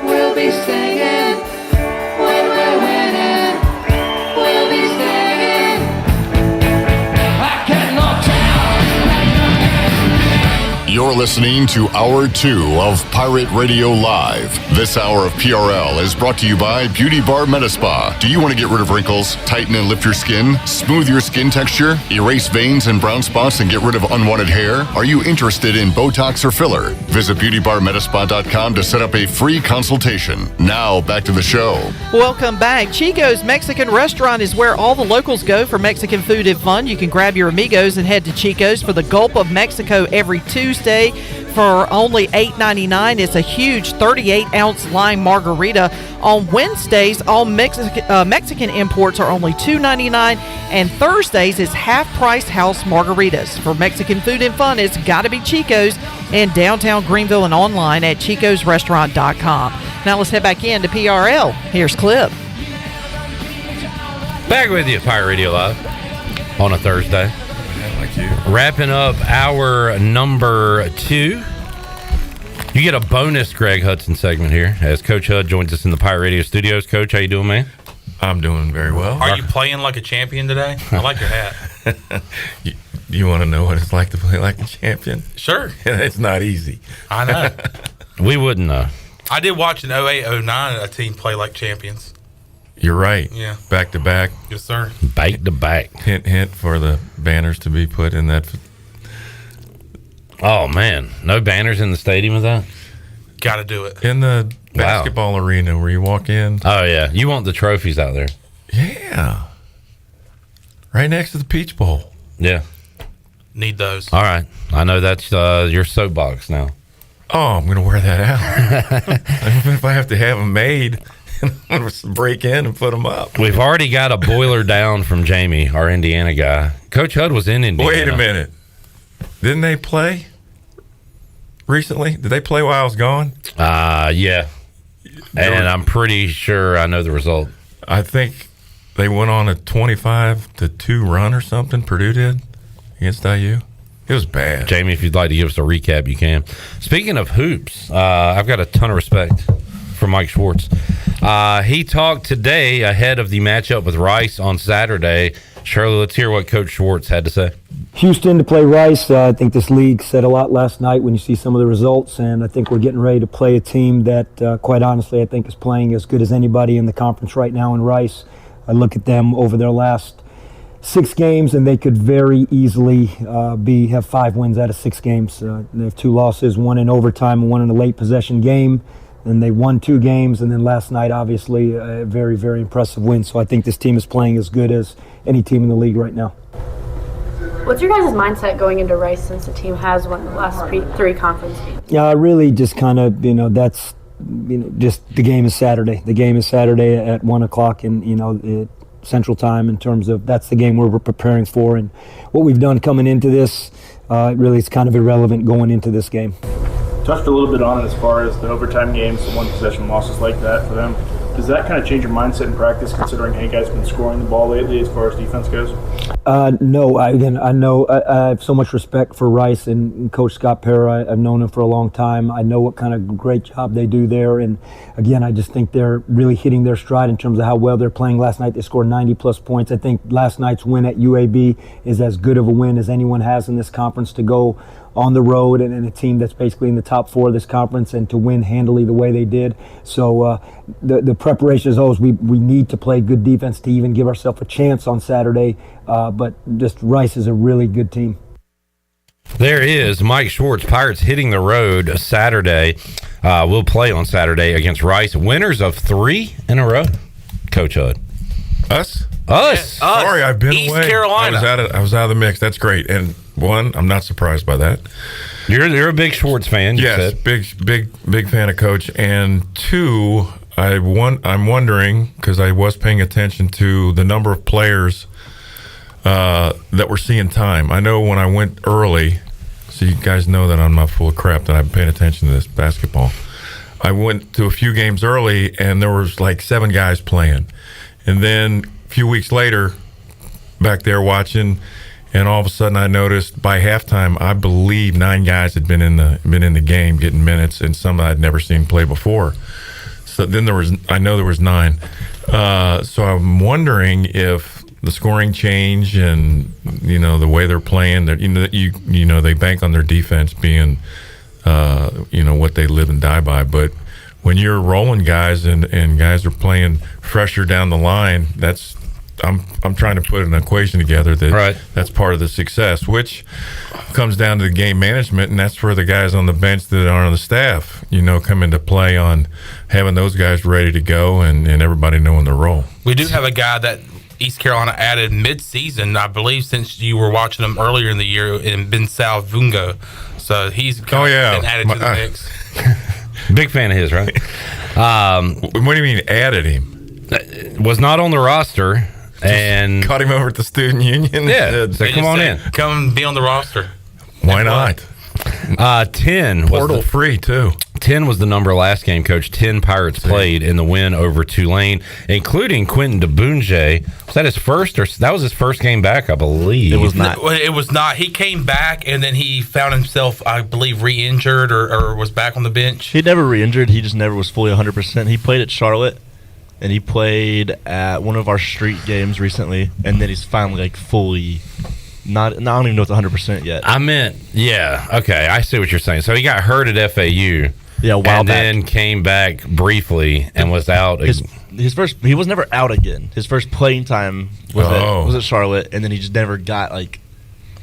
We'll be singing when we're winning. We'll be singing. I cannot tell. You're listening to Hour 2 of Pirate Radio Live. This hour of PRL is brought to you by Beauty Bar Metaspa. Do you want to get rid of wrinkles, tighten and lift your skin, smooth your skin texture, erase veins and brown spots, and get rid of unwanted hair? Are you interested in Botox or filler? Visit beautybarmetaspa.com to set up a free consultation. Now, back to the show. Welcome back. Chico's Mexican Restaurant is where all the locals go for Mexican food and fun. You can grab your amigos and head to Chico's for the Gulp of Mexico every Tuesday for only $8.99. It's a huge 38-ounce lime margarita. On Wednesdays, all Mexican imports are only $2.99, and Thursdays is half-price house margaritas. For Mexican food and fun, it's got to be Chico's in downtown Greenville and online at chicosrestaurant.com. Now let's head back in to PRL. Here's Clip. Back with you, Pirate Radio Live on a Thursday. Wrapping up hour number 2. You get a bonus Greg Hudson segment here as Coach Hud joins us in the Pirate Radio studios. Coach, how you doing, man? I'm doing very well. Are you playing like a champion today? I like your hat. You want to know what it's like to play like a champion? Sure. It's not easy. I know. We wouldn't know. I did watch in 08-09 a team play like champions. You're right. Yeah. Back to back. Yes, sir. Back to back. Hint, hint for the banners to be put in that. Oh, man. No banners in the stadium with that? Got to do it. In the basketball arena where you walk in. Oh, yeah. You want the trophies out there. Yeah. Right next to the Peach Bowl. Yeah. Need those. All right. I know that's your soapbox now. Oh, I'm going to wear that out. If I have to have them made, I'm going to break in and put them up. We've already got a boiler down from Jamie, our Indiana guy. Coach Hud was in Indiana. Wait a minute. Didn't they play recently? Did they play while I was gone? Yeah. And I'm pretty sure I know the result. I think they went on a 25-2 run or something, Purdue did, against IU. It was bad. Jamie, if you'd like to give us a recap, you can. Speaking of hoops, I've got a ton of respect for Mike Schwartz. He talked today ahead of the matchup with Rice on Saturday. Shirley, let's hear what Coach Schwartz had to say. Houston to play Rice. I think this league said a lot last night when you see some of the results, and I think we're getting ready to play a team that, quite honestly, I think is playing as good as anybody in the conference right now in Rice. I look at them over their last 6 games, and they could very easily have 5 wins out of 6 games. They have 2 losses, 1 in overtime and 1 in a late possession game. And they won 2 games, and then last night, obviously, a very, very impressive win. So I think this team is playing as good as any team in the league right now. What's your guys' mindset going into Rice since the team has won the last 3 conference games? Yeah, really just kind of, that's, just the game is Saturday. The game is Saturday at 1 o'clock in, Central Time in terms of that's the game we're preparing for. And what we've done coming into this, really it's kind of irrelevant going into this game. Touched a little bit on it as far as the overtime games, the 1-possession losses like that for them. Does that kind of change your mindset in practice, considering you guys have been scoring the ball lately as far as defense goes? No. I know I have so much respect for Rice and Coach Scott Parra. I've known him for a long time. I know what kind of great job they do there. And, again, I just think they're really hitting their stride in terms of how well they're playing. Last night they scored 90-plus points. I think last night's win at UAB is as good of a win as anyone has in this conference to go on the road and a team that's basically in the top 4 of this conference and to win handily the way they did. So the preparation is always we need to play good defense to even give ourselves a chance on Saturday. But just Rice is a really good team. There is Mike Schwartz. Pirates hitting the road Saturday. We'll play on Saturday against Rice. Winners of 3 in a row. Coach Hud. Us? Sorry, I've been East away. Carolina. I was out of the mix. That's great. And I'm not surprised by that. You're a big Schwartz fan. Yes, big fan of Coach. And 2, I'm wondering, because I was paying attention to the number of players that were seeing time. I know when I went early, so you guys know that I'm not full of crap, that I've been paying attention to this basketball. I went to a few games early, and there was like 7 guys playing. And then a few weeks later, back there watching, and all of a sudden I noticed by halftime, I believe 9 guys had been in the game getting minutes, and some I'd never seen play before. So then there was 9. So I'm wondering if the scoring change and the way they're playing, that they bank on their defense being what they live and die by, but when you're rolling guys and guys are playing fresher down the line, I'm trying to put an equation together that's part of the success, which comes down to the game management, and that's where the guys on the bench that are on the staff, come into play on having those guys ready to go and everybody knowing their role. We do have a guy that East Carolina added mid-season, I believe, since you were watching him earlier in the year, in Ben Salvungo. So he's been added to the mix. Big fan of his, right? What do you mean added him? Was not on the roster. And caught him over at the student union. Yeah, so come on in. Come be on the roster. Why not? 10 portal free too. 10 was the number last game, Coach. 10 Pirates played in the win over Tulane, including Quentin DeBunje. Was that his first, or that was his first game back? I believe it was not. It was not. He came back and then he found himself, I believe, re-injured or was back on the bench. He never re-injured. He just never was fully 100%. He played at Charlotte. And he played at one of our street games recently, and then he's finally fully not. I don't even know if it's 100% yet. Okay, I see what you're saying. So he got hurt at FAU, a while back, and then came back briefly and was out. His first, he was never out again. His first playing time was at Charlotte, and then he just never got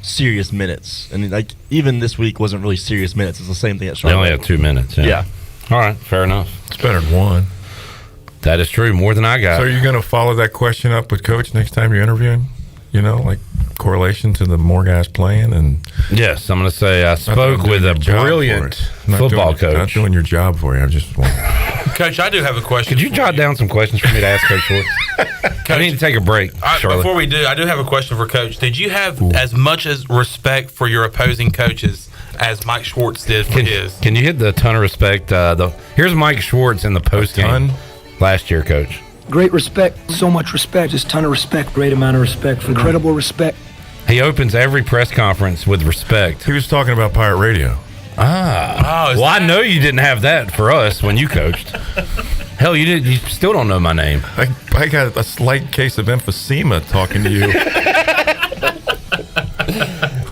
serious minutes. And even this week wasn't really serious minutes. It's the same thing at Charlotte. They only have 2 minutes. Yeah. All right, fair enough. It's better than 1. That is true. More than I got. So are you going to follow that question up with Coach next time you're interviewing? correlation to the more guys playing? And yes, I'm going to say I spoke with a brilliant football coach. Not doing your job for you. I just want. Coach, I do have a question. Could you jot down some questions for me to ask Coach Schwartz? I need to take a break, Charlotte. Before we do, I do have a question for Coach. Did you have as much as respect for your opposing coaches as Mike Schwartz did for his? Can you hit the ton of respect? Here's Mike Schwartz in the post game last year, Coach. Great respect, so much respect, just ton of respect, great amount of respect, incredible respect. He opens every press conference with respect. He was talking about Pirate Radio. Well, I know you didn't have that for us when you coached. Hell, you did. You still don't know my name. I got a slight case of emphysema talking to you.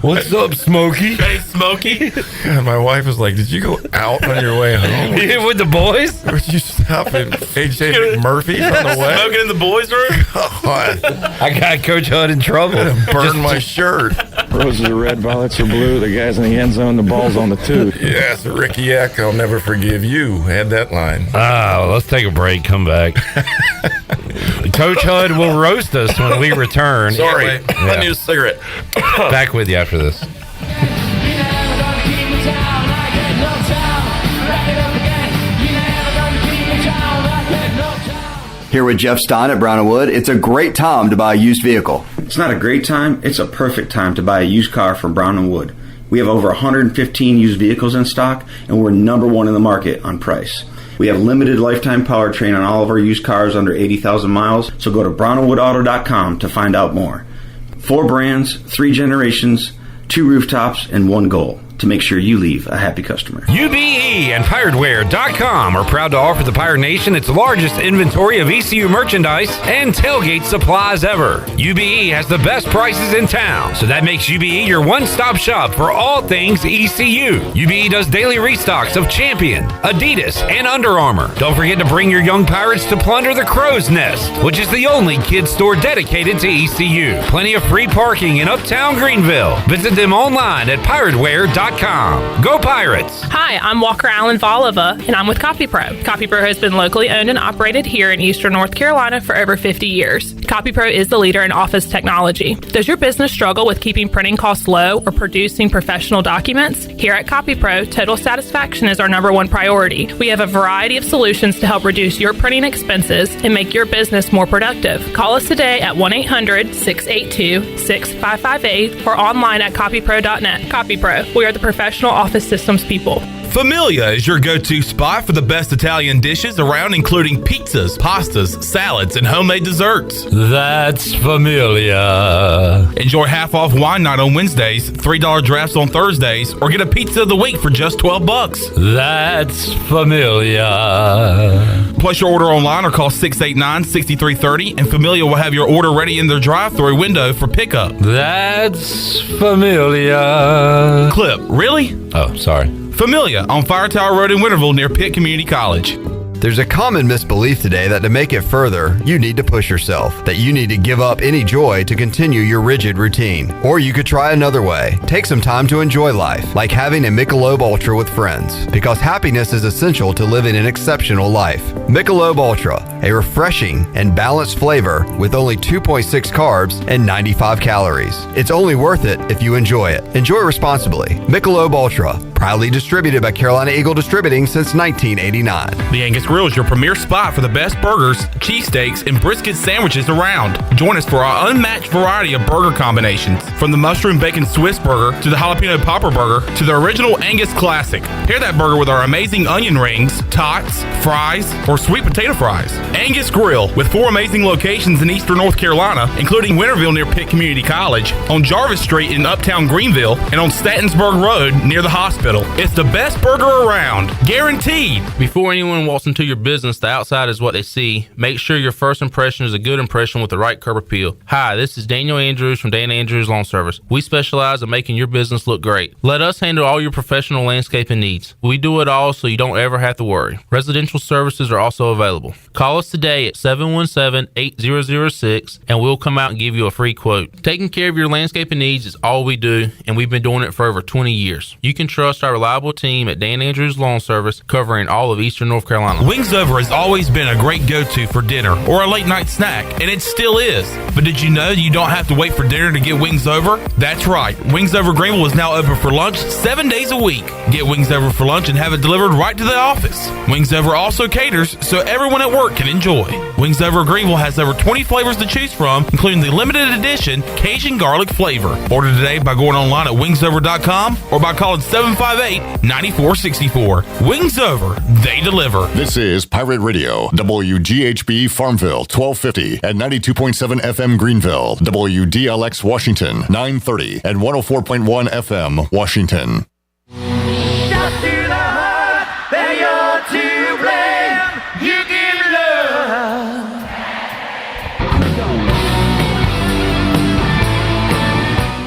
What's up, Smokey? Hey, Smokey. God, my wife was like, "Did you go out on your way home with the boys? Would you stop at AJ McMurphy's on the way? Smoking in the boys' room? God. I got Coach Hud in trouble. Burned my shirt. Roses are red, violets are blue. The guy's in the end zone, the ball's on the tooth. Yes, Ricky Eck, I'll never forgive you. Had that line. Well, let's take a break. Come back. Coach Hud will roast us when we return. Sorry, I need a cigarette. Back with you after this. Here with Jeff Stein at Brown & Wood. It's a great time to buy a used vehicle. It's not a great time, it's a perfect time to buy a used car from Brown & Wood. We have over 115 used vehicles in stock, and we're number one in the market on price. We have limited lifetime powertrain on all of our used cars under 80,000 miles, so go to brownandwoodauto.com to find out more. 4 brands, 3 generations, 2 rooftops, and 1 goal: to make sure you leave a happy customer. UBE and PirateWear.com are proud to offer the Pirate Nation its largest inventory of ECU merchandise and tailgate supplies ever. UBE has the best prices in town, so that makes UBE your one-stop shop for all things ECU. UBE does daily restocks of Champion, Adidas, and Under Armour. Don't forget to bring your young Pirates to plunder the Crow's Nest, which is the only kids store dedicated to ECU. Plenty of free parking in Uptown Greenville. Visit them online at PirateWear.com. Go Pirates! Hi, I'm Walker Allen Volova, and I'm with CopyPro. CopyPro has been locally owned and operated here in Eastern North Carolina for over 50 years. CopyPro is the leader in office technology. Does your business struggle with keeping printing costs low or producing professional documents? Here at CopyPro, total satisfaction is our #1 priority. We have a variety of solutions to help reduce your printing expenses and make your business more productive. Call us today at 1-800-682-6558 or online at copypro.net. CopyPro, we are the professional office systems people. Familia is your go-to spot for the best Italian dishes around, including pizzas, pastas, salads, and homemade desserts. That's Familia. Enjoy half-off wine night on Wednesdays, $3 drafts on Thursdays, or get a pizza of the week for just $12. That's Familia. Place your order online or call 689-6330, and Familia will have your order ready in their drive-thru window for pickup. That's Familia. Clip, really? Oh, sorry. Familia on Fire Tower Road in Winterville near Pitt Community College. There's a common misbelief today that to make it further, you need to push yourself, that you need to give up any joy to continue your rigid routine. Or you could try another way. Take some time to enjoy life, like having a Michelob Ultra with friends, because happiness is essential to living an exceptional life. Michelob Ultra, a refreshing and balanced flavor with only 2.6 carbs and 95 calories. It's only worth it if you enjoy it. Enjoy responsibly. Michelob Ultra, proudly distributed by Carolina Eagle Distributing since 1989. The Angus Grill is your premier spot for the best burgers, cheesesteaks, and brisket sandwiches around. Join us for our unmatched variety of burger combinations, from the mushroom bacon Swiss burger to the jalapeno popper burger to the original Angus classic. Pair that burger with our amazing onion rings, tots, fries, or sweet potato fries. Angus Grill, with 4 amazing locations in Eastern North Carolina, including Winterville near Pitt Community College, on Jarvis Street in Uptown Greenville, and on Statensburg Road near the hospital. It's the best burger around, guaranteed. Before anyone walks into your business, the outside is what they see. Make sure your first impression is a good impression with the right curb appeal. Hi, this is Daniel Andrews from Dan Andrews Lawn Service. We specialize in making your business look great. Let us handle all your professional landscaping needs. We do it all so you don't ever have to worry. Residential services are also available. Call us today at 717-8006 and we'll come out and give you a free quote. Taking care of your landscaping needs is all we do, and we've been doing it for over 20 years. You can trust our reliable team at Dan Andrews Lawn Service, covering all of Eastern North Carolina. Wings Over has always been a great go-to for dinner or a late-night snack, and it still is. But did you know you don't have to wait for dinner to get Wings Over? That's right. Wings Over Greenville is now open for lunch 7 days a week. Get Wings Over for lunch and have it delivered right to the office. Wings Over also caters so everyone at work can enjoy. Wings Over Greenville has over 20 flavors to choose from, including the limited edition Cajun garlic flavor. Order today by going online at wingsover.com or by calling 758-9464. Wings Over, they deliver. This is Pirate Radio, WGHB Farmville, 1250 and 92.7 FM Greenville, WDLX Washington, 930 and 104.1 FM Washington. Shot to the heart, then you're to blame. You give love.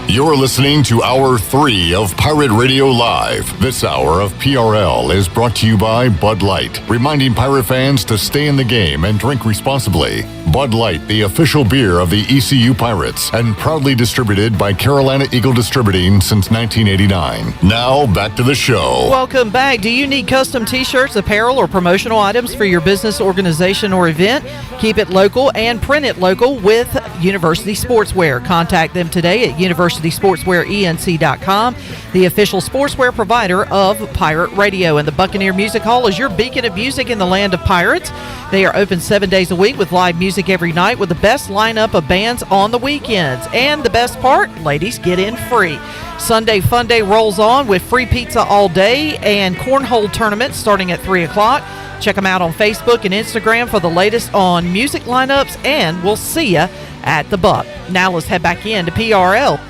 You're listening to Hour 3 of Pirate Radio Live. This hour of PRL is brought to you by Bud Light, reminding Pirate fans to stay in the game and drink responsibly. Bud Light, the official beer of the ECU Pirates, and proudly distributed by Carolina Eagle Distributing since 1989. Now, back to the show. Welcome back. Do you need custom t-shirts, apparel, or promotional items for your business, organization, or event? Keep it local and print it local with University Sportswear. Contact them today at universitysportswearenc.com, the official sportswear provider of Pirate Radio. And the Buccaneer Music Hall is your beacon of music in the land of pirates. They are open 7 days a week with live music every night with the best lineup of bands on the weekends. And the best part, ladies get in free. Sunday Fun Day rolls on with free pizza all day and cornhole tournaments starting at 3 o'clock. Check them out on Facebook and Instagram for the latest on music lineups, and we'll see you at the Buck. Now let's head back into PRL.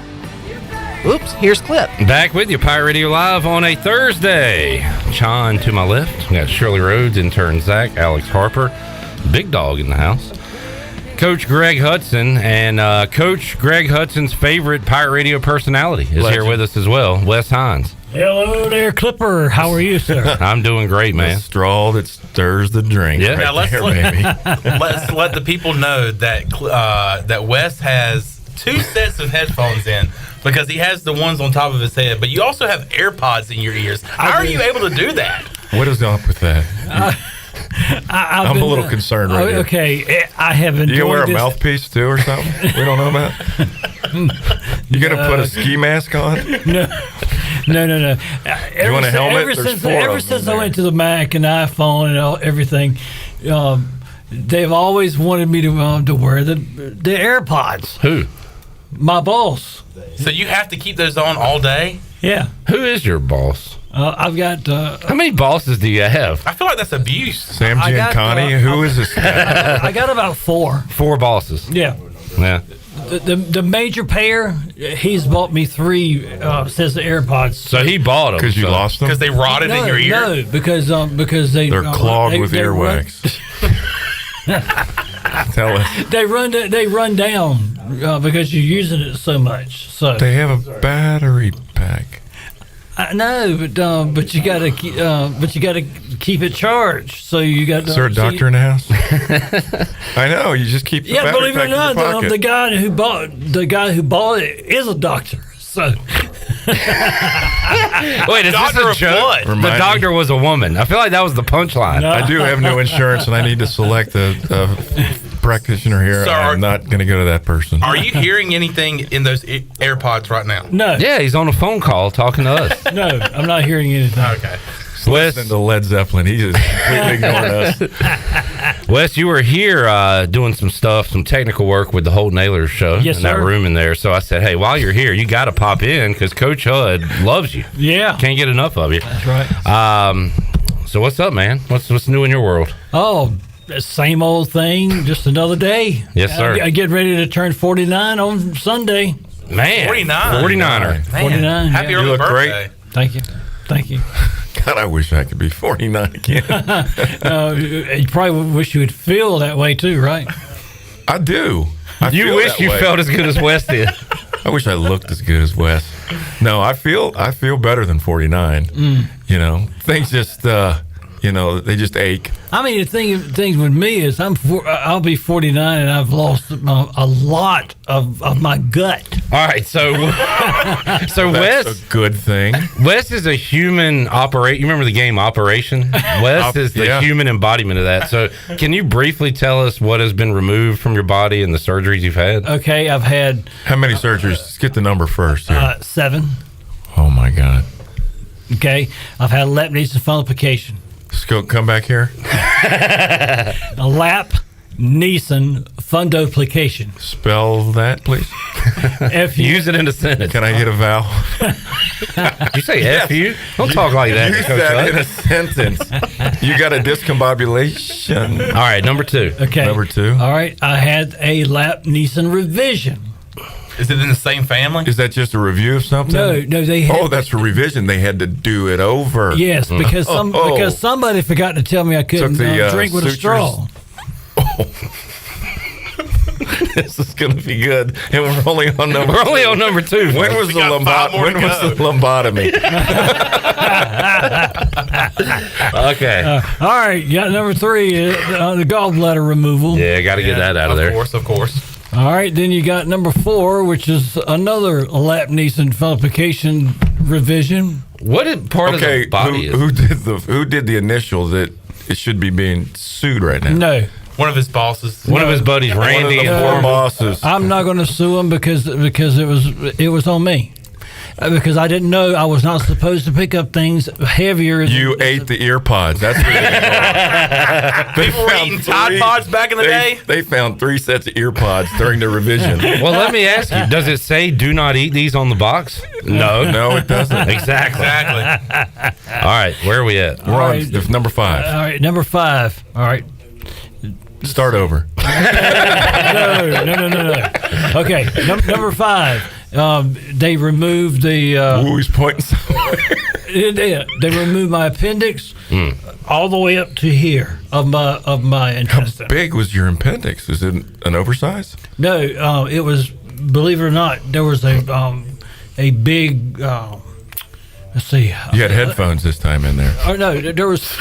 Oops, here's Clip. Back with you, Pirate Radio Live on a Thursday. John to my left. We got Shirley Rhodes, intern Zach, Alex Harper, Big Dog in the house. Coach Greg Hudson, and Coach Greg Hudson's favorite Pirate Radio personality is here with us as well, Wes Hines. Hello there, Clipper. How are you, sir? I'm doing great, man. The straw that stirs the drink. Yeah, now let's let the people know that that Wes has 2 sets of headphones in, because he has the ones on top of his head, but you also have AirPods in your ears. How are you able to do that? What is up with that? I'm a little concerned right now. Okay, I have enjoyed. You wear a mouthpiece too or something? We don't know about. You gonna put a ski mask on? No. You want a helmet? Ever since I went to the Mac and iPhone and everything, they've always wanted me to wear the AirPods. Who? My boss. So you have to keep those on all day? Yeah. Who is your boss? I've got. How many bosses do you have? I feel like that's abuse. Sam Giancani? Who is this guy? I got about 4. 4 bosses. Yeah. Yeah. The major payer, he's bought me 3 sets of AirPods. So he bought them because you lost them? Because they rotted in your ear? No, because they're clogged with earwax. Tell us. They run down because you're using it so much. So they have a battery pack. I know, but you gotta keep it charged. So you got. Is there a doctor in the house? I know. You just keep the battery believe it or pack in your not, pocket. the guy who bought it is a doctor. So wait, is this a joke? The doctor was a woman. I feel like that was the punchline. No. I do have no insurance, and I need to select a practitioner here. So I'm not going to go to that person. Are you hearing anything in those AirPods right now? No. Yeah, he's on a phone call talking to us. No, I'm not hearing anything. Okay. Listening to Led Zeppelin. He just completely ignored us. Wes, you were here doing some technical work with the Holt Naylor show in that room in there. So I said, hey, while you're here, you got to pop in because Coach Hud loves you. Yeah. Can't get enough of you. That's right. So what's up, man? What's new in your world? Oh, same old thing, just another day. Yes, sir. I get ready to turn 49 on Sunday. Man. 49. 49er. 49. Happy early birthday. Thank you. God, I wish I could be 49 again. You probably wish you would feel that way too, right? I do. You wish you felt as good as Wes did. I wish I looked as good as Wes. No, I feel better than 49. You know, things just They just ache. I mean, the thing with me is I'll be 49 and I've lost a lot of my gut. All right, so Wes, a good thing. Wes is a human operate. You remember the game Operation? Wes is the human embodiment of that. So, can you briefly tell us what has been removed from your body and the surgeries you've had? Okay, I've had. How many surgeries? Let's get the number first. 7. Oh my God. Okay, I've had lap Neeson fundoplication. Come back here. A lap Neeson fundoplication. Spell that, please. Use it in a sentence. Can I get a vowel? Did you say F you? Don't talk like that. Use that in a sentence. You got a discombobulation. All right, number 2. Okay. Number 2. All right, I had a lap Neeson revision. Is it in the same family? Is that just a review of something? No, they had. Oh, that's a revision. They had to do it over. Yes, because because somebody forgot to tell me I couldn't drink with a straw. This is going to be good, and we're only on number. We're only on number 2. When was the lobotomy? Okay. All right, number 3, the gallbladder removal. Yeah, got to get that out of there. Of course. All right, then you got number 4, which is another lap Neeson fundoplication revision. What part of the body is? Who did the initial that it should be being sued right now? No. One of his bosses. One of his buddies, Randy. One of the 4 bosses. I'm not going to sue him because it was on me. Because I didn't know I was not supposed to pick up things heavier. You ate the ear pods. That's what they People were eating Tide Pods back in the day. They found 3 sets of ear pods during the revision. Well, let me ask you: does it say "Do not eat these" on the box? No, it doesn't. Exactly. All right, where are we at? We're on number 5. All right, number 5. All right. Start over. No. Okay, number 5. They removed the. He's pointing somewhere. They removed my appendix all the way up to here of my intestine. How big was your appendix? Is it an oversize? No, it was. Believe it or not, there was a big. Let's see. You had headphones this time in there. Oh no, there was.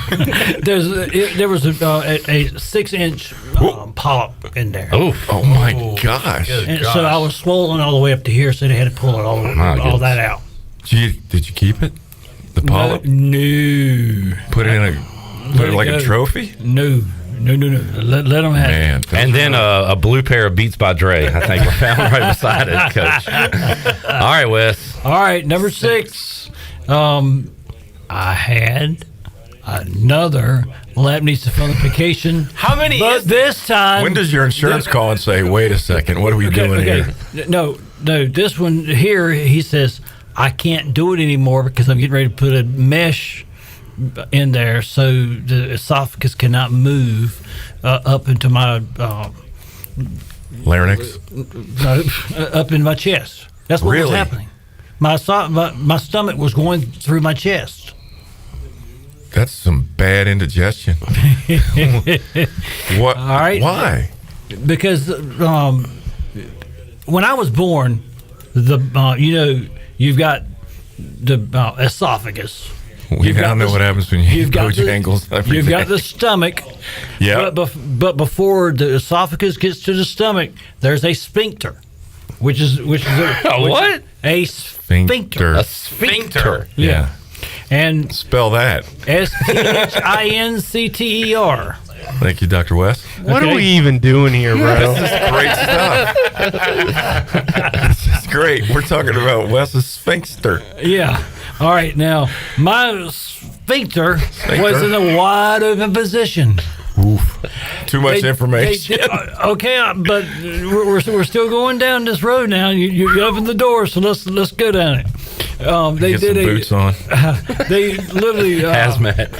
There was a 6-inch polyp in there. Oh my gosh! And so I was swollen all the way up to here, so they had to pull it all that out. Did you keep it? The polyp? No. Put it like a trophy? No. Let them have it. And then a blue pair of Beats by Dre, I think, were found right beside it, Coach. All right, Wes. All right, number 6. I had another lap Neeson fundoplication. How many? But this time. When does your insurance call and say, "Wait a second, what are we doing here?" No. This one here, he says, I can't do it anymore because I'm getting ready to put a mesh in there so the esophagus cannot move up into my larynx. No, up in my chest. That's what was happening. My stomach was going through my chest. That's some bad indigestion. What? All right. Why? Because when I was born, you've got the esophagus. We now know what happens when you Bojangles everything. You've got the stomach. Yeah. But before the esophagus gets to the stomach, there's a sphincter, which is what? A sphincter. A sphincter. Yeah. And spell that. SPHINCTER. Thank you, Dr. West. What are we even doing here, bro? This is great stuff. This is great. We're talking about Wes's sphincter. Yeah. All right. Now, my sphincter was in a wide open position. Oof. Too much information. Okay, but we're still going down this road now. You opened the door, so let's go down it. They Get did some boots on. They literally hazmat.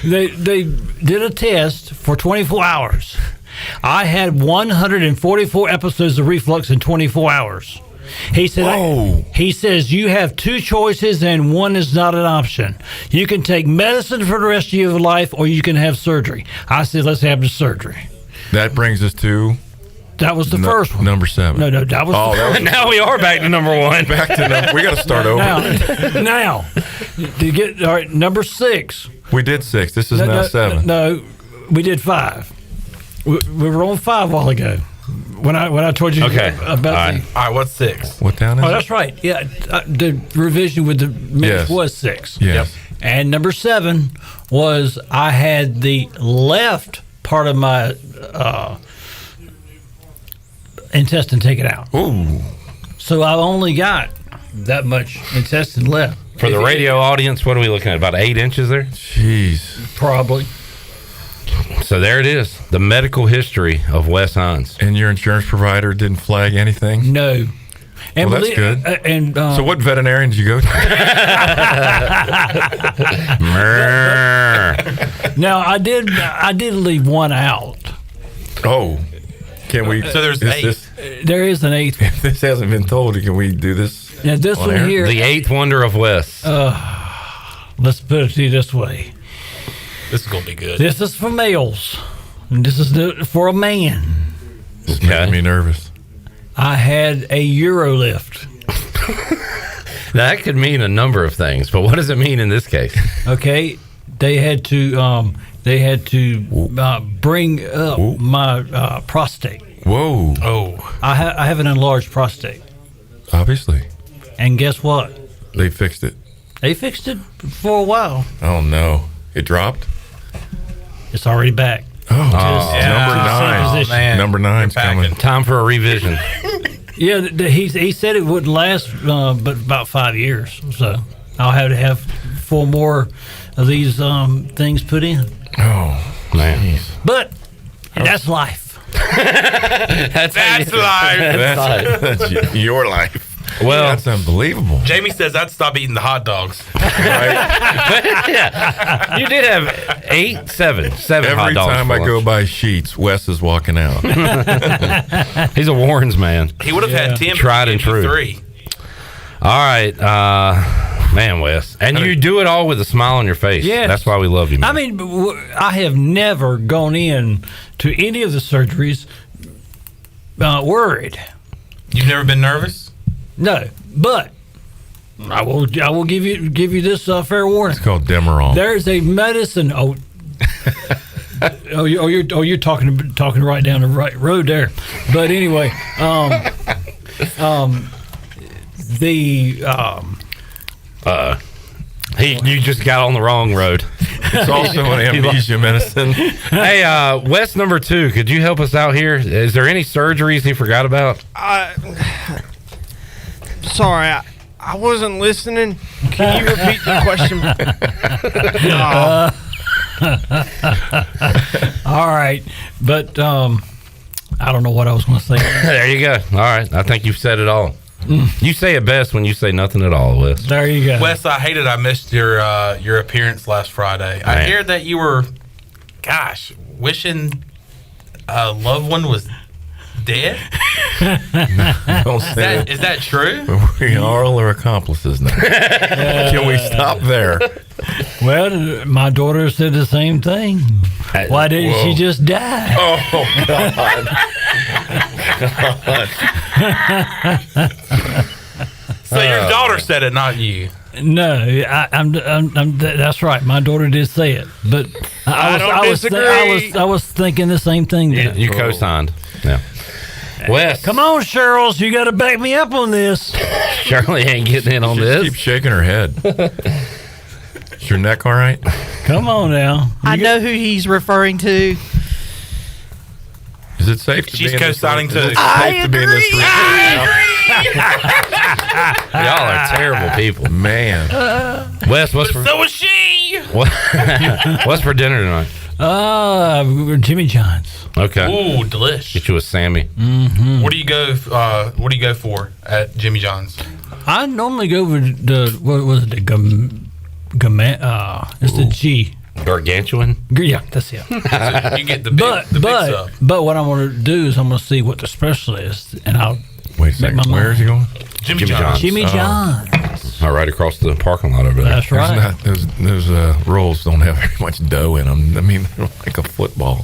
They did a test for 24 hours. I had 144 episodes of reflux in 24 hours. He said, he says, you have 2 choices and one is not an option. You can take medicine for the rest of your life or you can have surgery. I said, let's have the surgery. That brings us to... That was the first one. Number 7. No, that was the first one. Now we are back to number 1. Back to we got to start over. Now, to get, all right, number 6. We did 6. This is now 7. No, we did 5. We were on 5 a while ago. When I told you about All right, what's 6? What town is it? that's right. Yeah, the revision with the minutes was 6. Yes. And number 7 was I had the left part of my intestine taken out. Ooh. So I only got that much intestine left. For the radio audience, what are we looking at? About 8 inches there? Jeez. Probably. So there it is. The medical history of Wes Hines. And your insurance provider didn't flag anything? No. And well, that's good. So what veterinarian did you go to? Now, I did leave one out. Oh. Can we? So there's 8. There is an 8th. If this hasn't been told, can we do this? Yeah, this on one air? here. The 8th wonder of Wes. Let's put it to you this way. This is going to be good. This is for males. And this is for a man. It's making me nervous. I had a Eurolift. That could mean a number of things, but what does it mean in this case? Okay, they had to bring up my prostate. Whoa! Oh, I have an enlarged prostate. Obviously. And guess what? They fixed it. They fixed it for a while. Oh no! It dropped. It's already back. Oh, number 9. Oh, man. Number 9's coming. Time for a revision. Yeah, he said it wouldn't last but about 5 years. So I'll have to have 4 more of these things put in. Oh, man. But that's life. That's life. That's your life. Well, that's unbelievable. Jamie says I'd stop eating the hot dogs. Yeah. You did have 7 hot Every dogs. time I go by Sheets, Wes is walking out. He's a Warrens man. He would have had 10. Tried and true. 3. All right, man, Wes, and you do it all with a smile on your face. Yeah, that's why we love you, man. I mean, I have never gone in to any of the surgeries worried. You've never been nervous? No, but I will give you this fair warning. It's called Demerol. There's a medicine. You're talking right down the right road there. But anyway, you just got on the wrong road. It's also an amnesia medicine. Hey, Wes number 2, could you help us out here? Is there any surgeries he forgot about? Sorry, I wasn't listening. Can you repeat the question? All right, but I don't know what I was going to say. There you go. All right, I think you've said it all. You say it best when you say nothing at all, Wes. There you go. Wes, I hated I missed your appearance last Friday. I hear that you were, wishing a loved one was dead. Don't say Is that true? We all are accomplices now. Can we stop there? Well, my daughter said the same thing. Why didn't she just die? Oh God! So your daughter said it, not you. No, I'm that's right. My daughter did say it, but I was thinking the same thing. You co-signed. Yeah. Wes, come on, Cheryl, you got to back me up on this. Shirley ain't getting in on She this. keeps shaking her head. Is your neck all right? Come on now. I know who he's referring to. Is it safe to She's be in co-signing this? to. I agree. Y'all are terrible people, man. Wes, what's for? So was she. What's for dinner tonight? Jimmy John's. Okay. Ooh, delish. Get you a Sammy. Mm-hmm. What do you go? What do you go for at Jimmy John's? I normally go with the what was it? It's the G. Gargantuan. Yeah, that's it. So you get the big sub. But what I'm going to do is I'm going to see what the special is, and I'll wait a second. Where is he going? Jimmy John's. Jimmy John's. right across the parking lot over there. That's right. Those rolls don't have very much dough in them. I mean, they're like a football.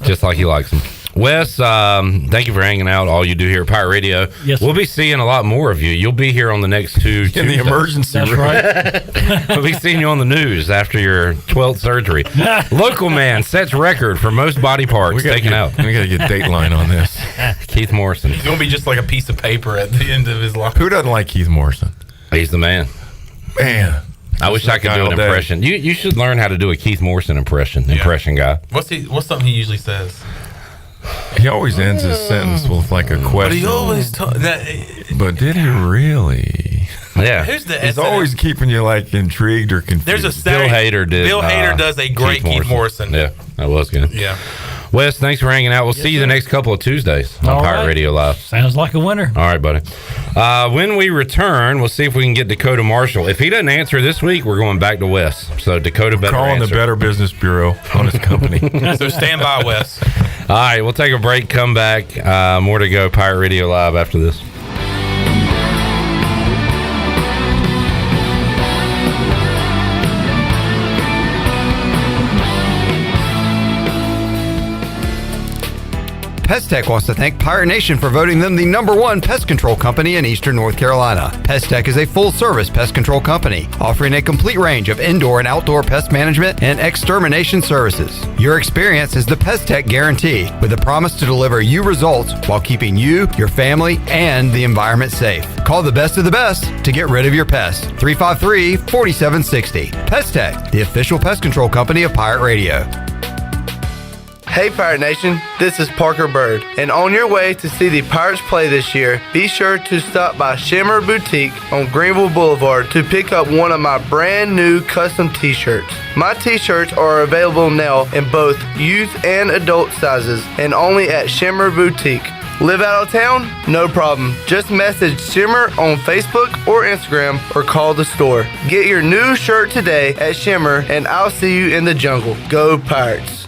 Just like he likes them. Wes, thank you for hanging out. All you do here at Pirate Radio. Yes, we'll be seeing a lot more of you. You'll be here on the next two in the emergency room. Right. We'll be seeing you on the news after your 12th surgery. Local man sets record for most body parts taken out. We got to get Dateline on this. Keith Morrison. He's going to be just like a piece of paper at the end of his life. Who doesn't like Keith Morrison? He's the man. Man. I wish I could do an impression. You should learn how to do a Keith Morrison impression guy. What's something he usually says? He always ends his sentence with like a question. But he always But did he really? Yeah. Who's the He's SNL? always keeping you like intrigued or confused. There's a Bill Hader did. Bill Hader does a great Keith Morrison. Yeah, that was good. Yeah. Wes, thanks for hanging out. We'll see you the next couple of Tuesdays on Pirate Radio Live. Sounds like a winner. All right, buddy. When we return, we'll see if we can get Dekota Marshall. If he doesn't answer this week, we're going back to Wes. So Dekota better calling answer. the Better Business Bureau on his company. So stand by, Wes. All right, we'll take a break, come back. More to go. Pirate Radio Live after this. Pest Tech wants to thank Pirate Nation for voting them the #1 pest control company in Eastern North Carolina. Pest Tech is a full-service pest control company offering a complete range of indoor and outdoor pest management and extermination services. Your experience is the Pest Tech guarantee, with a promise to deliver you results while keeping you, your family, and the environment safe. Call the best of the best to get rid of your pests. 353-4760. Pest Tech, the official pest control company of Pirate Radio. Hey Pirate Nation, this is Parker Bird, and on your way to see the Pirates play this year, be sure to stop by Shimmer Boutique on Greenville Boulevard to pick up one of my brand new custom t-shirts. My t-shirts are available now in both youth and adult sizes and only at Shimmer Boutique. Live out of town? No problem. Just message Shimmer on Facebook or Instagram or call the store. Get your new shirt today at Shimmer and I'll see you in the jungle. Go Pirates.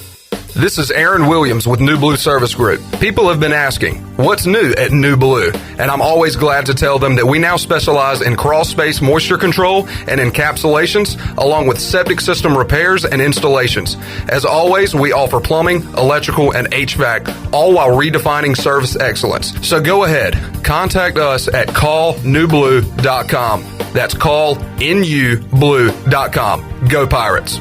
This is Aaron Williams with New Blue Service Group. People have been asking, what's new at New Blue? And I'm always glad to tell them that we now specialize in crawl space moisture control and encapsulations, along with septic system repairs and installations. As always, we offer plumbing, electrical, and HVAC, all while redefining service excellence. So go ahead, contact us at callnewblue.com. That's callnublue.com. Go Pirates.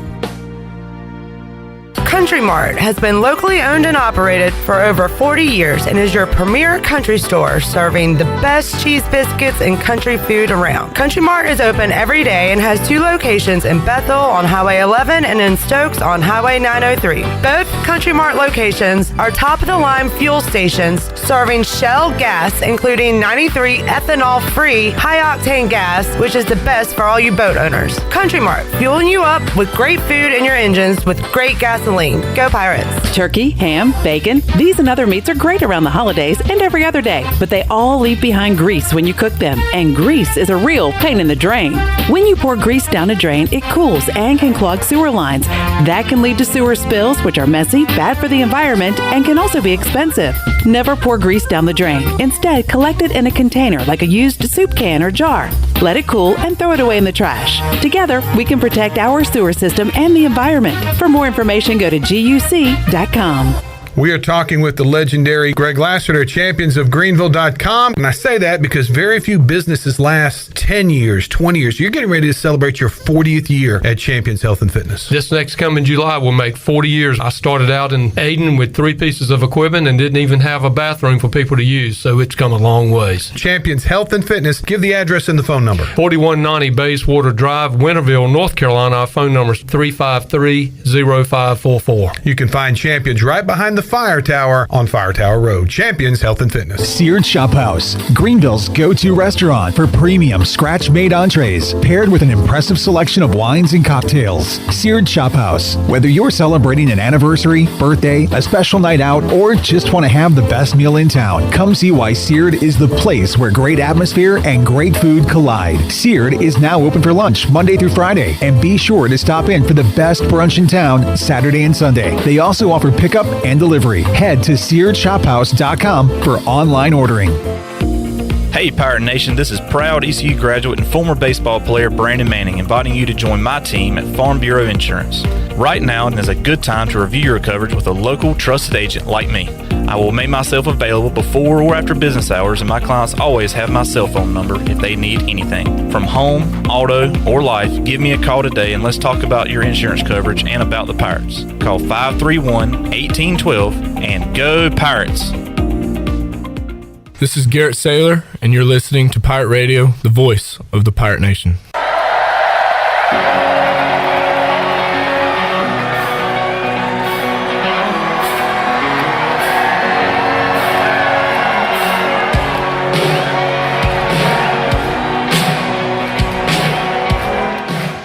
Country Mart has been locally owned and operated for over 40 years and is your premier country store serving the best cheese biscuits and country food around. Country Mart is open every day and has 2 locations in Bethel on Highway 11 and in Stokes on Highway 903. Both Country Mart locations are top-of-the-line fuel stations serving Shell gas, including 93 ethanol-free high-octane gas, which is the best for all you boat owners. Country Mart, fueling you up with great food in your engines with great gasoline. Go Pirates. Turkey, ham, bacon, these and other meats are great around the holidays and every other day, but they all leave behind grease when you cook them, and grease is a real pain in the drain. When you pour grease down a drain, it cools and can clog sewer lines. That can lead to sewer spills, which are messy, bad for the environment, and can also be expensive. Never pour grease down the drain. Instead, collect it in a container like a used soup can or jar. Let it cool and throw it away in the trash. Together, we can protect our sewer system and the environment. For more information, go to guc.com. We are talking with the legendary Greg Lassiter, championsofgreenville.com. And I say that because very few businesses last 10 years, 20 years. You're getting ready to celebrate your 40th year at Champions Health and Fitness. This next coming July will make 40 years. I started out in Aden with 3 pieces of equipment and didn't even have a bathroom for people to use. So it's come a long ways. Champions Health and Fitness. Give the address and the phone number. 4190 Bayswater Drive, Winterville, North Carolina. Our phone number is 353-0544. You can find Champions right behind the Fire Tower on Fire Tower Road. Champions Health and Fitness. Seared Shop House, Greenville's go-to restaurant for premium scratch-made entrees, paired with an impressive selection of wines and cocktails. Seared Shop House. Whether you're celebrating an anniversary, birthday, a special night out, or just want to have the best meal in town, come see why Seared is the place where great atmosphere and great food collide. Seared is now open for lunch Monday through Friday, and be sure to stop in for the best brunch in town Saturday and Sunday. They also offer pickup and delivery. Head to SearedShopHouse.com for online ordering. Hey Hey, Pirate Nation, this is proud ECU graduate and former baseball player Brandon Manning inviting you to join my team at Farm Bureau Insurance. Right now is a good time to review your coverage with a local trusted agent like me. I will make myself available before or after business hours, and my clients always have my cell phone number if they need anything. From home, auto, or life, give me a call today and let's talk about your insurance coverage and about the Pirates. Call 531-1812 and go Pirates! This is Garrett Saylor, and you're listening to Pirate Radio, the voice of the Pirate Nation.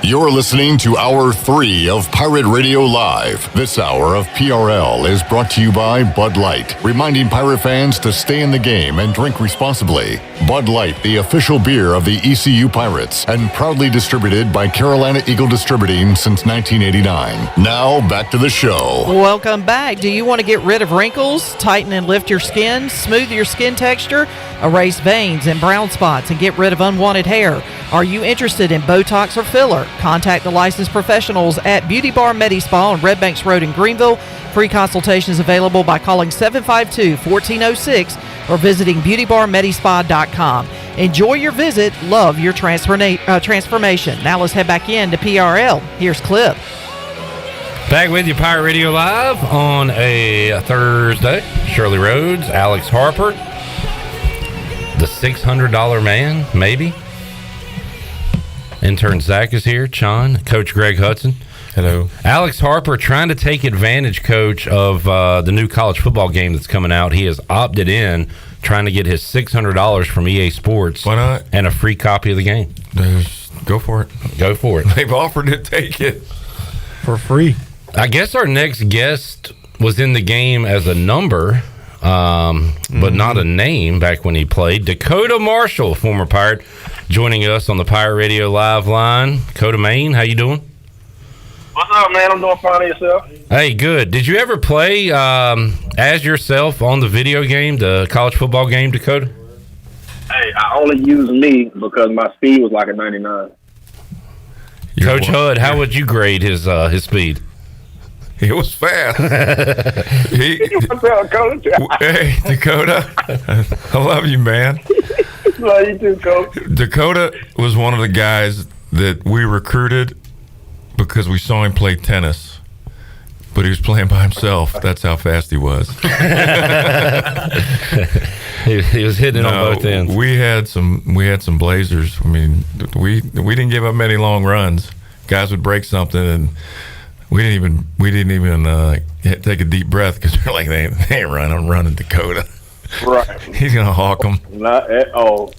You're listening to Hour 3 of Pirate Radio Live. This hour of PRL is brought to you by Bud Light, reminding Pirate fans to stay in the game and drink responsibly. Bud Light, the official beer of the ECU Pirates, and proudly distributed by Carolina Eagle Distributing since 1989. Now, back to the show. Welcome back. Do you want to get rid of wrinkles, tighten and lift your skin, smooth your skin texture, erase veins and brown spots, and get rid of unwanted hair? Are you interested in Botox or filler? Contact the licensed professionals at Beauty Bar Medi-Spa on Red Banks Road in Greenville. Free consultations available by calling 752-1406 or visiting beautybarmedispa.com. Enjoy your visit. Love your transformation. Now let's head back in to PRL. Here's Clip. Back with you, Pirate Radio Live on a Thursday. Shirley Rhodes, Alex Harper, the $600 man, maybe. Intern Zach is here. Sean, Coach Greg Hudson. Hello. Alex Harper trying to take advantage, Coach, of the new college football game that's coming out. He has opted in, trying to get his $600 from EA Sports. Why not? And a free copy of the game. Go for it. Go for it. They've offered to take it for free. I guess our next guest was in the game as a number, but not a name back when he played. Dekota Marshall, former Pirate, joining us on the Pirate Radio Live line. Dakota, Maine, how you doing? What's up, man? I'm doing fine. Yourself? Hey, good. Did you ever play as yourself on the video game, the college football game, Dakota? Hey, I only use me because my speed was like a 99. Coach Hud, how would you grade his speed? It was fast. Hey, Dakota, I love you, man. Love you too, Coach. Dakota was one of the guys that we recruited because we saw him play tennis, but he was playing by himself. That's how fast he was. he was hitting on both ends. We had some blazers. I mean, we didn't give up many long runs. Guys would break something, and we didn't even take a deep breath because we're like, they ain't running. I'm running Dakota. Right. He's gonna hawk them. Not at all.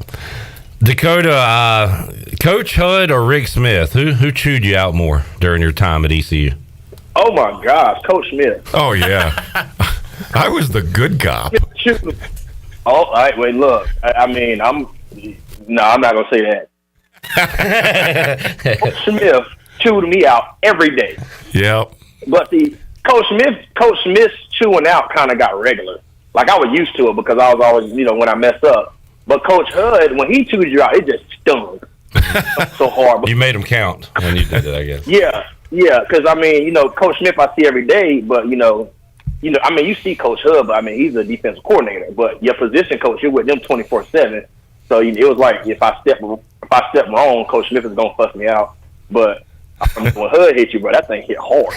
Dakota, Coach Hud or Rick Smith? Who chewed you out more during your time at ECU? Oh my gosh, Coach Smith. Oh yeah, I was the good cop. Oh, all right. Wait, look. I'm not gonna say that. Coach Smith chewed me out every day. Yep. But Coach Smith's chewing out kind of got regular. Like, I was used to it because I was always, when I messed up. But Coach Hud, when he chewed you out, it just stung so hard. You made him count when you did it, I guess. Yeah, because, Coach Smith I see every day, but, you see Coach Hud, but, he's a defensive coordinator. But your position coach, you're with them 24/7. So it was like, if I step wrong, Coach Smith is going to fuss me out. But when Hud hit you, bro, that thing hit hard.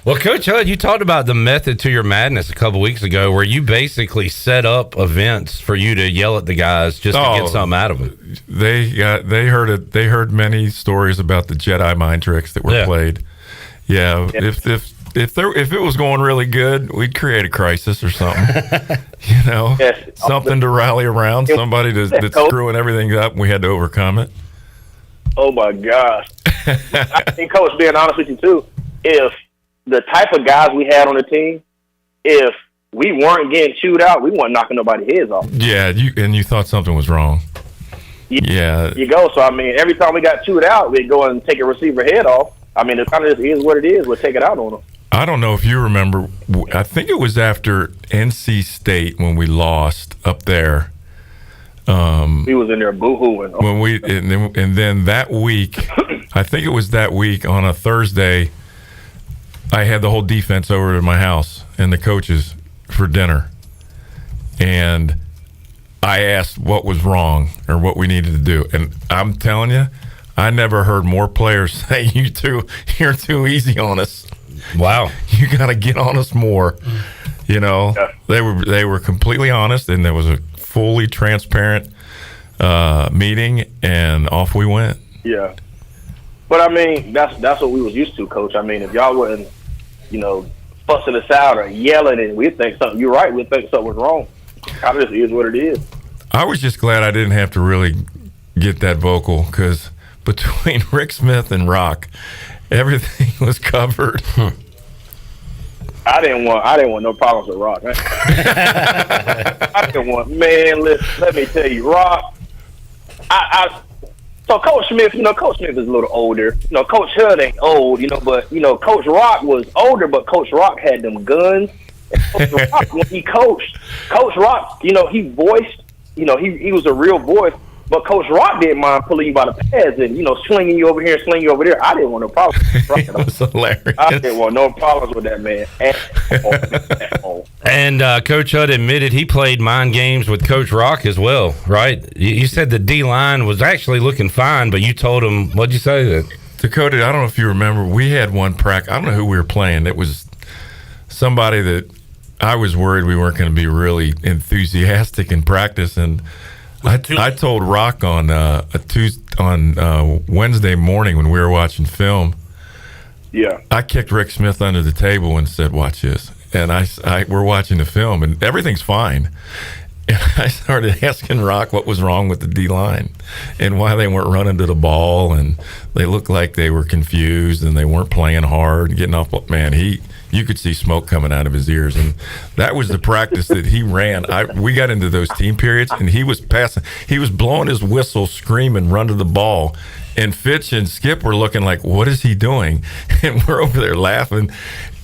Well, Coach Hud, you talked about the method to your madness a couple weeks ago, where you basically set up events for you to yell at the guys just to get something out of them. They heard it. They heard many stories about the Jedi mind tricks that were played. Yeah, if it was going really good, we'd create a crisis or something. Something to rally around. Somebody that's screwing everything up. And we had to overcome it. Oh my gosh! I think, Coach, being honest with you too, if the type of guys we had on the team, if we weren't getting chewed out, we weren't knocking nobody's heads off. Yeah, you thought something was wrong. Yeah. You go. So every time we got chewed out, we'd go and take a receiver head off. It kind of just is what it is. We'll take it out on them. I don't know if you remember. I think it was after NC State when we lost up there. He was in there boo-hooing. And then that week, I think it was that week on a Thursday, I had the whole defense over to my house and the coaches for dinner. And I asked what was wrong or what we needed to do. And I'm telling you, I never heard more players say, you're too easy on us. Wow. You got to get on us more. You know, they were completely honest, and there was a fully transparent meeting, and off we went. Yeah. But, I mean, that's what we was used to, Coach. I mean, if y'all wasn't, fussing us out or yelling and we'd think something, you're right, we'd think something was wrong. Kind of just is what it is. I was just glad I didn't have to really get that vocal, because between Rick Smith and Rock, everything was covered. I didn't want no problems with Rock. I didn't want, let me tell you, Rock. So Coach Smith, Coach Smith is a little older. Coach Hud ain't old, but Coach Rock was older, but Coach Rock had them guns. And Coach Rock, when he coached, Coach Rock, he voiced, he was a real voice. But Coach Rock didn't mind pulling you by the pads and, slinging you over here, slinging you over there. I didn't want no problems with Rock. It was hilarious. I didn't want no problems with that man at all. And Coach Hudd admitted he played mind games with Coach Rock as well, right? You said the D-line was actually looking fine, but you told him, what'd you say? Dakota, I don't know if you remember, we had one practice. I don't know who we were playing. It was somebody that I was worried we weren't going to be really enthusiastic in practice, and I told Rock on Wednesday morning when we were watching film. Yeah, I kicked Rick Smith under the table and said, "Watch this." And we're watching the film and everything's fine. And I started asking Rock what was wrong with the D-line and why they weren't running to the ball, and they looked like they were confused and they weren't playing hard, getting off. Man, you could see smoke coming out of his ears, and that was the practice that he ran. We got into those team periods, and he was blowing his whistle, screaming, run to the ball, and Fitch and Skip were looking like, what is he doing? And we're over there laughing,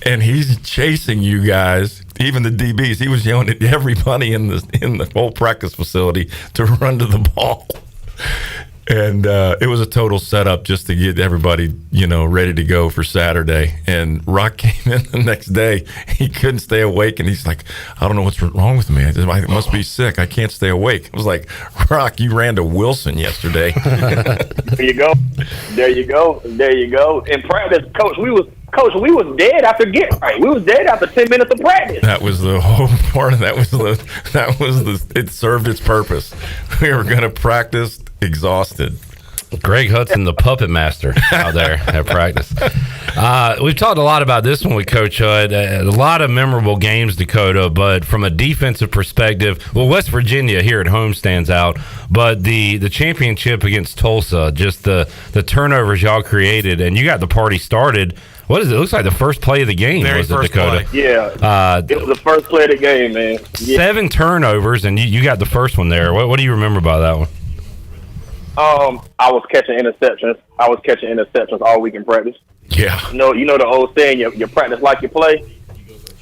and he's chasing you guys, even the DBs. He was yelling at everybody in the whole practice facility to run to the ball. And it was a total setup just to get everybody, ready to go for Saturday. And Rock came in the next day. He couldn't stay awake, and he's like, I don't know what's wrong with me. I must be sick. I can't stay awake. I was like, Rock, you ran to Wilson yesterday. There you go. In practice, Coach, we was dead after getting right. We was dead after 10 minutes of practice. That was the whole part of it served its purpose. We were going to practice exhausted. Greg Hudson, the puppet master out there at practice. We've talked a lot about this one with Coach Hud. A lot of memorable games, Dakota, but from a defensive perspective, West Virginia here at home stands out, but the championship against Tulsa, just the turnovers y'all created, and you got the party started. What is it? It looks like the first play of the game, was it, Dakota? Play. Yeah. It was the first play of the game, man. Yeah. 7 turnovers, and you got the first one there. What do you remember about that one? I was catching interceptions. All week in practice. Yeah. You know the old saying, you practice like you play?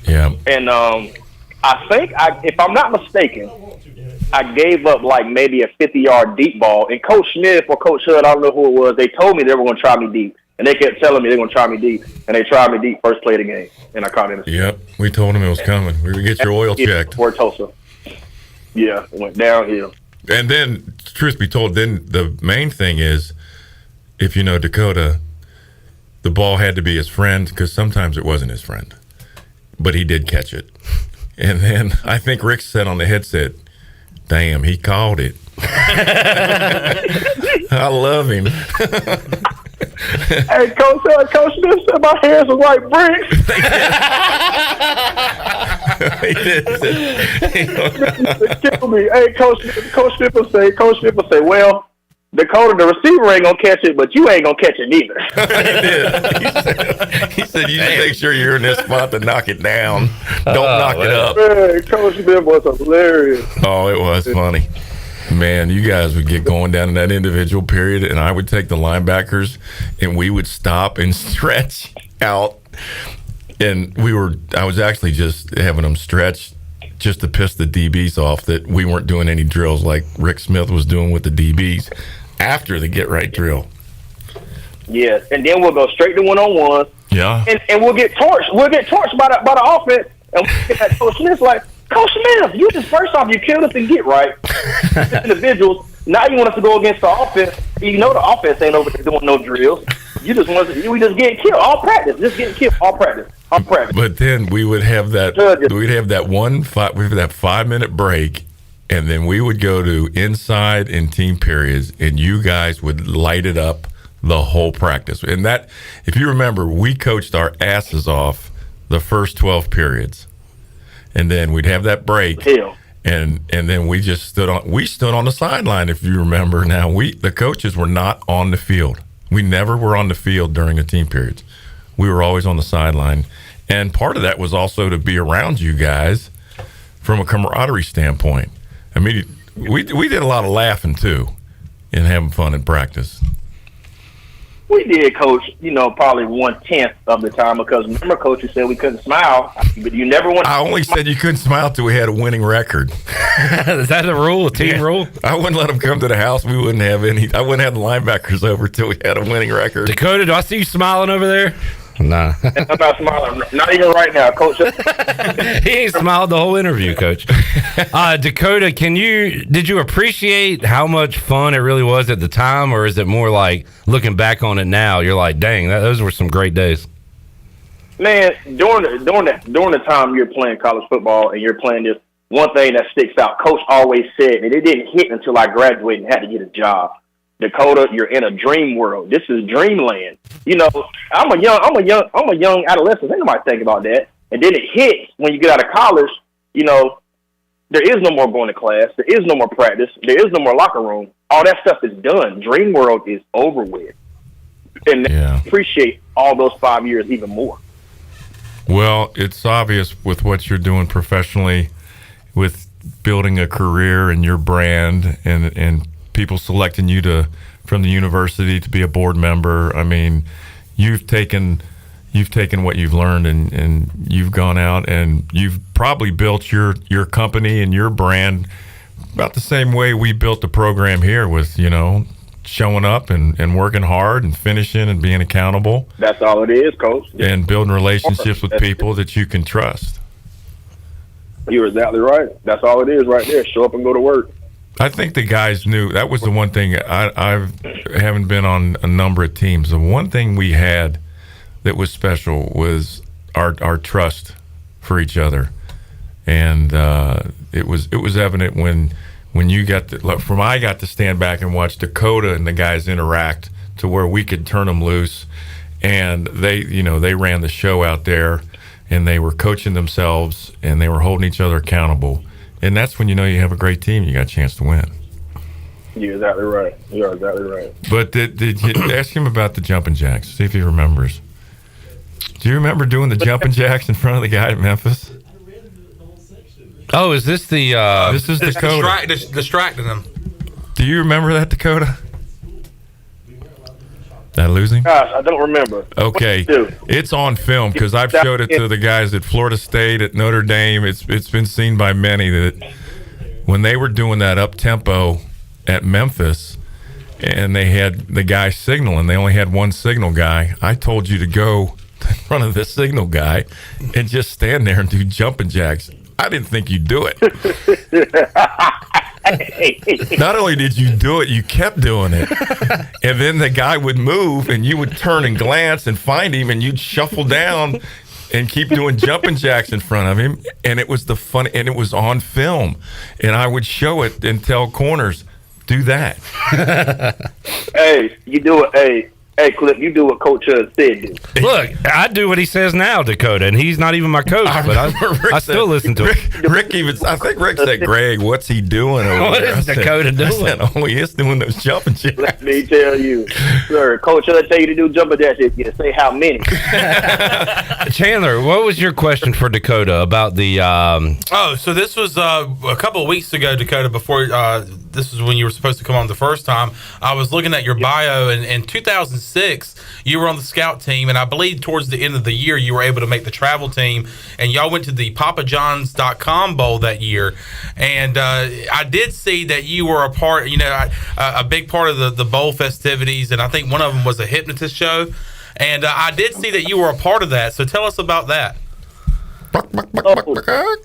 Yeah. And I think, if I'm not mistaken, I gave up like maybe a 50-yard deep ball. And Coach Smith or Coach Hud, I don't know who it was, they told me they were going to try me deep. And they kept telling me they were going to try me deep. And they tried me deep first play of the game. And I caught it. Yep. We told him it was coming. We would get your oil checked. For Tulsa. Yeah, it went downhill. And then, truth be told, then the main thing is, if you know Dekota, the ball had to be his friend, because sometimes it wasn't his friend. But he did catch it. And then I think Rick said on the headset, damn, he called it. I love him. Hey, Coach Smith said my hands was like bricks. He did. Kill me. Hey, Coach Smith will say, well, Dekota, the receiver ain't gonna catch it, but you ain't gonna catch it neither. He said, you just make sure you're in this spot to knock it down. Don't knock it up. Man, Coach Smith was hilarious. Oh, it was funny. Man, you guys would get going down in that individual period, and I would take the linebackers, and we would stop and stretch out. And I was actually just having them stretch just to piss the DBs off that we weren't doing any drills like Rick Smith was doing with the DBs after the get right drill. Yes, and then we'll go straight to one-on-ones. Yeah. And we'll get torched. We'll get torched by the offense. And we'll get that Coach Smith's like, Coach Smith, you just first off, you killed us and get right. Individuals. Now you want us to go against the offense. You know the offense ain't over there doing no drills. You just want us to, we just get killed all practice. Just getting killed all practice. All practice. But then we would have that. We'd have that 5-minute break, and then we would go to inside and team periods, and you guys would light it up the whole practice. And that, if you remember, we coached our asses off the first 12 periods, and then we'd have that break. And then we just stood on the sideline, if you remember. Now the coaches were not on the field. We never were on the field during the team periods. We were always on the sideline. And part of that was also to be around you guys from a camaraderie standpoint. I mean, we did a lot of laughing too and having fun in practice. We did, Coach, probably 1/10 of the time, because remember, Coach, you said we couldn't smile, but you never want. I only said you couldn't smile till we had a winning record. Is that a rule, a team rule? I wouldn't let them come to the house. We wouldn't have any. I wouldn't have the linebackers over till we had a winning record. Dakota, do I see you smiling over there? Nah. I'm not smiling. Not even right now, Coach. He ain't smiled the whole interview, Coach. Dakota, did you appreciate how much fun it really was at the time, or is it more like looking back on it now, you're like, dang, those were some great days? Man, during the time you're playing college football and you're playing this, one thing that sticks out, Coach always said, and it didn't hit until I graduated and had to get a job. Dakota, you're in a dream world. This is dreamland. I'm a young adolescent. Ain't nobody think about that. And then it hits when you get out of college. There is no more going to class. There is no more practice. There is no more locker room. All that stuff is done. Dream world is over with. And I appreciate all those 5 years even more. Well, it's obvious with what you're doing professionally, with building a career and your brand, and people selecting you from the university to be a board member. I mean, you've taken what you've learned and you've gone out and you've probably built your company and your brand about the same way we built the program here, with showing up and working hard and finishing and being accountable. That's all it is, Coach. And building relationships with people that you can trust. You're exactly right. That's all it is right there. Show up and go to work. I think the guys knew. That was the one thing. I haven't been on a number of teams. The one thing we had that was special was our trust for each other, and it was evident when you got I got to stand back and watch Dekota and the guys interact to where we could turn them loose, and they ran the show out there, and they were coaching themselves and they were holding each other accountable. And that's when you have a great team. You got a chance to win. You're exactly right. You're exactly right. But did you ask him about the jumping jacks? See if he remembers. Do you remember doing the jumping jacks in front of the guy at Memphis? Oh, is this the? This is Dakota. Distracting them. Do you remember that, Dakota? Did I lose him? Gosh, I don't remember. Okay, it's on film because I've showed it to the guys at Florida State, at Notre Dame. It's been seen by many that when they were doing that up tempo at Memphis, and they had the guy signaling, they only had one signal guy. I told you to go in front of the signal guy and just stand there and do jumping jacks. I didn't think you'd do it. Not only did you do it, you kept doing it. And then the guy would move and you would turn and glance and find him, and you'd shuffle down and keep doing jumping jacks in front of him. And it was and it was on film. And I would show it and tell corners, do that. Hey, you do it. Hey, Clip, you do what Coach said do. Look, I do what he says now, Dakota, and he's not even my coach, but I still listen to him. I think Rick said, Greg, what's he doing over what there? What is Dakota doing? I said, he is doing those jumping jacks. Let me tell you, sir, Coach tell you to do jumping jacks. You say how many. Chandler, what was your question for Dakota about the... So this was a couple of weeks ago, Dakota, before this is when you were supposed to come on the first time. I was looking at your bio, and in 2006, you were on the scout team, and I believe towards the end of the year, you were able to make the travel team, and y'all went to the PapaJohns.com Bowl that year. And I did see that you were a part, a big part of the bowl festivities, and I think one of them was a hypnotist show. And I did see that you were a part of that. So tell us about that.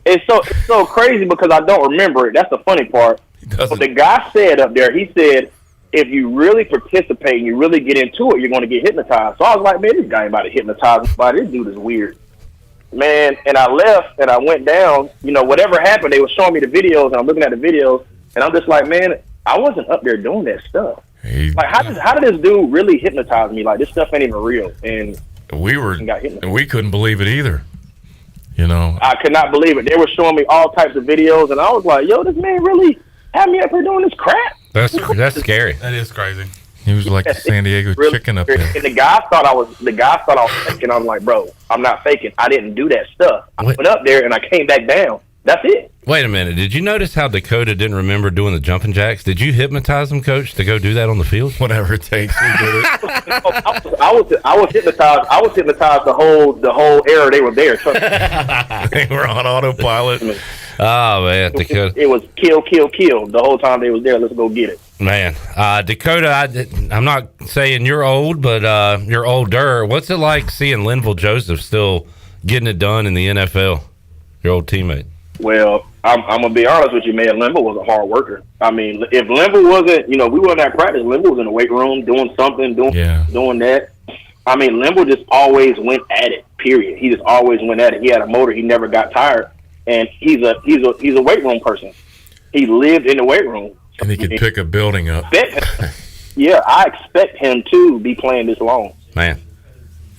It's so crazy because I don't remember it. That's the funny part. But the guy said up there, he said, if you really participate and you really get into it, you're going to get hypnotized. So I was like, man, this guy ain't about to hypnotize me. This dude is weird. Man, and I left and I went down. Whatever happened, they were showing me the videos, and I'm looking at the videos, and I'm just like, man, I wasn't up there doing that stuff. Like, how did this dude really hypnotize me? Like, this stuff ain't even real. And we couldn't believe it either. I could not believe it. They were showing me all types of videos, and I was like, yo, this man really had me up here doing this crap? That's scary. That is crazy. He was like the San Diego chicken up there. And the guy thought I was faking. I'm like, bro, I'm not faking. I didn't do that stuff. I went up there, and I came back down. That's it. Wait a minute. Did you notice how Dakota didn't remember doing the jumping jacks? Did you hypnotize him, Coach, to go do that on the field? Whatever it takes, we did it. I was hypnotized. I was hypnotized the whole era they were there. They were on autopilot. Oh man, Dakota. It was kill the whole time they was there. Let's go get it. Man, Dakota, I'm not saying you're old, but you're older. What's it like seeing Linville Joseph still getting it done in the NFL? Your old teammate. Well, I'm gonna be honest with you, man. Linville was a hard worker. I mean, if Linville wasn't, we weren't at practice. Linville was in the weight room doing something, doing that. I mean, Linville just always went at it. Period. He just always went at it. He had a motor. He never got tired, and he's a weight room person. He lived in the weight room, and he could pick a building up. Yeah, I expect him to be playing this long, man.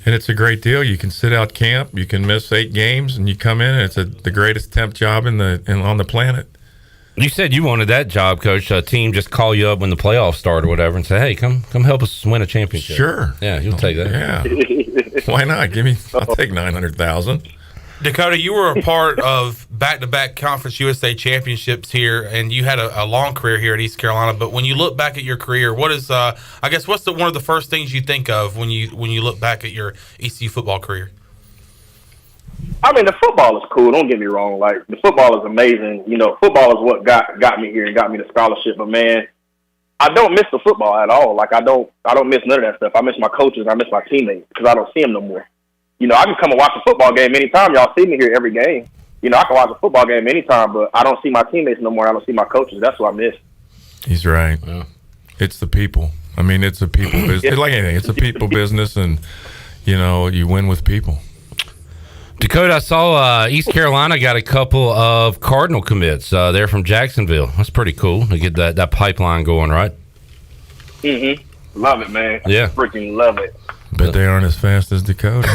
And it's a great deal. You can sit out camp. You can miss 8 games, and you come in, and it's the greatest temp job on the planet. You said you wanted that job, Coach. A team just call you up when the playoffs start or whatever and say, hey, come help us win a championship. Sure. Yeah, you'll take that. Yeah. Why not? I'll take $900,000. Dakota, you were a part of back-to-back Conference USA championships here, and you had a long career here at East Carolina. But when you look back at your career, what is, what's one of the first things you think of when you look back at your ECU football career? I mean, the football is cool. Don't get me wrong. Like, the football is amazing. Football is what got me here and got me the scholarship. But man, I don't miss the football at all. Like, I don't miss none of that stuff. I miss my coaches. I miss my teammates because I don't see them no more. I can come and watch a football game anytime. Y'all see me here every game. I can watch a football game anytime, but I don't see my teammates no more. I don't see my coaches. That's what I miss. He's right. Yeah. It's the people. I mean, it's a people business. Like anything, it's a people business, and, you win with people. Dakota, I saw East Carolina got a couple of Cardinal commits. They're from Jacksonville. That's pretty cool to get that pipeline going, right? Mm-hmm. Love it, man. Yeah. Freaking love it. But they aren't as fast as Dakota.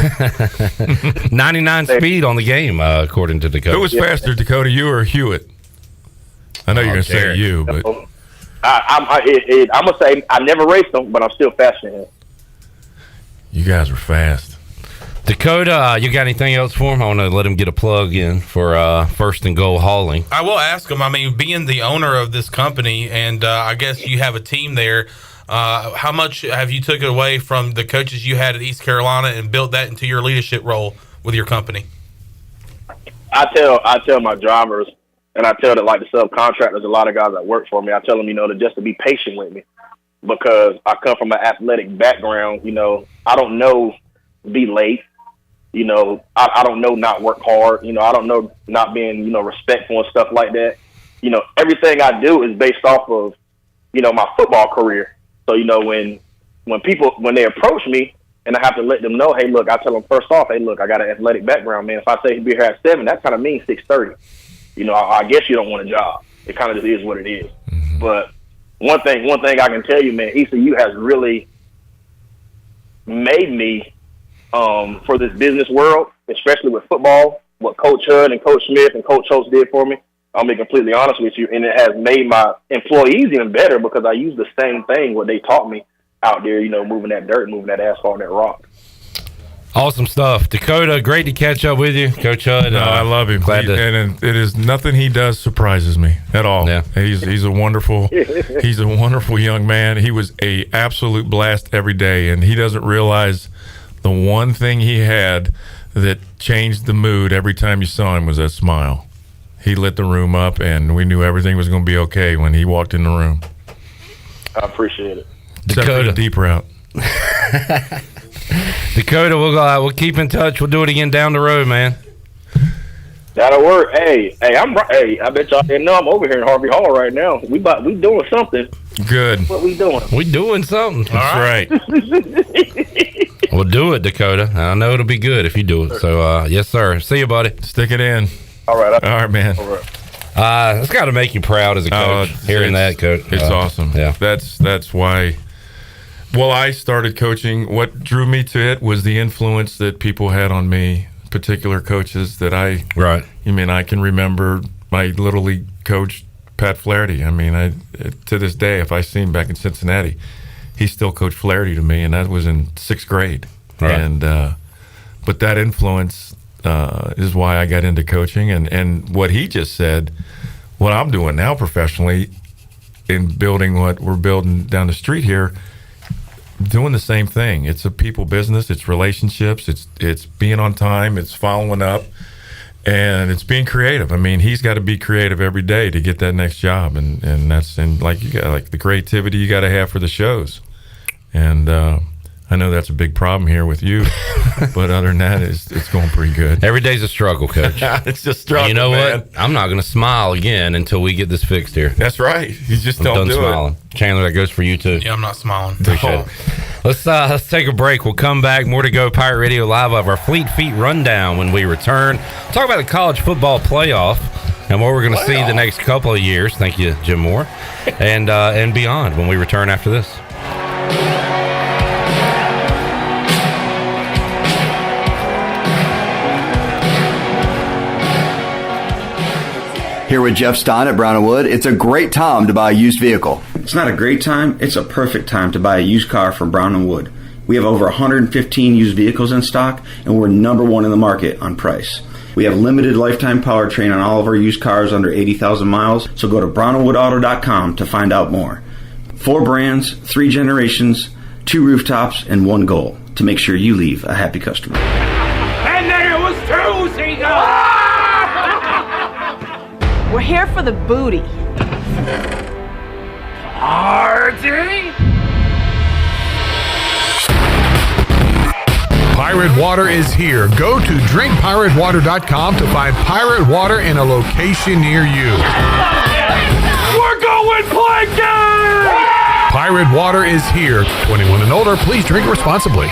99 speed on the game, according to Dakota. Who was faster, Dakota, you or Hewitt? I know you're going to say you, but... I'm going to say I never raced them, but I'm still faster than him. You guys were fast. Dakota, you got anything else for him? I want to let him get a plug in for First and Goal Hauling. I will ask him. I mean, being the owner of this company, and I guess you have a team there, how much have you took away from the coaches you had at East Carolina and built that into your leadership role with your company? I tell my drivers, and I tell the subcontractors, a lot of guys that work for me, I tell them, just to be patient with me because I come from an athletic background. I don't know be late. I don't know not work hard. I don't know not being, respectful and stuff like that. Everything I do is based off of, my football career. So, when they approach me and I have to let them know, hey, look, I tell them first off, hey, look, I got an athletic background, man. If I say he'll be here at 7, that kind of means 6:30. I guess you don't want a job. It kind of just is what it is. Mm-hmm. But one thing I can tell you, man, ECU has really made me for this business world, especially with football, what Coach Hud and Coach Smith and Coach Holtz did for me. I'll be completely honest with you, and it has made my employees even better because I use the same thing what they taught me out there, moving that dirt, moving that asphalt, and that rock. Awesome stuff. Dakota, great to catch up with you. Coach Hud. I love him. And it is nothing he does surprises me at all. Yeah. He's a wonderful young man. He was a absolute blast every day, and he doesn't realize the one thing he had that changed the mood every time you saw him was that smile. He lit the room up, and we knew everything was going to be okay when he walked in the room. I appreciate it. Except for the deep route. Dakota, we'll keep in touch. We'll do it again down the road, man. That'll work. Hey, I bet y'all didn't know I'm over here in Harvey Hall right now. We doing something. Good. What we doing? We doing something. That's right. We'll do it, Dakota. I know it'll be good if you do it. So, yes, sir. See you, buddy. Stick it in. All right. All right, man. All right. It's got to make you proud as a coach, hearing that, Coach. It's awesome. Yeah. That's why. Well, I started coaching. What drew me to it was the influence that people had on me, particular coaches that I. Right. I can remember my Little League coach, Pat Flaherty. To this day, if I see him back in Cincinnati, he still coached Flaherty to me, and that was in 6th grade. Right. And but that influence is why I got into coaching. And what he just said, what I'm doing now professionally in building what we're building down the street here, doing the same thing. It's a people business. It's relationships. It's being on time. It's following up, and it's being creative. He's got to be creative every day to get that next job, and that's you got the creativity you got to have for the shows. And I know that's a big problem here with you, but other than that, it's going pretty good. Every day's a struggle, Coach. It's just struggle. You know man. what? I'm not going to smile again until we get this fixed here. That's right. You just I'm don't done do smiling. it. Chandler, that goes for you too. Yeah, I'm not smiling. Appreciate it. Let's take a break. We'll come back. More to go. Pirate Radio Live of our Fleet Feet rundown when we return. Talk about the college football playoff and what we're going to see the next couple of years. Thank you, Jim Moore, and beyond when we return after this. Here with Jeff Stein at Brown & Wood, it's a great time to buy a used vehicle. It's not a great time, it's a perfect time to buy a used car from Brown & Wood. We have over 115 used vehicles in stock, and we're number one in the market on price. We have limited lifetime powertrain on all of our used cars under 80,000 miles, so go to brownandwoodauto.com to find out more. 4 brands, 3 generations, 2 rooftops, and 1 goal, to make sure you leave a happy customer. And then it was 2 seagulls! We're here for the booty. Party? Pirate Water is here. Go to drinkpiratewater.com to find pirate water in a location near you. We're going plankton! Pirate Water is here. 21 and older, please drink responsibly.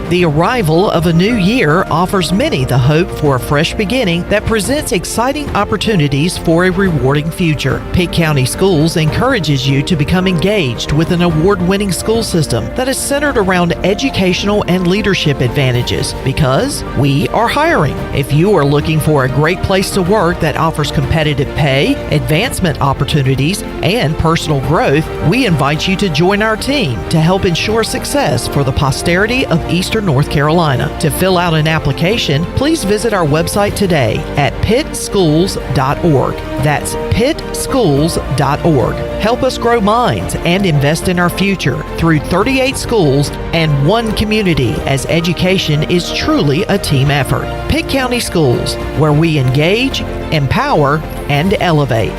The arrival of a new year offers many the hope for a fresh beginning that presents exciting opportunities for a rewarding future. Pitt County Schools encourages you to become engaged with an award-winning school system that is centered around educational and leadership advantages because we are hiring. If you are looking for a great place to work that offers competitive pay, advancement opportunities, and personal growth, we invite you to join our team to help ensure success for the posterity of Eastern North Carolina. To fill out an application, please visit our website today at pittschools.org. That's pittschools.org. Help us grow minds and invest in our future through 38 schools and 1 community, as education is truly a team effort. Pitt County Schools, where we engage, empower, and elevate.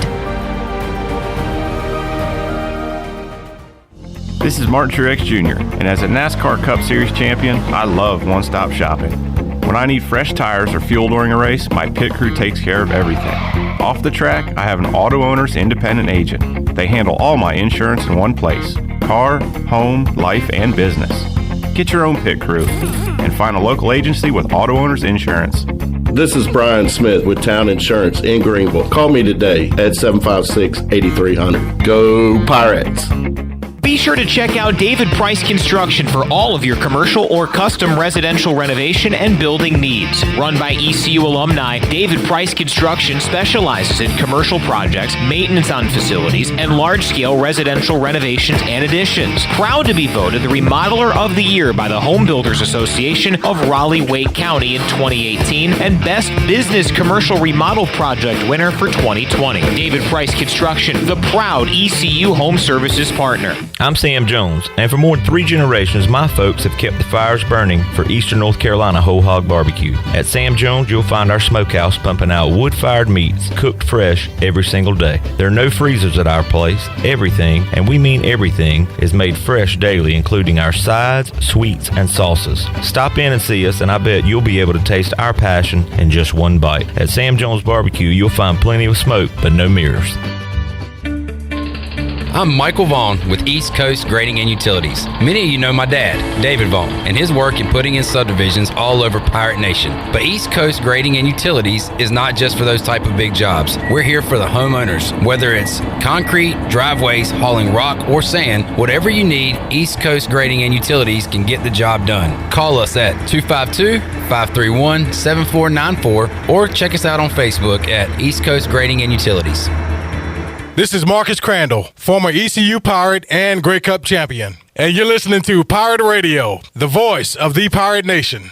This is Martin Truex Jr., and as a NASCAR Cup Series champion, I love one-stop shopping. When I need fresh tires or fuel during a race, my pit crew takes care of everything. Off the track, I have an Auto Owners independent agent. They handle all my insurance in one place: car, home, life, and business. Get your own pit crew and find a local agency with Auto Owners Insurance. This is Brian Smith with Town Insurance in Greenville. Call me today at 756-8300. Go Pirates! Be sure to check out David Price Construction for all of your commercial or custom residential renovation and building needs. Run by ECU alumni, David Price Construction specializes in commercial projects, maintenance on facilities, and large-scale residential renovations and additions. Proud to be voted the Remodeler of the Year by the Home Builders Association of Raleigh-Wake County in 2018 and Best Business Commercial Remodel Project winner for 2020. David Price Construction, the proud ECU Home Services partner. I'm Sam Jones, and for more than 3 generations, my folks have kept the fires burning for Eastern North Carolina Whole Hog Barbecue. At Sam Jones, you'll find our smokehouse pumping out wood-fired meats, cooked fresh every single day. There are no freezers at our place. Everything, and we mean everything, is made fresh daily, including our sides, sweets, and sauces. Stop in and see us, and I bet you'll be able to taste our passion in just one bite. At Sam Jones Barbecue, you'll find plenty of smoke, but no mirrors. I'm Michael Vaughn with East Coast Grading and Utilities. Many of you know my dad, David Vaughn, and his work in putting in subdivisions all over Pirate Nation. But East Coast Grading and Utilities is not just for those type of big jobs. We're here for the homeowners. Whether it's concrete, driveways, hauling rock, or sand, whatever you need, East Coast Grading and Utilities can get the job done. Call us at 252-531-7494 or check us out on Facebook at East Coast Grading and Utilities. This is Marcus Crandall, former ECU Pirate and Grey Cup champion. And you're listening to Pirate Radio, the voice of the Pirate Nation.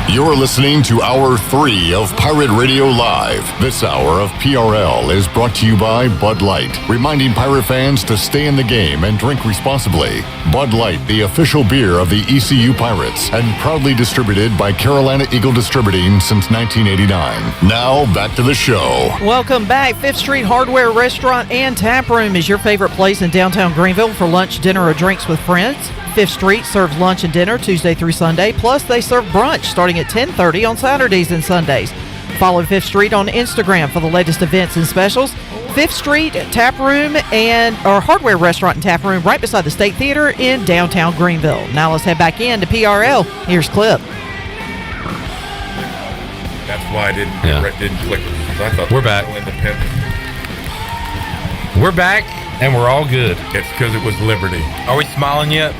You're listening to Hour 3 of Pirate Radio Live. This hour of PRL is brought to you by Bud Light, reminding pirate fans to stay in the game and drink responsibly. Bud Light, the official beer of the ECU Pirates, and proudly distributed by Carolina Eagle Distributing since 1989. Now, back to the show. Welcome back. 5th Street Hardware Restaurant and Tap Room is your favorite place in downtown Greenville for lunch, dinner, or drinks with friends. 5th Street serves lunch and dinner Tuesday through Sunday, plus they serve brunch starting at 10:30 on Saturdays and Sundays. Follow 5th Street on Instagram for the latest events and specials. 5th Street Tap Room or Hardware Restaurant and Tap Room right beside the State Theater in downtown Greenville. Now let's head back in to PRL. Here's Clip. That's why I didn't click. I thought we're back. We're back, and we're all good. It's because it was Liberty. Are we smiling yet?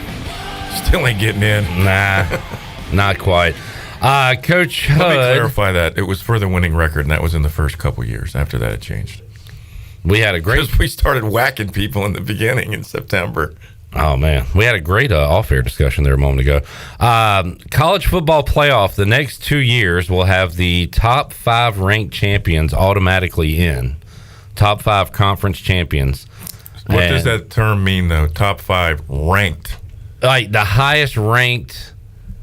Still ain't getting in. Nah, not quite. Coach Hud. Let me clarify that. It was for the winning record, and that was in the first couple years. After that, it changed. We had a great... Because we started whacking people in the beginning in September. Oh, man. We had a great off-air discussion there a moment ago. College football playoff, the next 2 years will have the top 5 ranked champions automatically in. Top 5 conference champions. What does that term mean, though? Top 5 ranked? Like the highest ranked,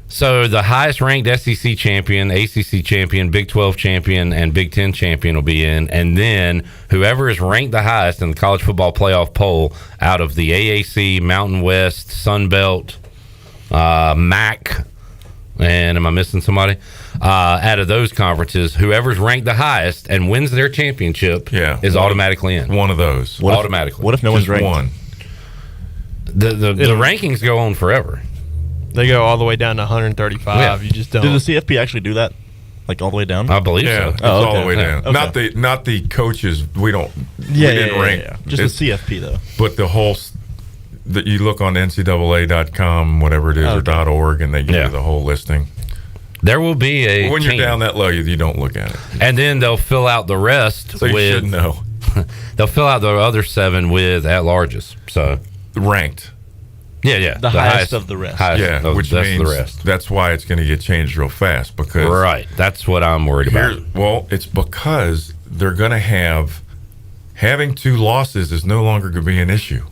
so the highest ranked SEC champion, ACC champion, Big 12 champion, and Big 10 champion will be in. And then whoever is ranked the highest in the college football playoff poll out of the AAC, Mountain West, Sun Belt, MAC, and am I missing somebody? Out of those conferences, whoever's ranked the highest and wins their championship is automatically in. One of those. Automatically. What if no one's ranked? One. The rankings go on forever. They go all the way down to 135. Yeah. You just don't. Did the CFP actually do that? Like all the way down? I believe so. It's all the way down. Okay. Not the coaches. We don't. Yeah, we didn't rank. Yeah. Just the CFP though. But the whole that you look on NCAA.com, whatever it is, or .org, and they give you the whole listing. There will be a when you're down that low, you don't look at it, and then they'll fill out the rest. So you should know. They'll fill out the other 7 with at-larges. So ranked. Yeah. The highest of the rest. Which means the rest. That's why it's going to get changed real fast because That's what I'm worried about. Well, it's because they're going to having 2 losses is no longer going to be an issue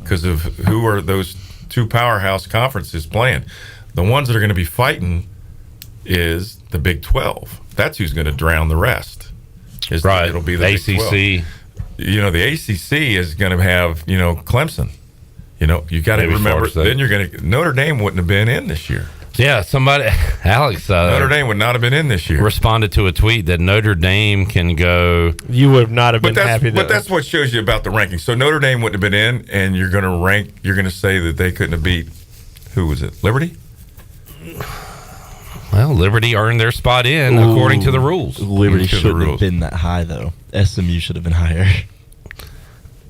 because of who are those 2 powerhouse conferences playing. The ones that are going to be fighting is the Big 12. That's who's going to drown the rest. It'll be the ACC. Big 12. The ACC is going to have Clemson. You got to remember. Then you're going to Notre Dame wouldn't have been in this year. Yeah, Alex. Notre Dame would not have been in this year. Responded to a tweet that Notre Dame can go. You would not have been happy. But that's what shows you about the ranking. So Notre Dame wouldn't have been in, and you're going to rank. You're going to say that they couldn't have beat. Who was it? Liberty. Well, Liberty earned their spot in according to the rules. Liberty To the shouldn't have rules. been that high, though. SMU should have been higher.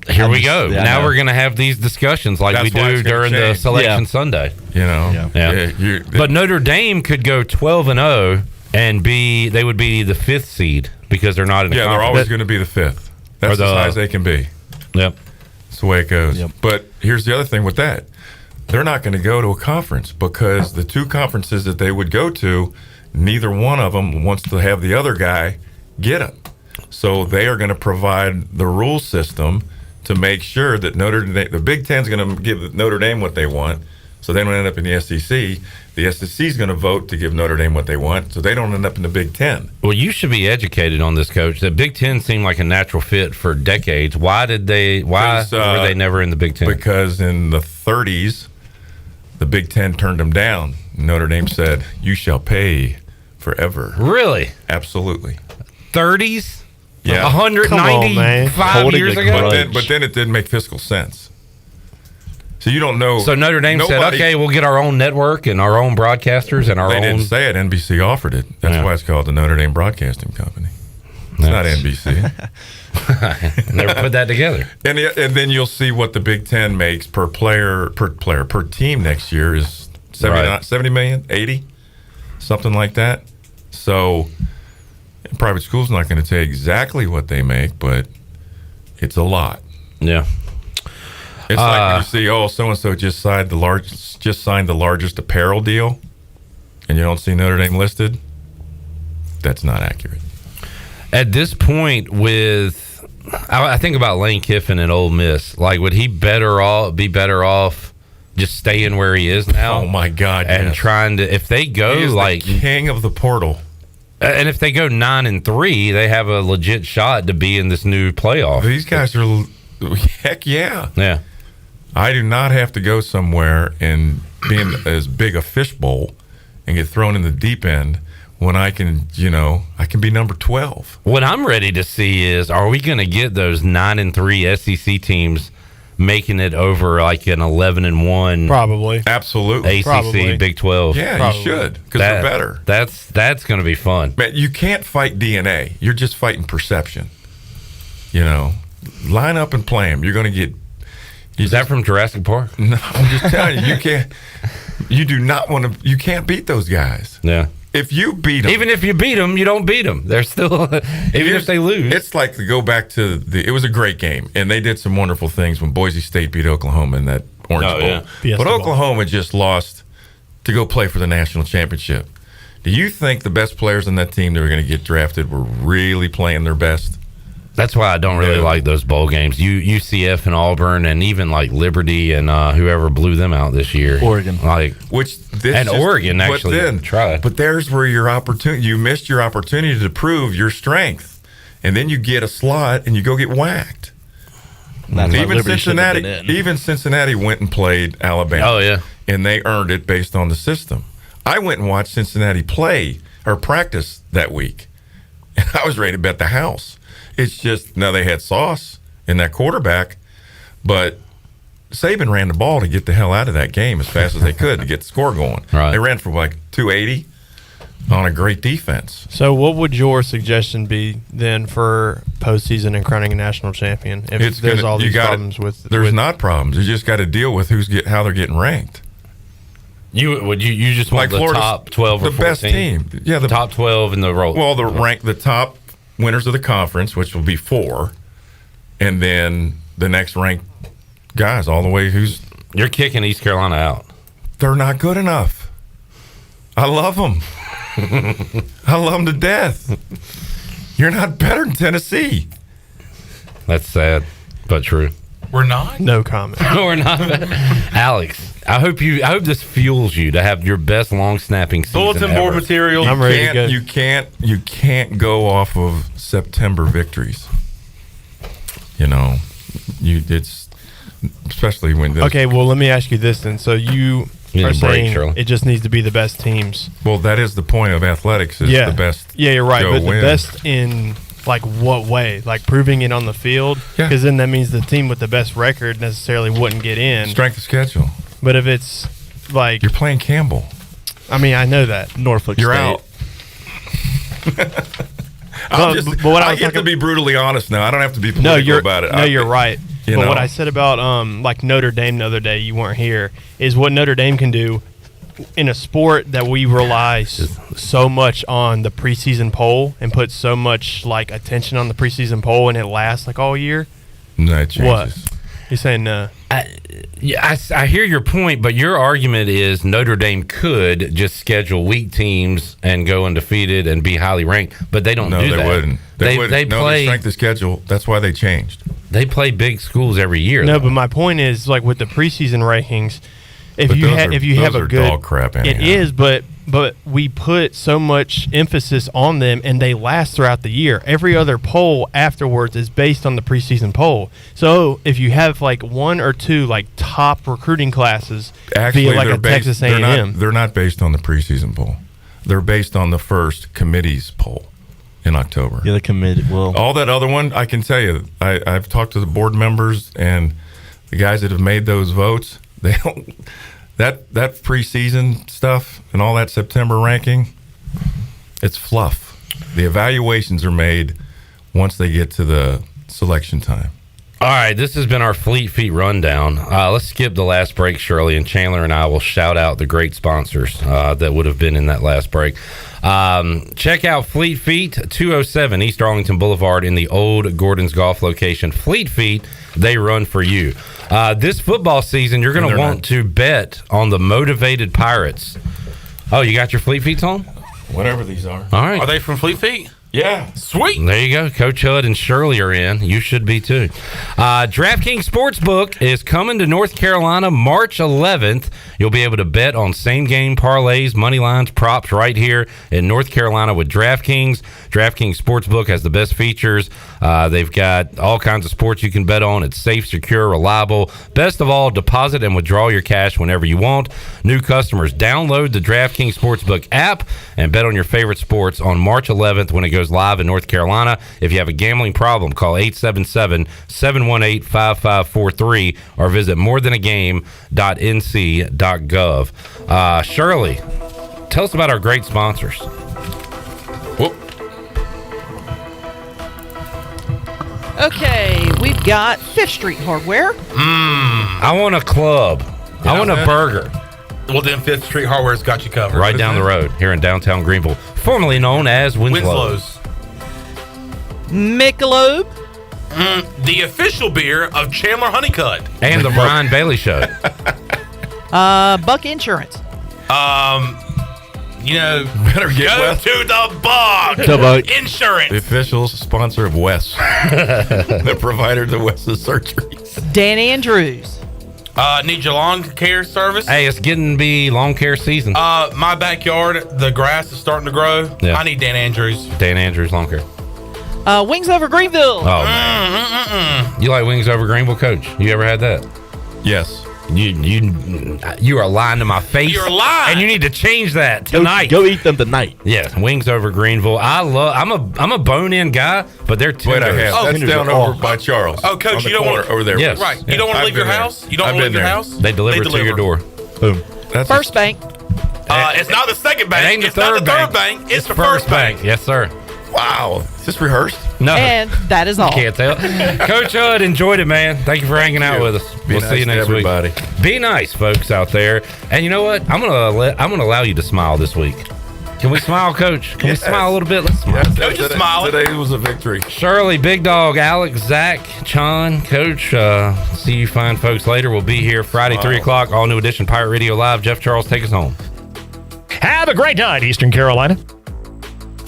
Here we go. Yeah, I now know. we're going to have these discussions like That's we why do it's gonna during the change. selection Yeah. Sunday. You know, But Notre Dame could go 12-0 and they would be the 5th seed because they're not in the they're conference. always going to be the 5th. That's Or the- as high as they can be. Yep. That's the way it goes. But here's the other thing with that. They're not going to go to a conference because the two conferences that they would go to, neither one of them wants to have the other guy get them. So they are going to provide the rule system to make sure that the Big Ten's going to give Notre Dame what they want, so they don't end up in the SEC. The SEC is going to vote to give Notre Dame what they want, so they don't end up in the Big Ten. Well, you should be educated on this, Coach. The Big Ten seemed like a natural fit for decades. Why were they never in the Big Ten? Because in the 30s, the Big Ten turned them down. Notre Dame said, "You shall pay forever." Really? Absolutely. 30s? Yeah. 195 years ago? But then it didn't make fiscal sense. So you don't know. So Notre Dame said, nobody- okay, we'll get our own network and our own broadcasters and our They own... didn't say it. NBC offered it. That's why it's called the Notre Dame Broadcasting Company. It's not NBC. Never put that together. And then you'll see what the Big Ten makes per team next year is 70 million, 80, something like that. So private school's not going to tell you exactly what they make, but it's a lot. Yeah. It's like when you see, so and so just signed the largest apparel deal, and you don't see Notre Dame listed. That's not accurate. At this point, I think about Lane Kiffin and Ole Miss. Like, would he be better off just staying where he is now? Oh my God! And yes. trying to, if they go He is like the king of the portal, and if they go 9-3, they have a legit shot to be in this new playoff. These guys are, heck yeah. Yeah. I do not have to go somewhere and be in as big a fishbowl and get thrown in the deep end when I can be number 12. What I'm ready to see is, are we going to get those 9-3 SEC teams making it over like an 11-1? Probably. Absolutely. ACC, Probably. Big 12. Yeah, Probably. you should, because they're better. That's going to be fun. Man, you can't fight DNA. You're just fighting perception. Line up and play them. You're going to get... Is that from Jurassic Park? No, I'm just telling you, you do not want to... You can't beat those guys. Yeah. If you beat them... Even if you beat them, you don't beat them. They're still... even if they lose. It's like to go back to it was a great game, and they did some wonderful things when Boise State beat Oklahoma in that Orange Bowl. Yeah. Fiesta But Bowl. Oklahoma just lost to go play for the national championship. Do you think the best players on that team that were going to get drafted were really playing their best? That's why I don't really like those bowl games. UCF and Auburn, and even like Liberty and whoever blew them out this year. Oregon. Oregon actually tried. But there's where your opportunity. You missed your opportunity to prove your strength, and then you get a slot and you go get whacked. That's why Even Liberty shouldn't have Cincinnati, been in. Cincinnati went and played Alabama. Oh yeah, and they earned it based on the system. I went and watched Cincinnati play or practice that week, and I was ready to bet the house. It's just, now they had Sauce in that quarterback, but Saban ran the ball to get the hell out of that game as fast as they could to get the score going. Right. They ran for like 280 on a great defense. So what would your suggestion be then for postseason and crowning a national champion if there's all these problems with... There's not problems. You just got to deal with how they're getting ranked. You just want the Florida's top 12 or the 14? best team. Yeah, the top 12 in the roll. Well, the top winners of the conference, which will be 4, and then the next ranked guys all the way. You're kicking East Carolina out. They're not good enough. I love them. I love them to death. You're not better than Tennessee. That's sad, but true. We're not? No comment. We're not. Alex, I hope this fuels you to have your best long snapping season Bulletin board ever. material. I'm ready to go. You can't go off of September victories. It's especially when. Okay, well, let me ask you this then. So you are saying it just needs to be the best teams. Well, that is the point of athletics. Is the best. Yeah, you're right. But win. the best in like what way? Like proving it on the field? Because then that means the team with the best record necessarily wouldn't get in. Strength of schedule. But if it's like you're playing Campbell. I mean, I know that. Norfolk You're State. out. But what I I was get to be brutally honest now. I don't have to be political No, you're about it. No, you're right. You But know? what I said about like Notre Dame the other day, you weren't here, is what Notre Dame can do in a sport that we rely so much on the preseason poll and put so much like attention on the preseason poll, and it lasts like all year. No, it changes. What? You're saying no? I hear your point, but your argument is Notre Dame could just schedule weak teams and go undefeated and be highly ranked, but they don't No, do they that. wouldn't. They wouldn't. No, play their strength of schedule. That's why they changed. They play big schools every year. No, but my point is like with the preseason rankings, if But you those if you are- have those a are good dog crap it anyhow. is, but we put so much emphasis on them, and they last throughout the year. Every other poll afterwards is based on the preseason poll. So if you have like one or two like top recruiting classes, Actually, via like they're a Texas based, A&M, they're not based on the preseason poll. They're based on the first committee's poll in October. Yeah, the committee. Well, All that other one, I can tell you, I've talked to the board members and the guys that have made those votes. They don't that preseason stuff and all that September ranking. It's fluff. The evaluations are made once they get to the selection time. All right, this has been our Fleet Feet rundown. Let's skip the last break, Shirley, and Chandler and I will shout out the great sponsors that would have been in that last break. Check out Fleet Feet, 207 East Arlington Boulevard in the old Gordon's Golf location. Fleet Feet, they run for you. This football season, you're going to want to bet on the motivated Pirates. Oh, you got your Fleet Feet on? Whatever these are. All right. Are they from Fleet Feet? Yeah. Sweet. There you go. Coach Hud and Shirley are in. You should be too. DraftKings Sportsbook is coming to North Carolina March 11th. You'll be able to bet on same-game parlays, money lines, props right here in North Carolina with DraftKings. DraftKings Sportsbook has the best features. They've got all kinds of sports you can bet on. It's safe, secure, reliable. Best of all, deposit and withdraw your cash whenever you want. New customers, download the DraftKings Sportsbook app and bet on your favorite sports on March 11th when it goes live in North Carolina. If you have a gambling problem, call 877-718-5543 or visit morethanagame.nc.gov. Shirley, tell us about our great sponsors. Whoop. Okay, we've got Fifth Street Hardware. I want a club. I want a burger. Well, then Fifth Street Hardware's got you covered. Right down the road here in downtown Greenville, formerly known as Winslow's. Michelob. The official beer of Chandler Honeycutt. And the Brian Bailey Show. Buck Insurance. Better get go Wes. to the Buck Insurance. The official sponsor of Wes. The provider to Wes's surgeries. Dan Andrews. Need your lawn care service? Hey, it's getting to be lawn care season. My backyard, the grass is starting to grow. Yeah. I need Dan Andrews. Dan Andrews Lawn Care. Wings Over Greenville. Oh, man. You like Wings Over Greenville, Coach? You ever had that? Yes. You are lying to my face. You're lying. And you need to change that tonight. Go eat them tonight. Yes, Wings Over Greenville. I'm a bone-in guy, but they're tenders. Wait, I have. That's down over by Charles. Oh, Coach, on the you don't corner want over there. Yes. Right. You don't want to leave your house? You don't want to leave your house? They deliver to your door. Boom. That's First Bank. It's not the second It bank. ain't the It's not the third third bank. It's the first bank. Yes, sir. Wow. Is this rehearsed? No. And that is all. Can't tell. Coach Hud, enjoyed it, man. Thank you for hanging out with us. We'll see you next week. Everybody. Be nice, folks out there. And you know what? I'm gonna allow you to smile this week. Can we smile, Coach? Can we smile a little bit? Let's smile. Coach is smiling. Today was a victory. Shirley, Big Dog, Alex, Zach, Chon, Coach. See you fine folks later. We'll be here Friday, 3 o'clock. All new edition Pirate Radio Live. Jeff Charles, take us home. Have a great night, Eastern Carolina.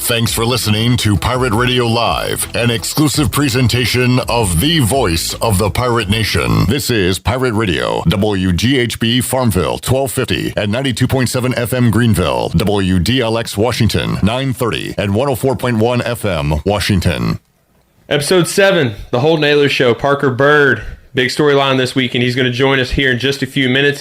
Thanks for listening to Pirate Radio Live, an exclusive presentation of the voice of the Pirate Nation. This is Pirate Radio, WGHB Farmville, 1250 and 92.7 FM Greenville, WDLX Washington, 930 and 104.1 FM Washington. Episode 7, The Holden Ayler Show. Parker Bird, big storyline this week, and he's going to join us here in just a few minutes.